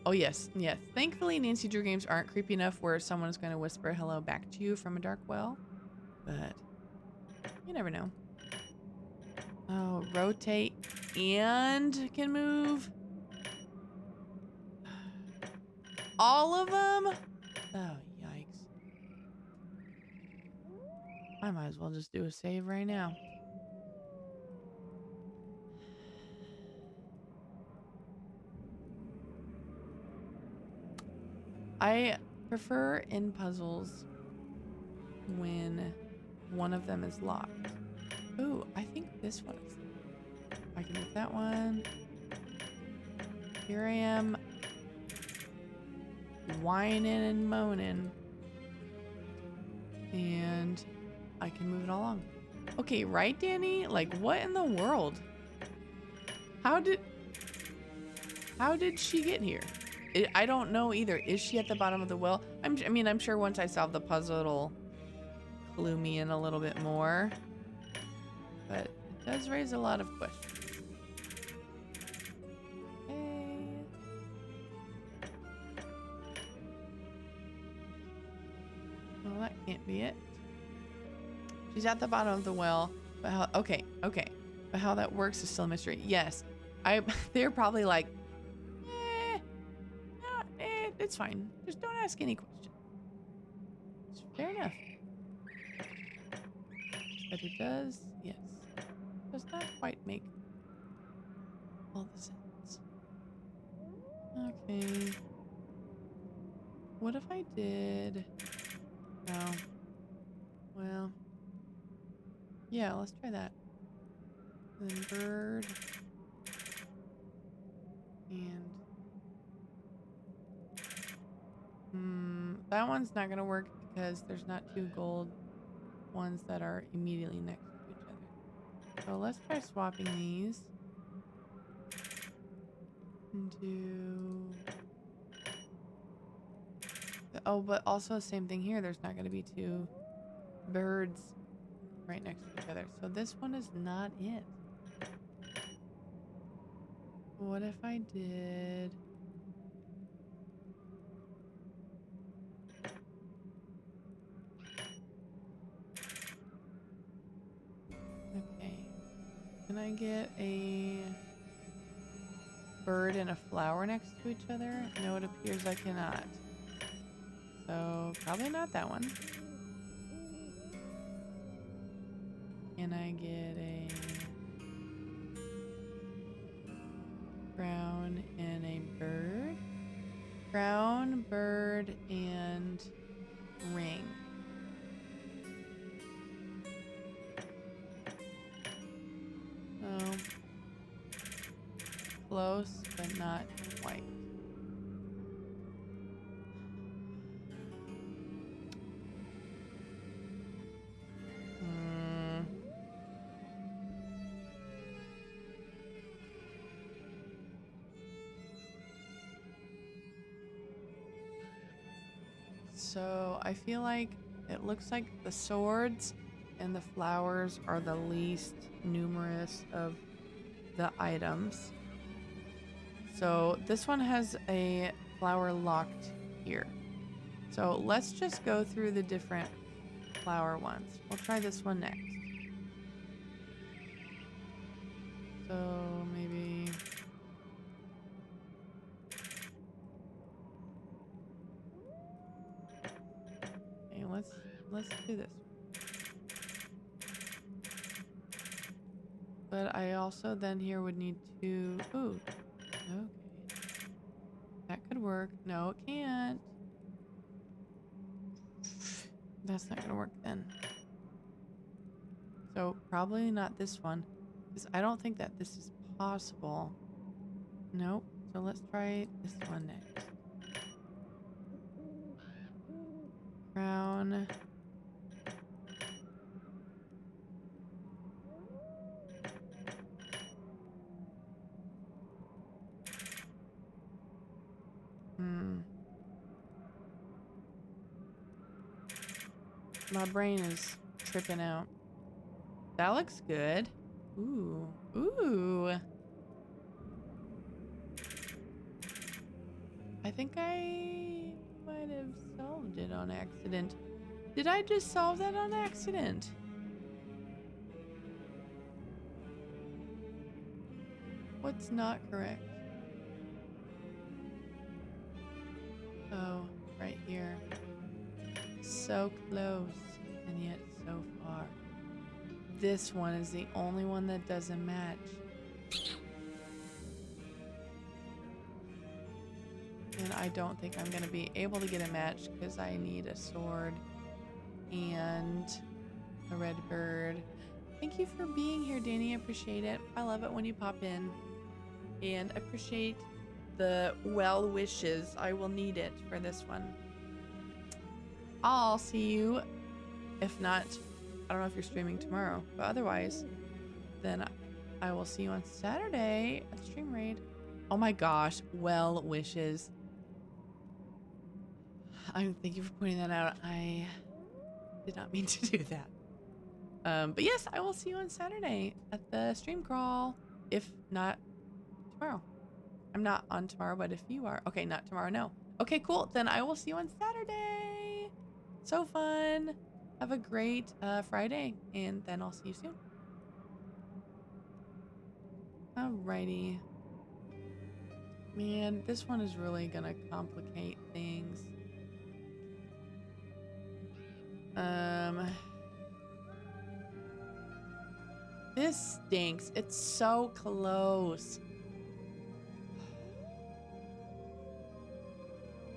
Oh yes, yes. Thankfully, Nancy Drew games aren't creepy enough where someone's going to whisper hello back to you from a dark well. But you never know. Oh, rotate and can move. All of them? Oh, yikes. I might as well just do a save right now. I prefer in puzzles when one of them is locked. Ooh, I think this one is. I can move that one. Here I am whining and moaning. And I can move it along. Okay, right, Danny? Like, what in the world? How did she get here? I don't know either. Is she at the bottom of the well? I mean, I'm sure once I solve the puzzle, it'll clue me in a little bit more. But it does raise a lot of questions. Okay. Well, that can't be it. She's at the bottom of the well. But how? Okay. But how that works is still a mystery. Yes, they're probably like, it's fine. Just don't ask any questions. It's fair enough. But it does, yes. Does not quite make all the sense. Okay. What if I did? No. Well. Yeah, let's try that. And then bird. And that one's not gonna work because there's not 2 gold ones that are immediately next to each other. So let's try swapping these. And do... Oh, but also same thing here. There's not going to be two birds right next to each other. So this one is not it. What if I did... Okay. Can I get a bird and a flower next to each other? No, it appears I cannot. So probably not that one. Can I get a crown and a bird? Crown, bird, and ring. Oh. Close, but not quite. So I feel like it looks like the swords and the flowers are the least numerous of the items. So this one has a flower locked here. So let's just go through the different flower ones. We'll try this one next. So maybe... Okay, let's do this. But I also then here would need to... Ooh. Okay. That could work. No, it can't. That's not gonna work then. So probably not this one. Because I don't think that this is possible. Nope. So let's try this one next. Crown. My brain is tripping out. That looks good. Ooh. Ooh. I think I might have solved it on accident. Did I just solve that on accident? What's not correct? Oh, right here. So close, and yet so far. This one is the only one that doesn't match. And I don't think I'm going to be able to get a match because I need a sword and a red bird. Thank you for being here, Danny. I appreciate it. I love it when you pop in. And I appreciate the well wishes. I will need it for this one. I'll see you. If not, I don't know if you're streaming tomorrow, but otherwise, then I will see you on Saturday at the stream raid. Oh my gosh, well wishes. Thank you for pointing that out. I did not mean to do that. But yes, I will see you on Saturday at the stream crawl. If not tomorrow. I'm not on tomorrow, but if you are. Okay, not tomorrow, no. Okay, cool. Then I will see you on Saturday. So fun. Have a great Friday, and then I'll see you soon. Alrighty. Man, this one is really gonna complicate things. This stinks. It's so close.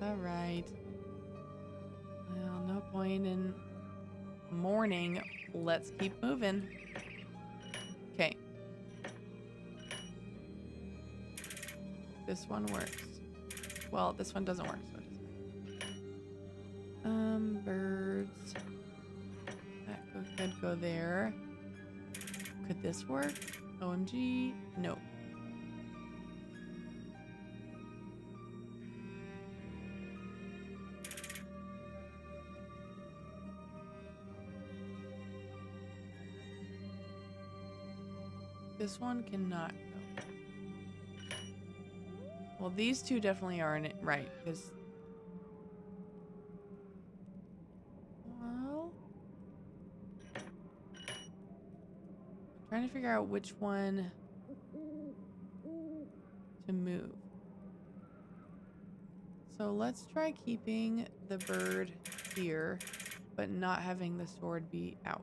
Alright. Well, no point in mourning. Let's keep moving. Okay. This one works. Well, this one doesn't work, so it doesn't. Birds. That Could go there. Could this work? OMG. No. This one cannot go. Well, these two definitely aren't right, because... Well... I'm trying to figure out which one to move. So let's try keeping the bird here, but not having the sword be out.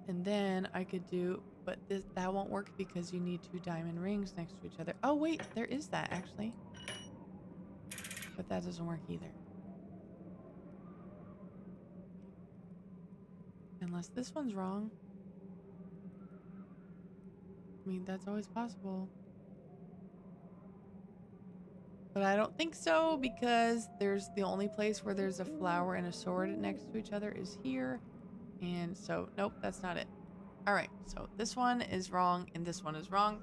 And then I could do, but that won't work because you need 2 diamond rings next to each other. Oh wait, there is that actually. But that doesn't work either. Unless this one's wrong. I mean, that's always possible. But I don't think so, because there's the only place where there's a flower and a sword next to each other is here. And so, nope, that's not it. All right, so this one is wrong and this one is wrong.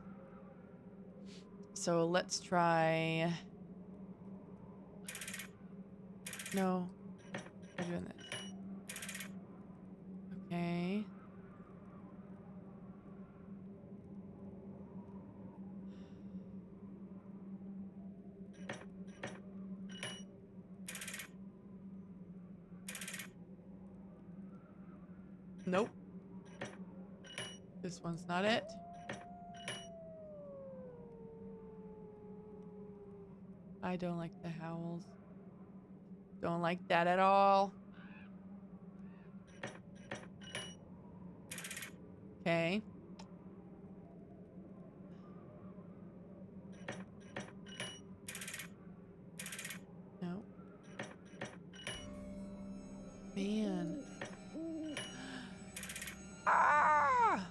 So let's try... No, we're doing this. Okay. Nope. This one's not it. I don't like the howls. Don't like that at all. Okay. No. Man. Ah!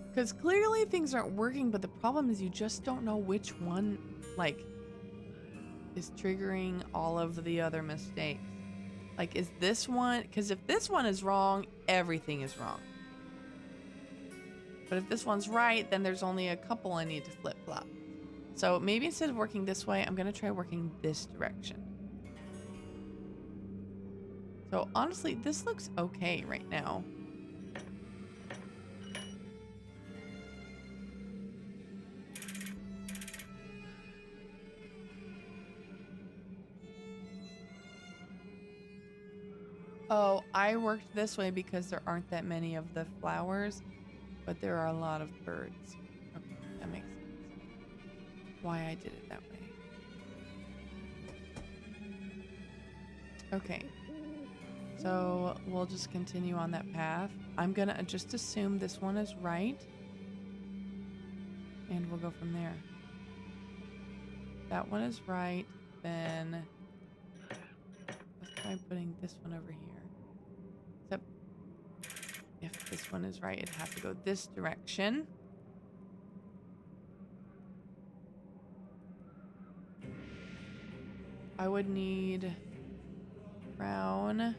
Because clearly things aren't working, but the problem is you just don't know which one, like, is triggering all of the other mistakes. Like, is this one? Because if this one is wrong, everything is wrong. But if this one's right, then there's only a couple I need to flip-flop. So maybe instead of working this way, I'm going to try working this direction. So honestly, this looks okay right now. Oh, I worked this way because there aren't that many of the flowers, but there are a lot of birds. Okay, that makes sense. Why I did it that way. Okay. So we'll just continue on that path. I'm gonna just assume this one is right. And we'll go from there. That one is right, then let's try putting this one over here. Except if this one is right, it'd have to go this direction. I would need crown.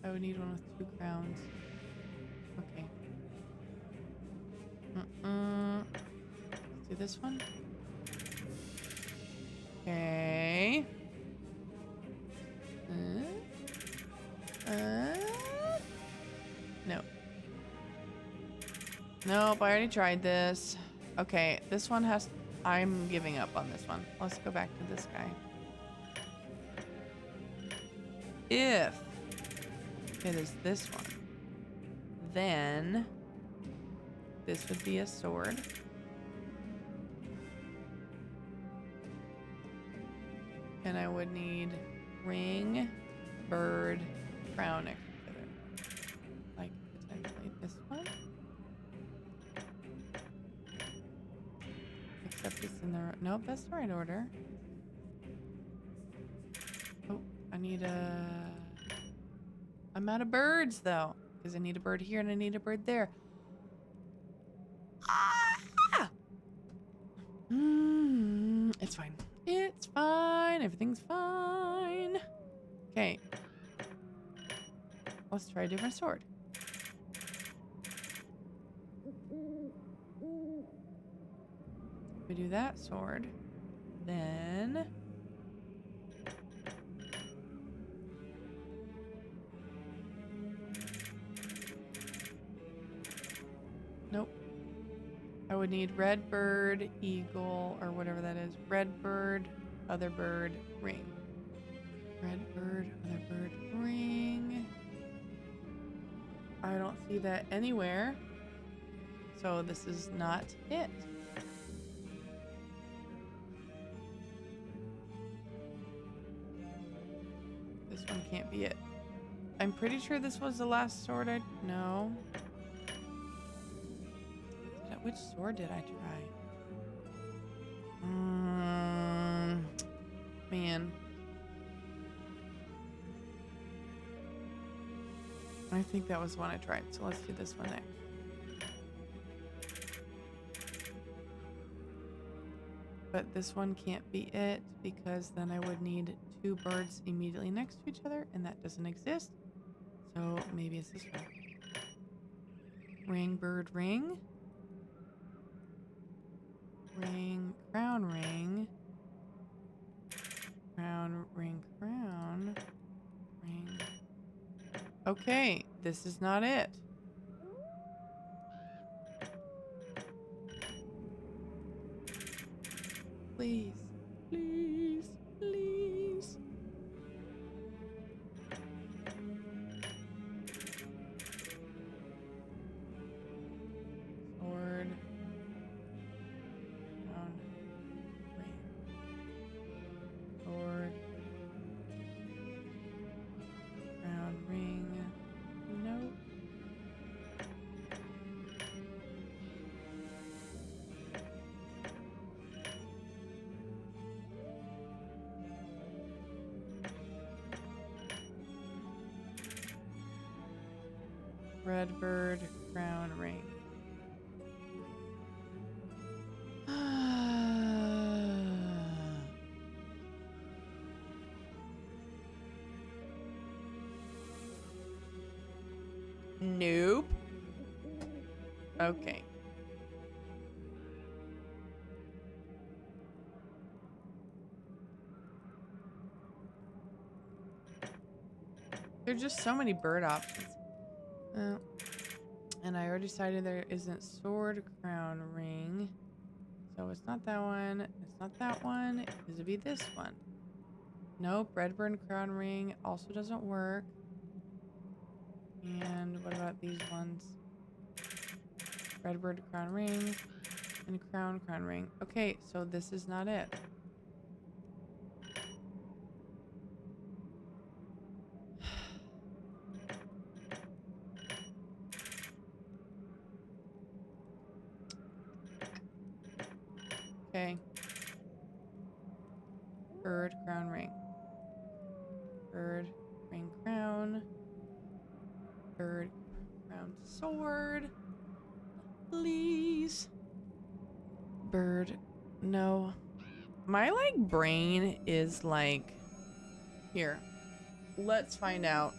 I would need one with 2 crowns. Okay. Let's do this one. Okay. No. Nope, I already tried this. Okay, this one has... I'm giving up on this one. Let's go back to this guy. If it is this one, then this would be a sword. And I would need ring, bird, crown next to each other. Like potentially this one. Except it's in the... Nope, that's the right order. Oh, I need a... I'm out of birds, though. Because I need a bird here and I need a bird there. Ah! It's fine. It's fine. Everything's fine. Okay. Let's try a different sword. We do that sword. Then... Nope. I would need red bird, eagle, or whatever that is. Red bird, other bird, ring. Red bird, other bird, ring. I don't see that anywhere. So this is not it. This one can't be it. I'm pretty sure this was the last sword I... No. Which sword did I try? Man. I think that was one I tried, so let's do this one next. But this one can't be it because then I would need two birds immediately next to each other, and that doesn't exist. So maybe it's this one. Ring, bird, ring. Ring, crown, ring. Crown, ring, crown. Ring. Okay, this is not it. Please, please, please. Sword. Crown. Ring. Sword. Crown. Ring. Nope. Red bird, crown, ring. Nope. Okay. There's just so many bird options. And I already decided there isn't sword, crown, ring. So it's not that one. It's not that one. It'd be this one. Nope. Red bird, crown, ring also doesn't work. And what about these ones? Red bird, crown, ring. And crown, crown, ring. Okay, so this is not it. Okay. Bird, crown, ring. Bird, ring, crown. Bird, crown, sword. Please. Bird. No. My, like, brain is like... Here. Let's find out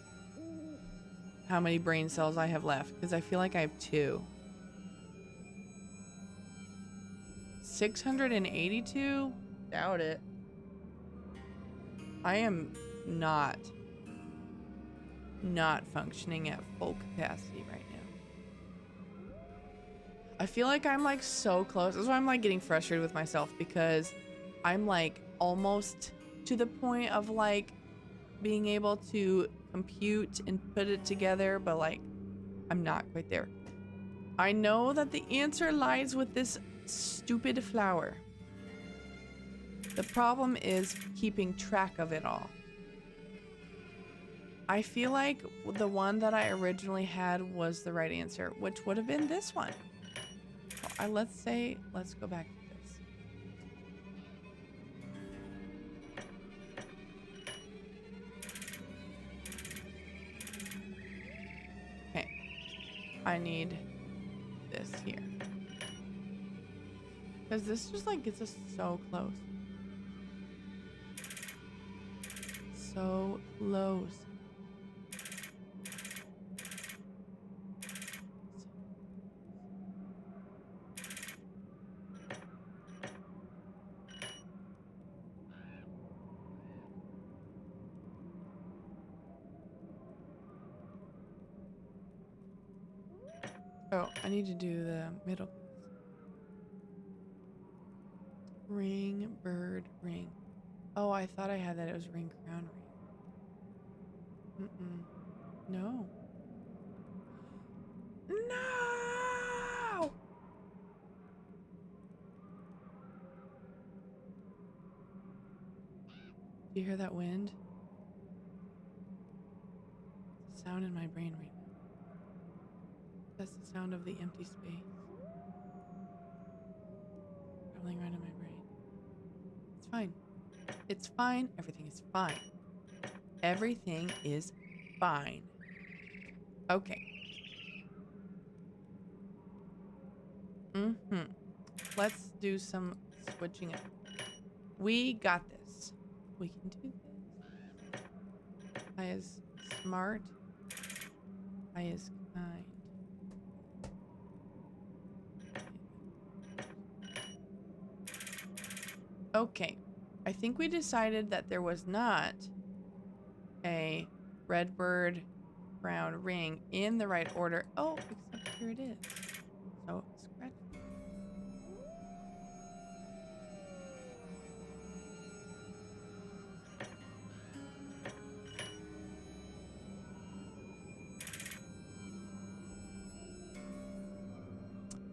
how many brain cells I have left, because I feel like I have 2. 682? Doubt it. I am not functioning at full capacity right now. I feel like I'm like so close. That's why I'm like getting frustrated with myself, because I'm like almost to the point of like being able to compute and put it together, but like I'm not quite there. I know that the answer lies with this stupid flower. The problem is keeping track of it all. I feel like the one that I originally had was the right answer, which would have been this one. So let's go back to this. Okay. I need this here. Because this just like gets us so close. So close. Oh, I need to do the middle. Ring, bird, ring. Oh, I thought I had that. It was ring, crown, ring. No. No! Do you hear that wind? It's a sound in my brain right now. That's the sound of the empty space. Traveling around in my brain. It's fine. It's fine. Everything is fine. Everything is fine. Okay. Let's do some switching up. We got this. We can do this. I is smart. I is kind. Okay. I think we decided that there was not a red bird, brown ring in the right order. Oh, except here it is. So scratch.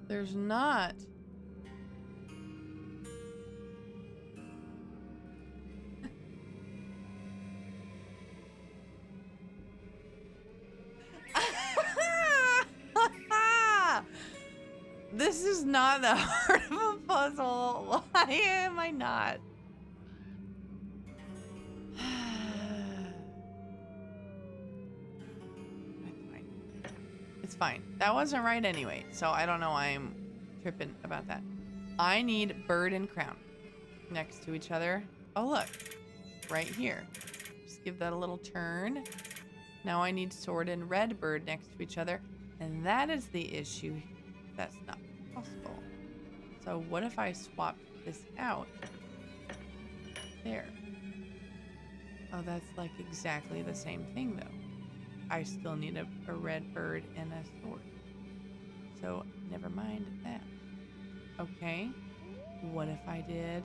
There's not. This is not that hard of a puzzle. Why am I not? It's fine. That wasn't right anyway, so I don't know why I'm tripping about that. I need bird and crown next to each other. Oh, look. Right here. Just give that a little turn. Now I need sword and red bird next to each other. And that is the issue. That's not possible. So what if I swap this out? There. Oh, that's like exactly the same thing though. I still need a red bird and a sword. So never mind that. Okay. What if I did?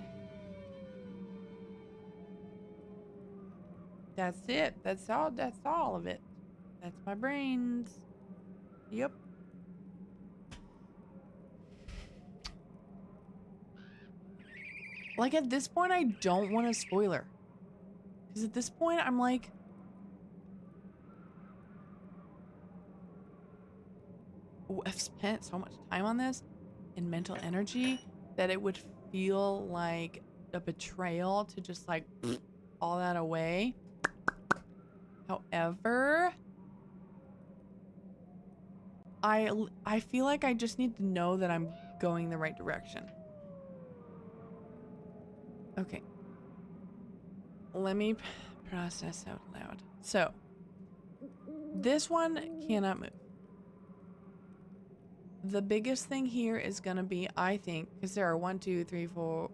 That's it. That's all of it. That's my brains. Yep. Like at this point, I don't want a spoiler. Because at this point, I'm like, I've spent so much time on this and mental energy that it would feel like a betrayal to just like all that away. However, I feel like I just need to know that I'm going the right direction. Okay. Let me process out loud. So, this one cannot move. The biggest thing here is going to be, I think, because there are 1, 2, 3, 4,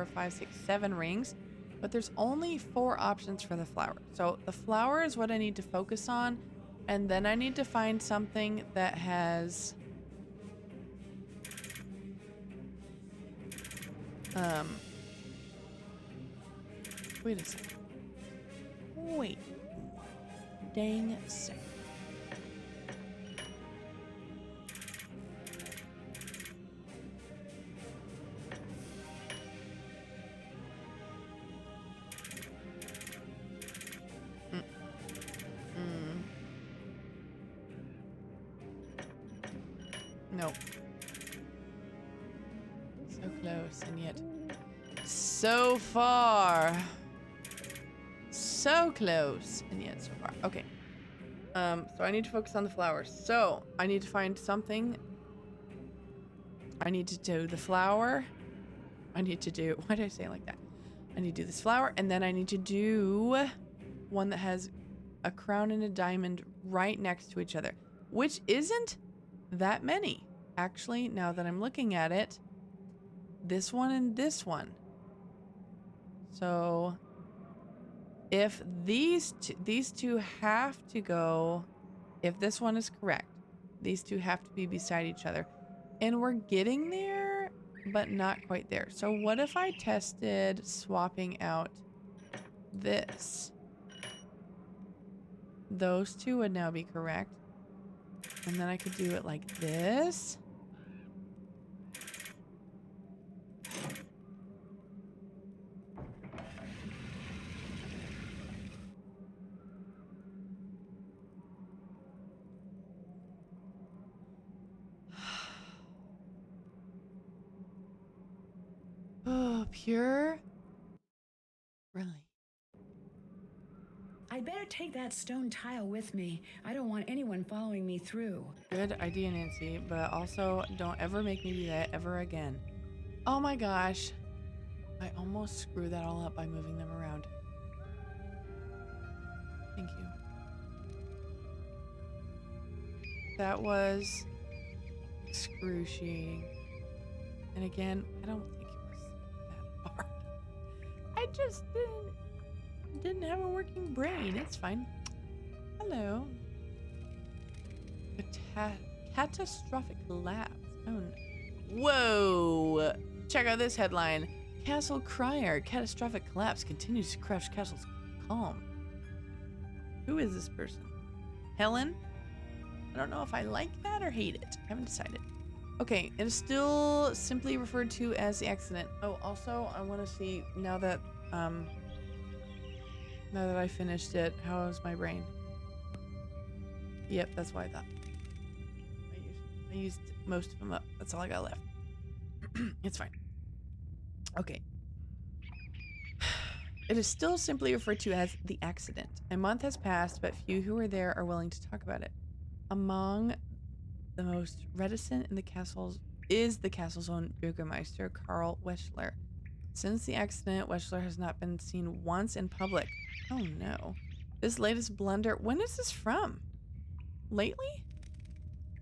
5, 6, 7 rings, but there's only 4 options for the flower. So the flower is what I need to focus on, and then I need to find something that has wait a second. Wait. Dang second. No. So close and yet so far. So close and yet so far. Okay. So I need to focus on the flowers. So I need to find something. I need to do the flower. I need to do, why did I say it like that? I need to do this flower, and then I need to do one that has a crown and a diamond right next to each other, which isn't that many. Actually, now that I'm looking at it, this one and this one. So if these two have to go, if this one is correct, these two have to be beside each other. And we're getting there, but not quite there. So what if I tested swapping out this? Those two would now be correct. And then I could do it like this. Oh, pure relief. I'd better take that stone tile with me. I don't want anyone following me through. Good idea, Nancy, but also don't ever make me do that ever again. Oh my gosh. I almost screwed that all up by moving them around. Thank you. That was excruciating. And again, I don't think it was that hard. I just didn't have a working brain. It's fine. Hello. Catastrophic collapse. Oh no. Whoa! Check out this headline. Castle Crier. Catastrophic collapse continues to crush castle's calm. Who is this person? Helen? I don't know if I like that or hate it. I haven't decided. Okay, it is still simply referred to as the accident. Oh, also, I want to see now that I finished it, how is my brain? Yep, that's what I thought. I used most of them up. That's all I got left. It's fine. Okay. It is still simply referred to as the accident. A month has passed, but few who were there are willing to talk about it. Among the most reticent in the castles is the castle's own Bürgermeister, Karl Weschler. Since the accident, Weschler has not been seen once in public. Oh no. This latest blunder, when is this from? Lately?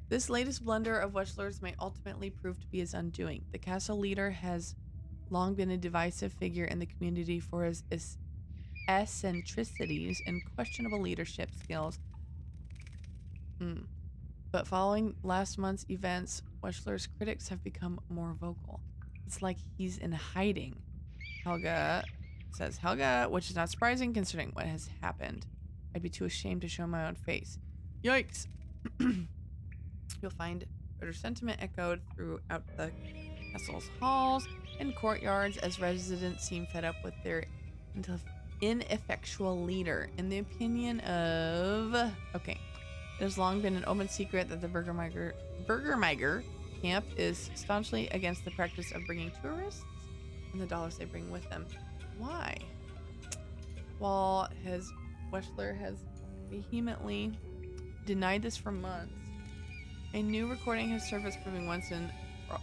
This latest blunder of Weschler's may ultimately prove to be his undoing. The castle leader has long been a divisive figure in the community for his eccentricities and questionable leadership skills. But following last month's events, Weschler's critics have become more vocal. It's like he's in hiding. Helga says Helga, which is not surprising considering what has happened. I'd be too ashamed to show my own face. Yikes! You'll find her sentiment echoed throughout the castle's halls and courtyards as residents seem fed up with their ineffectual leader. In the opinion of... Okay. It has long been an open secret that the Bürgermeister camp is staunchly against the practice of bringing tourists and the dollars they bring with them. Why? While Weschler has vehemently denied this for months, a new recording has surfaced proving once and for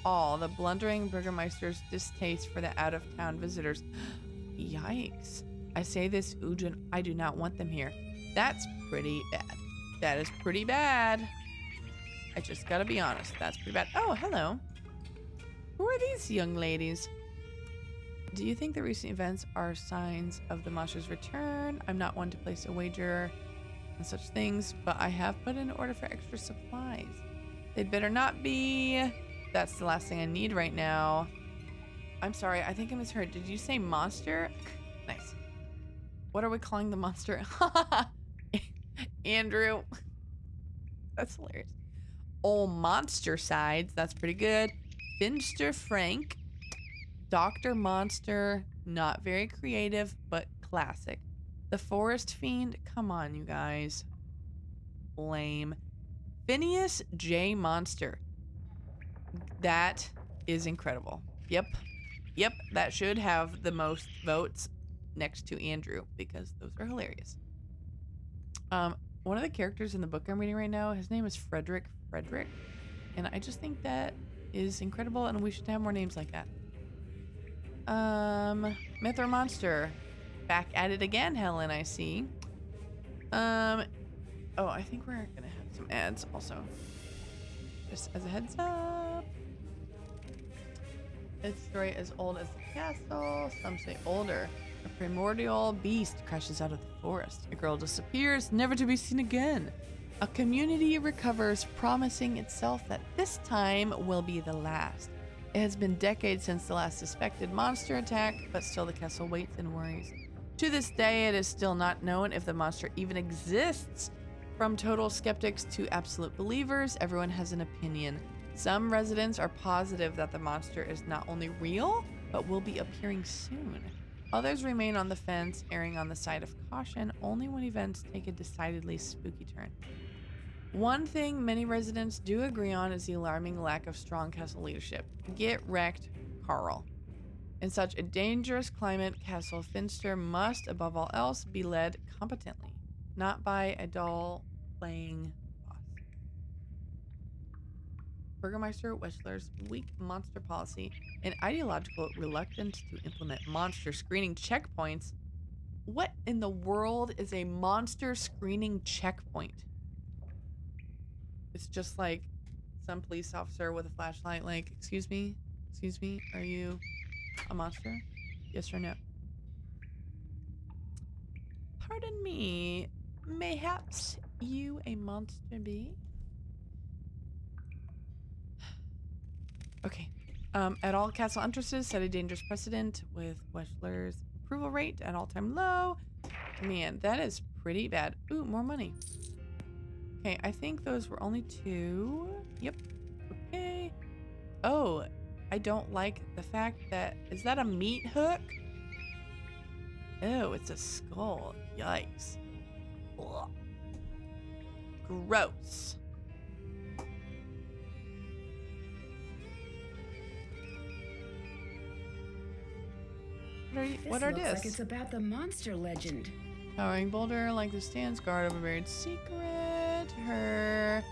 all the blundering Bürgermeister's distaste for the out-of-town visitors. Yikes. I say this, Ujin, I do not want them here. That's pretty bad. That is pretty bad. I just gotta be honest. That's pretty bad. Oh, hello. Who are these young ladies? Do you think the recent events are signs of the monster's return? I'm not one to place a wager on such things, but I have put in an order for extra supplies. They'd better not be. That's the last thing I need right now. I'm sorry, I think I misheard. Did you say monster? Nice. What are we calling the monster? Andrew. That's hilarious. Old Monster Sides. That's pretty good. Finster Frank. Dr. Monster. Not very creative, but classic. The Forest Fiend. Come on, you guys. Lame. Phineas J. Monster. That is incredible. Yep. Yep. That should have the most votes next to Andrew because those are hilarious. One of the characters in the book I'm reading right now, his name is Frederick. And I just think that is incredible, and we should have more names like that. Myth or monster? Back at it again, Helen, I see. Oh, I think we're gonna have some ads also. Just as a heads up. It's a story as old as the castle. Some say older. A primordial beast crashes out of the forest. A girl disappears, never to be seen again. A community recovers, promising itself that this time will be the last. It has been decades since the last suspected monster attack, but still the castle waits and worries. To this day, it is still not known if the monster even exists. From total skeptics to absolute believers, everyone has an opinion. Some residents are positive that the monster is not only real, but will be appearing soon. Others remain on the fence, erring on the side of caution only when events take a decidedly spooky turn. One thing many residents do agree on is the alarming lack of strong castle leadership. Get wrecked, Carl. In such a dangerous climate, Castle Finster must, above all else, be led competently, not by a dull playing boss. Burgermeister Weschler's weak monster policy and ideological reluctance to implement monster screening checkpoints. What in the world is a monster screening checkpoint? It's just like some police officer with a flashlight like, excuse me, are you a monster? Yes or no? Pardon me, mayhaps you a monster be? Okay. At all castle entrances, set a dangerous precedent with Weschler's approval rate at all-time low. Man, that is pretty bad. Ooh, more money. Okay, I think those were only 2. Yep. Okay. Oh, I don't like the fact that... Is that a meat hook? Oh, it's a skull. Yikes. Ugh. Gross. What are This looks this? like it's about the monster legend. Towering boulder like the stands guard of a buried secret. Her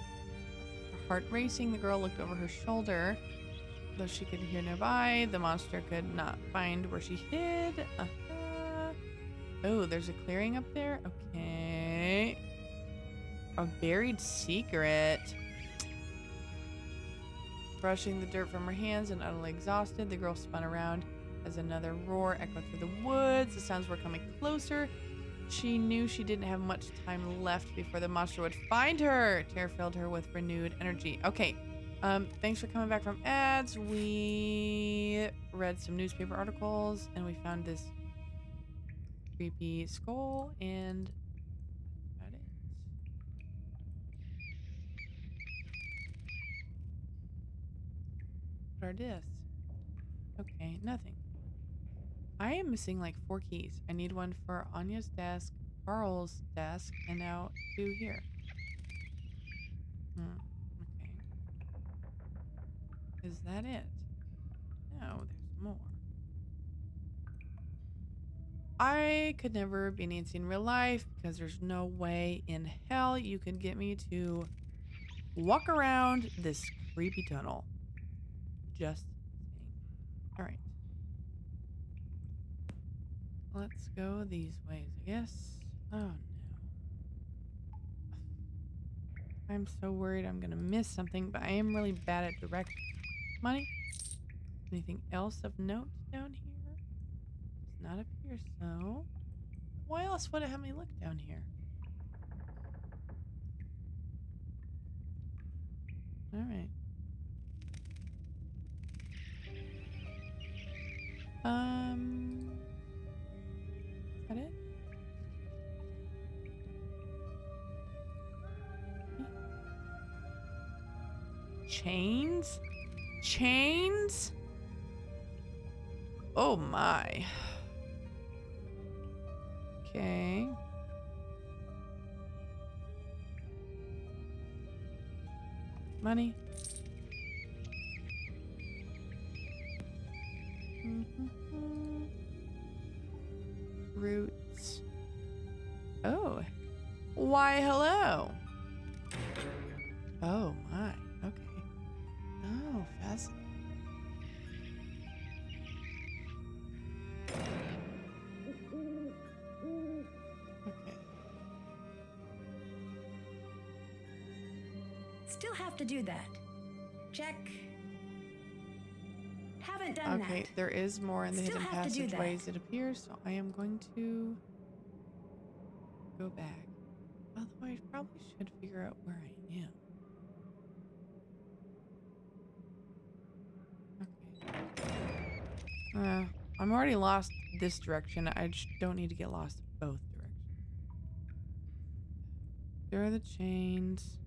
heart racing. The girl looked over her shoulder. Though she could hear nearby, the monster could not find where she hid. Oh, there's a clearing up there? Okay. A buried secret. Brushing the dirt from her hands and utterly exhausted, the girl spun around as another roar echoed through the woods. The sounds were coming closer. She knew she didn't have much time left before the monster would find her. Terror filled her with renewed energy. Okay. Thanks for coming back from ads. We read some newspaper articles and we found this creepy skull and that's about it. What are this? Okay, nothing. I am missing like 4 keys. I need one for Anya's desk, Carl's desk, and now 2 here. Okay. Is that it? No, there's more. I could never be Nancy in real life because there's no way in hell you could get me to walk around this creepy tunnel. Just saying. All right. Let's go these ways, I guess. Oh no. I'm so worried I'm gonna miss something, but I am really bad at direction. Money? Anything else of note down here? Does not appear so. Why else would it have me look down here? Alright. Is that it? Chains? Chains? Oh my. Okay. Money. Roots. Oh. Why, hello. Oh my. Okay. Oh, fascinating. Still have to do that. Check. Haven't done that. Okay, there is more in the Still hidden have to do that. passageways, it appears, so I am going to go back. Although I probably should figure out where I am. Okay. I'm already lost this direction. I just don't need to get lost in both directions. There are the chains.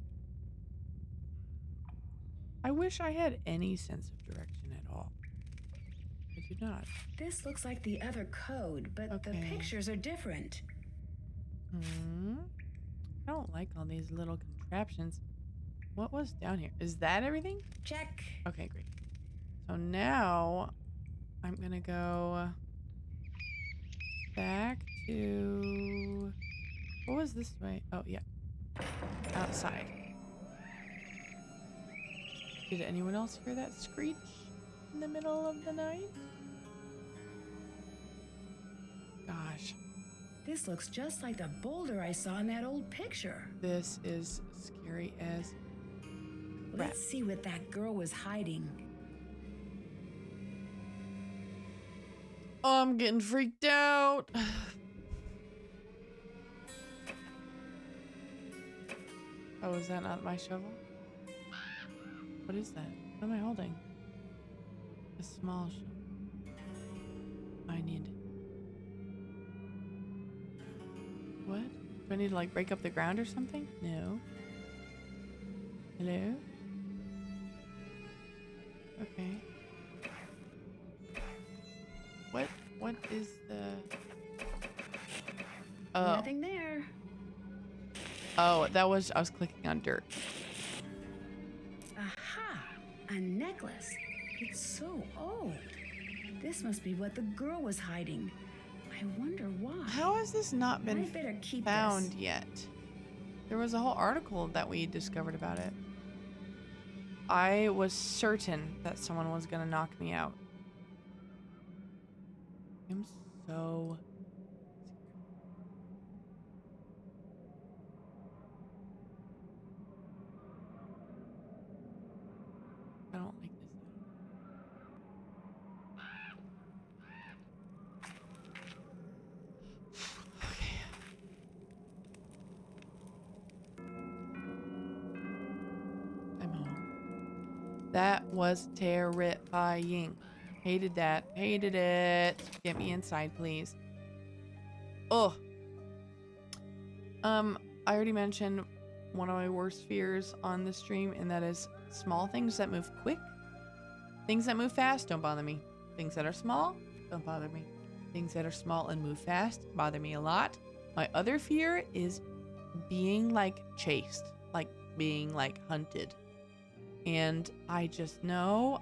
I wish I had any sense of direction at all. I do not. This looks like the other code, but the Okay. pictures are different. I don't like all these little contraptions. What was down here? Is that everything? Check. Okay, great. So now I'm gonna go back to... What was this way? Oh, yeah. Outside. Did anyone else hear that screech in the middle of the night? Gosh. This looks just like the boulder I saw in that old picture. This is scary as crap. Let's see what that girl was hiding. Oh, I'm getting freaked out. Oh, is that not my shovel? What is that? What am I holding? A small shovel. I need... What? Do I need to like break up the ground or something? No. Hello? Okay. What is the... Oh. Nothing there. Oh, that was... I was clicking on dirt. Aha! A necklace. It's so old. This must be what the girl was hiding. I wonder why. How has this not I been better keep found this. yet? There was a whole article that we discovered about it. I was certain that someone was gonna knock me out. I'm so... I don't like this. Okay. I'm home. That was terrifying. Hated that. Hated it. Get me inside, please. Oh. I already mentioned one of my worst fears on the stream, and that is small things that move quick. Things that move fast don't bother me. Things that are small don't bother me. Things that are small and move fast bother me a lot. My other fear is being like chased, like being like hunted. And I just know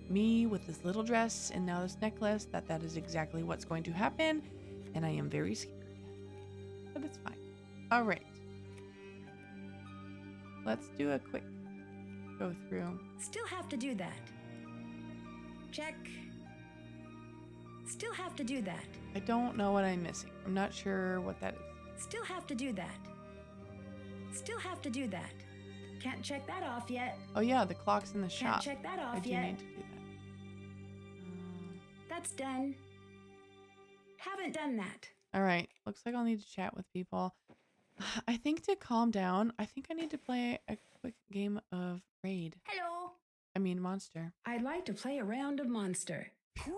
me with this little dress and now this necklace, that is exactly what's going to happen. And I am very scared. But it's fine. All right. Let's do a quick go through. Still have to do that. Check. Still have to do that. I don't know what I'm missing. I'm not sure what that is. Still have to do that. Still have to do that. Can't check that off yet. Oh yeah, the clock's in the shop. Can't check that I off do yet. need to do that. That's done. Haven't done that. All right. Looks like I'll need to chat with people. I think to calm down, I think I need to play a quick game of Raid. Hello. I mean, Monster. I'd like to play a round of Monster. Cool.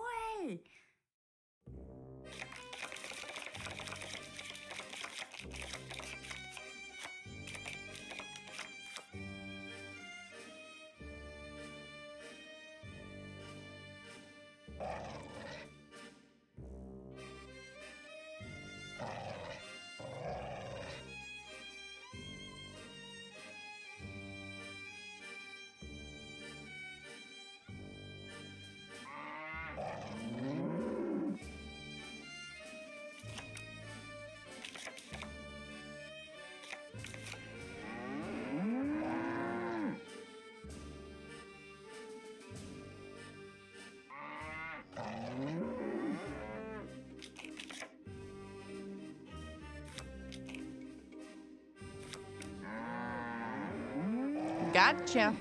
Gotcha.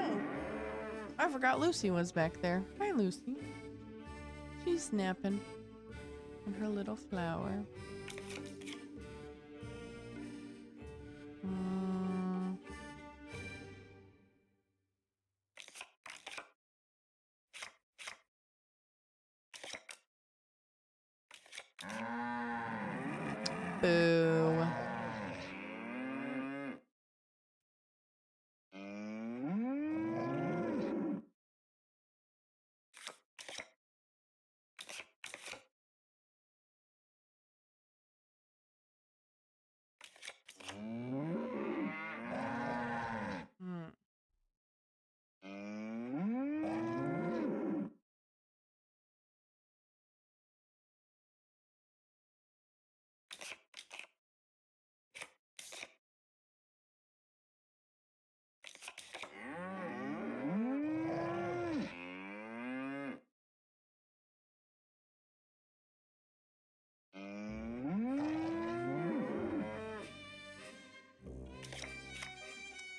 Oh, I forgot Lucy was back there. Hi, Lucy. She's napping on her little flower. Boo.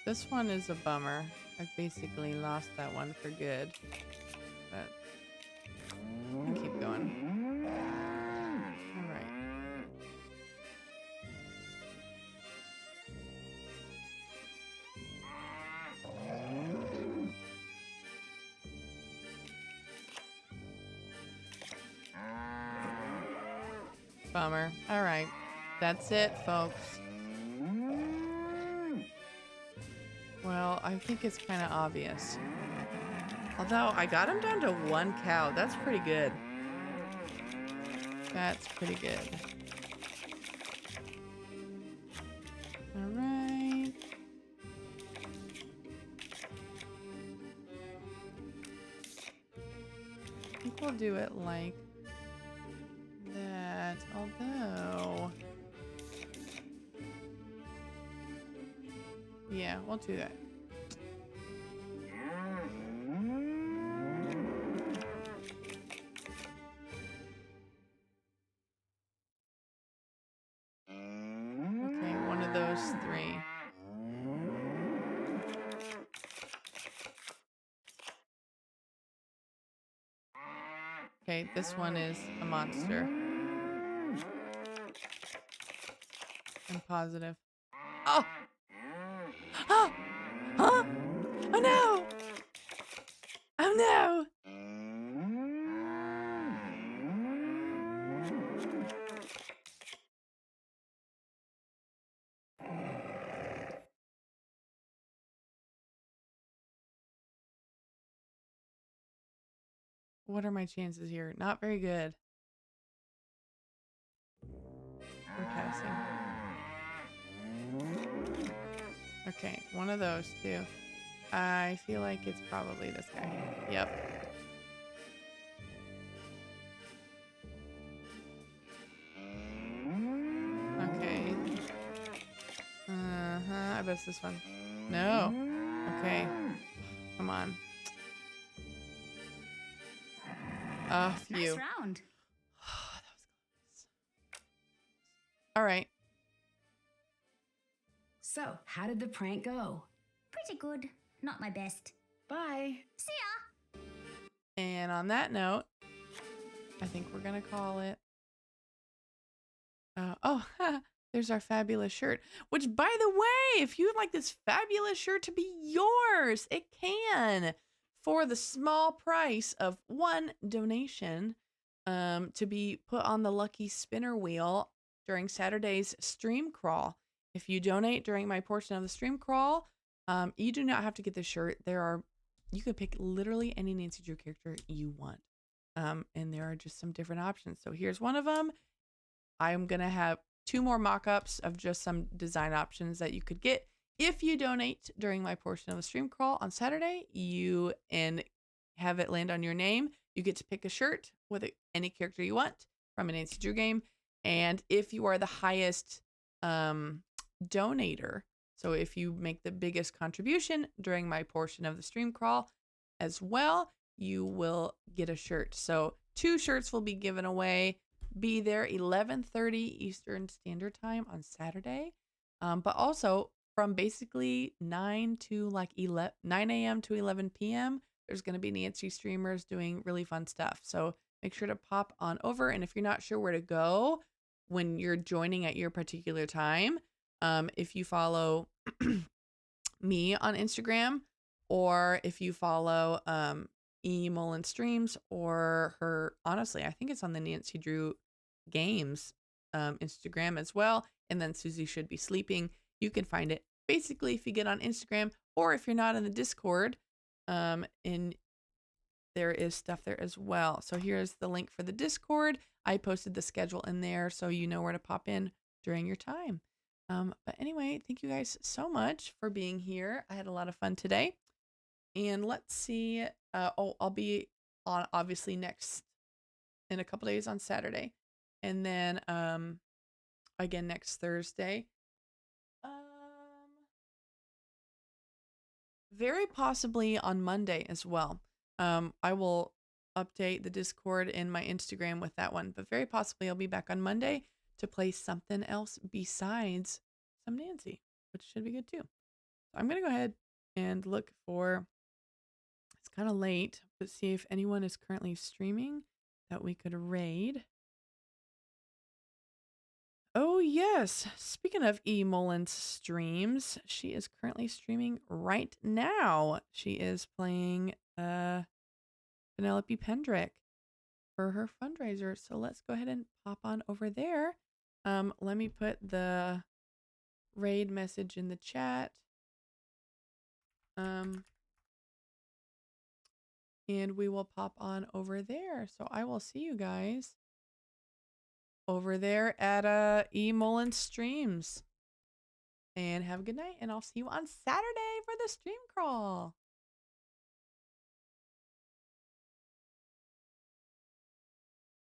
This one is a bummer. I've basically lost that one for good. But I'll keep going. Alright. Bummer. Alright. That's it, folks. Well, I think it's kind of obvious. Although, I got him down to 1 cow. That's pretty good. That's pretty good. Alright. I think we'll do it like that. Although... yeah, we'll do that. Okay, one of those 3. Okay, this one is a monster. I'm positive. Oh! Oh! Huh? Oh no! Oh no! What are my chances here? Not very good. I'm passing. Okay, one of those 2. I feel like it's probably this guy. Yep. Okay. I bet it's this one. No. Okay. Come on. Phew. Nice round. That was close. All right. So, how did the prank go? Pretty good. Not my best. Bye. See ya. And on that note, I think we're going to call it. There's our fabulous shirt. Which, by the way, if you would like this fabulous shirt to be yours, it can. For the small price of 1 donation to be put on the lucky spinner wheel during Saturday's stream crawl. If you donate during my portion of the stream crawl, you do not have to get the shirt. You can pick literally any Nancy Drew character you want. And there are just some different options. So here's one of them. I'm going to have 2 more mock-ups of just some design options that you could get. If you donate during my portion of the stream crawl on Saturday, and have it land on your name, you get to pick a shirt with any character you want from a Nancy Drew game. And if you are the highest donator, so if you make the biggest contribution during my portion of the stream crawl as well, you will get a shirt. So 2 shirts will be given away be there 11:30 Eastern Standard Time on Saturday. But also from basically 9 to like 9 a.m. to 11 p.m., there's going to be Nancy streamers doing really fun stuff. So make sure to pop on over. And if you're not sure where to go when you're joining at your particular time, if you follow me on Instagram, or if you follow E Mullen Streams, or her, honestly, I think it's on the Nancy Drew Games Instagram as well. And then Susie Should Be Sleeping. You can find it basically if you get on Instagram, or if you're not in the Discord, in there is stuff there as well. So here's the link for the Discord. I posted the schedule in there so you know where to pop in during your time. But anyway, thank you guys so much for being here. I had a lot of fun today. And let's see. I'll be on obviously next in a couple days on Saturday. And then again next Thursday. Very possibly on Monday as well. I will update the Discord and my Instagram with that one, but very possibly I'll be back on Monday to play something else besides some Nancy, which should be good too. I'm going to go ahead and look for, it's kind of late, but see if anyone is currently streaming that we could raid. Oh, yes. Speaking of E. Mullen's streams, she is currently streaming right now. She is playing Penelope Pendrick for her fundraiser. So let's go ahead and pop on over there. Let me put the raid message in the chat. And we will pop on over there. So I will see you guys over there at E. Mullen Streams. And have a good night. And I'll see you on Saturday for the stream crawl.